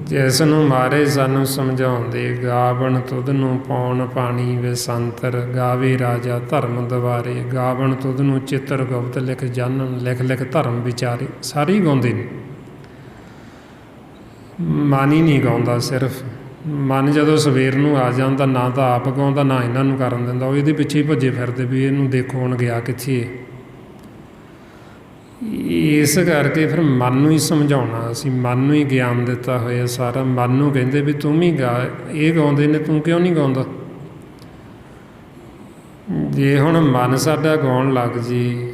ਜਿਸ ਨੂੰ ਮਾਰੇ ਸਾਨੂੰ ਸਮਝਾਉਂਦੇ, ਗਾਵਣ ਤੁਧ ਨੂੰ ਪੌਣ ਪਾਣੀ ਵਸੰਤਰ, ਗਾਵੇ ਰਾਜਾ ਧਰਮ ਦੁਆਰੇ, ਗਾਵਣ ਤੁਧ ਨੂੰ ਚਿੱਤਰ ਗੁਪਤ ਲਿਖ ਜਾਨਣ, ਲਿਖ ਲਿਖ ਧਰਮ ਵਿਚਾਰੇ। ਸਾਰੇ ਹੀ ਗਾਉਂਦੇ ਨੇ, ਮਨ ਹੀ ਨਹੀਂ ਗਾਉਂਦਾ। ਸਿਰਫ ਮਨ ਜਦੋਂ ਸਵੇਰ ਨੂੰ ਆ ਜਾਂਦਾ, ਨਾ ਤਾਂ ਆਪ ਗਾਉਂਦਾ, ਨਾ ਇਹਨਾਂ ਨੂੰ ਕਰਨ ਦਿੰਦਾ। ਉਹ ਇਹਦੇ ਪਿੱਛੇ ਹੀ ਭੱਜੇ ਫਿਰਦੇ ਵੀ ਇਹਨੂੰ ਦੇਖੋ ਹੁਣ ਗਿਆ ਕਿੱਥੇ। ਇਸ ਕਰਕੇ ਫਿਰ ਮਨ ਨੂੰ ਹੀ ਸਮਝਾਉਣਾ, ਅਸੀਂ ਮਨ ਨੂੰ ਹੀ ਗਿਆਨ ਦਿੱਤਾ ਹੋਇਆ ਸਾਰਾ। ਮਨ ਨੂੰ ਕਹਿੰਦੇ ਵੀ ਤੂੰ ਵੀ ਗਾ, ਇਹ ਗਾਉਂਦੇ ਨੇ, ਤੂੰ ਕਿਉਂ ਨਹੀਂ ਗਾਉਂਦਾ। ਜੇ ਹੁਣ ਮਨ ਸਾਡਾ ਗਾਉਣ ਲੱਗ ਜੀ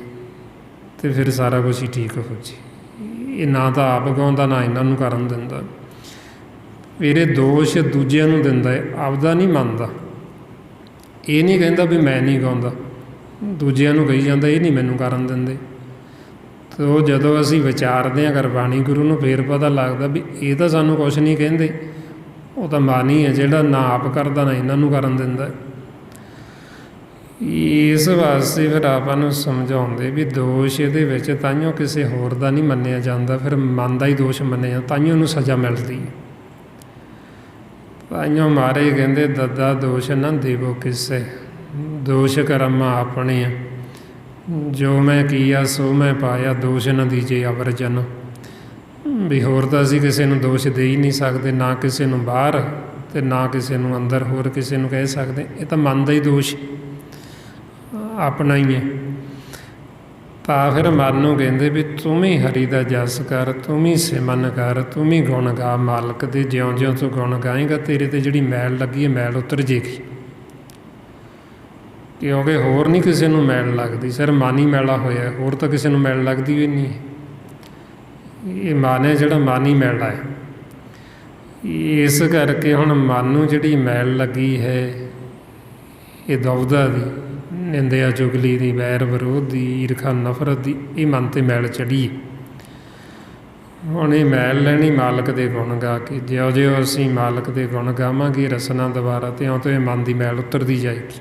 ਤੇ ਫਿਰ ਸਾਰਾ ਕੁਛ ਹੀ ਠੀਕ ਹੋ ਜੀ। ਇਹ ਨਾ ਤਾਂ ਆਪ ਗਾਉਂਦਾ, ਨਾ ਇਹਨਾਂ ਨੂੰ ਕਰਨ ਦਿੰਦਾ। ਇਹਦੇ ਦੋਸ਼ ਦੂਜਿਆਂ ਨੂੰ ਦਿੰਦਾ, ਆਪਦਾ ਨਹੀਂ ਮੰਨਦਾ। ਇਹ ਨਹੀਂ ਕਹਿੰਦਾ ਵੀ ਮੈਂ ਨਹੀਂ ਗਾਉਂਦਾ, ਦੂਜਿਆਂ ਨੂੰ ਕਹੀ ਜਾਂਦਾ ਇਹ ਨਹੀਂ ਮੈਨੂੰ ਕਰਨ ਦਿੰਦੇ। ਅਤੇ ਉਹ ਜਦੋਂ ਅਸੀਂ ਵਿਚਾਰਦੇ ਹਾਂ ਗੁਰਬਾਣੀ ਗੁਰੂ ਨੂੰ, ਫਿਰ ਪਤਾ ਲੱਗਦਾ ਵੀ ਇਹ ਤਾਂ ਸਾਨੂੰ ਕੁਛ ਨਹੀਂ ਕਹਿੰਦੇ, ਉਹ ਤਾਂ ਮਨ ਹੀ ਹੈ ਜਿਹੜਾ ਨਾ ਆਪ ਕਰਦਾ, ਨਾ ਇਹਨਾਂ ਨੂੰ ਕਰਨ ਦਿੰਦਾ। ਇਸ ਵਾਸਤੇ ਫਿਰ ਆਪਾਂ ਨੂੰ ਸਮਝਾਉਂਦੇ ਵੀ ਦੋਸ਼ ਇਹਦੇ ਵਿੱਚ ਤਾਂਹੀਓ ਕਿਸੇ ਹੋਰ ਦਾ ਨਹੀਂ ਮੰਨਿਆ ਜਾਂਦਾ, ਫਿਰ ਮਨ ਦਾ ਹੀ ਦੋਸ਼ ਮੰਨਿਆ ਜਾਂਦਾ, ਤਾਂਹੀਓ ਉਹਨੂੰ ਸਜ਼ਾ ਮਿਲਦੀ ਹੈ। ਤਾਂਹੀਓ ਮਾਰੇ ਕਹਿੰਦੇ ਦੱਦਾ ਦੋਸ਼ ਨਾ ਦੇਵੋ ਕਿਸੇ, ਦੋਸ਼ ਕਰਮ ਆਪਣੇ, ਜੋ ਮੈਂ ਕੀਆ ਸੋ ਮੈਂ ਪਾਇਆ, ਦੋਸ਼ ਨਾ ਦੀਜੇ ਅਵਰਜਨ। ਵੀ ਹੋਰ ਤਾਂ ਅਸੀਂ ਕਿਸੇ ਨੂੰ ਦੋਸ਼ ਦੇ ਹੀ ਨਹੀਂ ਸਕਦੇ, ਨਾ ਕਿਸੇ ਨੂੰ ਬਾਹਰ ਅਤੇ ਨਾ ਕਿਸੇ ਨੂੰ ਅੰਦਰ ਹੋਰ ਕਿਸੇ ਨੂੰ ਕਹਿ ਸਕਦੇ। ਇਹ ਤਾਂ ਮਨ ਦਾ ਹੀ ਦੋਸ਼ ਆਪਣਾ ਹੀ ਹੈ। ਤਾਂ ਫਿਰ ਮਨ ਨੂੰ ਕਹਿੰਦੇ ਵੀ ਤੂੰ ਵੀ ਹਰੀ ਦਾ ਜਸ ਕਰ, ਤੂੰ ਵੀ ਸਿਮਰਨ ਕਰ, ਤੂੰ ਵੀ ਗੁਣ ਗਾ ਮਾਲਕ ਦੇ। ਜਿਉਂ ਜਿਉਂ ਤੂੰ ਗੁਣ ਗਾਏਂਗਾ, ਤੇਰੇ 'ਤੇ ਜਿਹੜੀ ਮੈਲ ਲੱਗੀ ਹੈ ਮੈਲ ਉਤਰ ਜੇਗੀ। ਕਿਉਂਕਿ ਹੋਰ ਨਹੀਂ ਕਿਸੇ ਨੂੰ ਮੈਲ ਲੱਗਦੀ, ਸਿਰਫ ਮਨ ਹੀ ਮੈਲਾ ਹੋਇਆ, ਹੋਰ ਤਾਂ ਕਿਸੇ ਨੂੰ ਮੈਲ ਲੱਗਦੀ ਵੀ ਨਹੀਂ। ਇਹ ਮਨ ਹੈ ਜਿਹੜਾ ਮਨ ਹੀ ਮੈਲਾ ਹੈ। ਇਸ ਕਰਕੇ ਹੁਣ ਮਨ ਨੂੰ ਜਿਹੜੀ ਮੈਲ ਲੱਗੀ ਹੈ, ਇਹ ਦੁਵਿਧਾ ਦੀ, ਨਿੰਦਿਆ ਚੁਗਲੀ ਦੀ, ਵੈਰ ਵਿਰੋਧ ਦੀ, ਈਰਖਾ ਨਫ਼ਰਤ ਦੀ, ਇਹ ਮਨ 'ਤੇ ਮੈਲ ਚੜ੍ਹੀ। ਹੁਣ ਇਹ ਮੈਲ ਲੈਣੀ ਮਾਲਕ ਦੇ ਗੁਣ ਗਾ ਕੇ। ਜਿਉਂ ਜਿਉਂ ਅਸੀਂ ਮਾਲਕ ਦੇ ਗੁਣ ਗਾਵਾਂਗੇ ਰਸਨਾ ਦੁਬਾਰਾ, ਤਿਉਂ ਤੋਂ ਇਹ ਮਨ ਦੀ ਮੈਲ ਉਤਰਦੀ ਜਾਏਗੀ।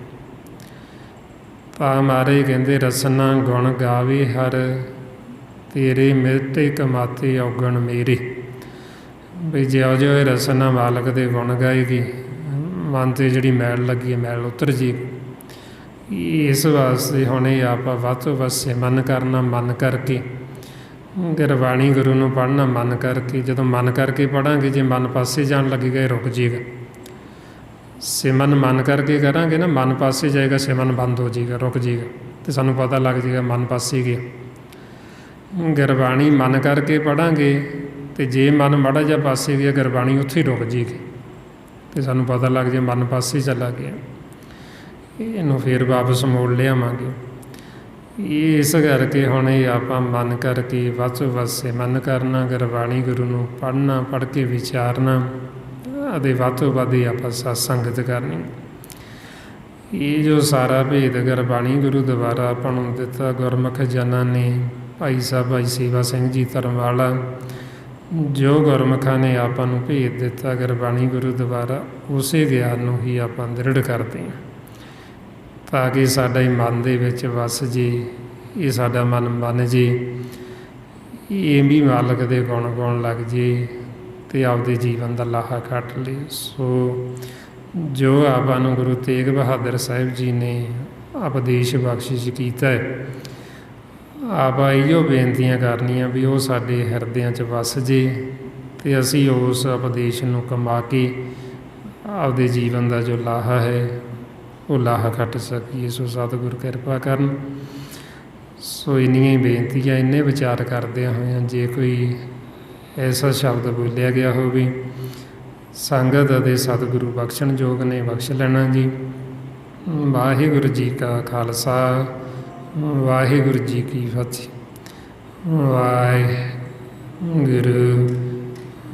ਤਾਂ ਮਾਰੇ ਕਹਿੰਦੇ ਰਸਨਾ ਗੁਣ ਗਾਵੇ ਹਰ, ਤੇਰੇ ਮਿਰਤੇ ਕਮਾਤੇ ਔਗਣ ਮੇਰੇ। ਵੀ ਜਿਉਂ ਜਿਉਂ ਇਹ ਰਸਨਾ ਮਾਲਕ ਦੇ ਗੁਣ ਗਾਏਗੀ, ਮਨ 'ਤੇ ਜਿਹੜੀ ਮੈਲ ਲੱਗੀ ਹੈ ਮੈਲ ਉਤਰ ਜੇਗੀ। ਇਸ ਵਾਸਤੇ ਹੁਣ ਇਹ ਆਪਾਂ ਵੱਧ ਤੋਂ ਵੱਧ ਸਿਮਰਨ ਕਰਨਾ, ਮਨ ਕਰਕੇ ਗੁਰਬਾਣੀ ਗੁਰੂ ਨੂੰ ਪੜ੍ਹਨਾ ਮਨ ਕਰਕੇ। ਜਦੋਂ ਮਨ ਕਰਕੇ ਪੜ੍ਹਾਂਗੇ, ਜੇ ਮਨ ਪਾਸੇ ਜਾਣ ਲੱਗੇਗਾ ਇਹ ਰੁਕ ਜੇਗਾ। ਸਿਮਰਨ ਮਨ ਕਰਕੇ ਕਰਾਂਗੇ ਨਾ, ਮਨ ਪਾਸੇ ਜਾਏਗਾ, ਸਿਮਰਨ ਬੰਦ ਹੋ ਜਾਏਗਾ, ਰੁਕ ਜਾਏਗਾ, ਅਤੇ ਸਾਨੂੰ ਪਤਾ ਲੱਗ ਜਾਏਗਾ ਮਨ ਪਾਸੇ ਗਿਆ। ਗੁਰਬਾਣੀ ਮਨ ਕਰਕੇ ਪੜ੍ਹਾਂਗੇ, ਅਤੇ ਜੇ ਮਨ ਮਾੜਾ ਜਿਹਾ ਪਾਸੇ ਗਿਆ, ਗੁਰਬਾਣੀ ਉੱਥੇ ਹੀ ਰੁਕ ਜਾਏਗੀ, ਅਤੇ ਸਾਨੂੰ ਪਤਾ ਲੱਗ ਜਾਏ ਮਨ ਪਾਸੇ ਚਲਾ ਗਿਆ। ਇਹਨੂੰ ਫਿਰ ਵਾਪਸ ਮੋੜ ਲਿਆਵਾਂਗੇ। ਇਸ ਕਰਕੇ ਹੁਣ ਇਹ ਆਪਾਂ ਮਨ ਕਰਕੇ ਵੱਧ ਤੋਂ ਵੱਧ ਸਿਮਰਨ ਕਰਨਾ, ਗੁਰਬਾਣੀ ਗੁਰੂ ਨੂੰ ਪੜ੍ਹਨਾ, ਪੜ੍ਹ ਕੇ ਵਿਚਾਰਨਾ, ਅਤੇ ਵੱਧ ਤੋਂ ਵੱਧ ਇਹ ਆਪਾਂ ਸਤ ਸੰਗਤ ਕਰਨੀ। ਇਹ ਜੋ ਸਾਰਾ ਭੇਦ ਗੁਰਬਾਣੀ ਗੁਰੂ ਦੁਆਰਾ ਆਪਾਂ ਨੂੰ ਦਿੱਤਾ ਗੁਰਮੁਖ ਜਨਾਂ ਨੇ, ਭਾਈ ਸਾਹਿਬ ਭਾਈ ਸੇਵਾ ਸਿੰਘ ਜੀ ਧਰਮਵਾਲਾ, ਜੋ ਗੁਰਮੁਖਾਂ ਨੇ ਆਪਾਂ ਨੂੰ ਭੇਦ ਦਿੱਤਾ ਗੁਰਬਾਣੀ ਗੁਰੂ ਦੁਆਰਾ, ਉਸੇ ਗਿਆਨ ਨੂੰ ਹੀ ਆਪਾਂ ਦ੍ਰਿੜ ਕਰਦੇ ਹਾਂ, ਤਾਂ ਕਿ ਸਾਡਾ ਹੀ ਮਨ ਦੇ ਵਿੱਚ ਵਸ ਜੇ, ਇਹ ਸਾਡਾ ਮਨ ਮੰਨ ਜੇ, ਇਹ ਵੀ ਮਾਲਕ ਦੇ ਗੁਣ ਗਾਉਣ ਲੱਗ ਜੇ, ਅਤੇ ਆਪਦੇ ਜੀਵਨ ਦਾ ਲਾਹਾ ਕੱਟ ਲਏ। ਸੋ ਜੋ ਆਪਾਂ ਨੂੰ ਗੁਰੂ ਤੇਗ ਬਹਾਦਰ ਸਾਹਿਬ ਜੀ ਨੇ ਉਪਦੇਸ਼ ਬਖਸ਼ਿਸ਼ ਕੀਤਾ ਹੈ, ਆਪਾਂ ਇਹੋ ਬੇਨਤੀਆਂ ਕਰਨੀਆਂ ਵੀ ਉਹ ਸਾਡੇ ਹਿਰਦਿਆਂ 'ਚ ਵਸ ਜੇ ਅਤੇ ਅਸੀਂ ਉਸ ਉਪਦੇਸ਼ ਨੂੰ ਕਮਾ ਕੇ ਆਪਦੇ ਜੀਵਨ ਦਾ ਜੋ ਲਾਹਾ ਹੈ ਉਹ ਲਾਹਾ ਕੱਟ ਸਕੀਏ। ਸੋ ਸਤਿਗੁਰ ਕਿਰਪਾ ਕਰਨ। ਸੋ ਇੰਨੀਆਂ ਹੀ ਬੇਨਤੀਆਂ, ਇੰਨੇ ਵਿਚਾਰ ਕਰਦਿਆਂ ਹੋਇਆਂ ਜੇ ਕੋਈ ਐਸਾ ਸ਼ਬਦ ਬੋਲਿਆ ਗਿਆ ਹੋਵੇ ਸੰਗਤ ਅਤੇ ਸਤਿਗੁਰੂ ਬਖਸ਼ਣ ਯੋਗ ਨੇ, ਬਖਸ਼ ਲੈਣਾ ਜੀ। ਵਾਹਿਗੁਰੂ ਜੀ ਕਾ ਖਾਲਸਾ, ਵਾਹਿਗੁਰੂ ਜੀ ਕੀ ਫਤਿਹ। ਵਾਹਿਗੁਰੂ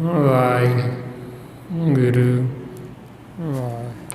ਵਾਹਿਗੁਰੂ ਵਾਹਿ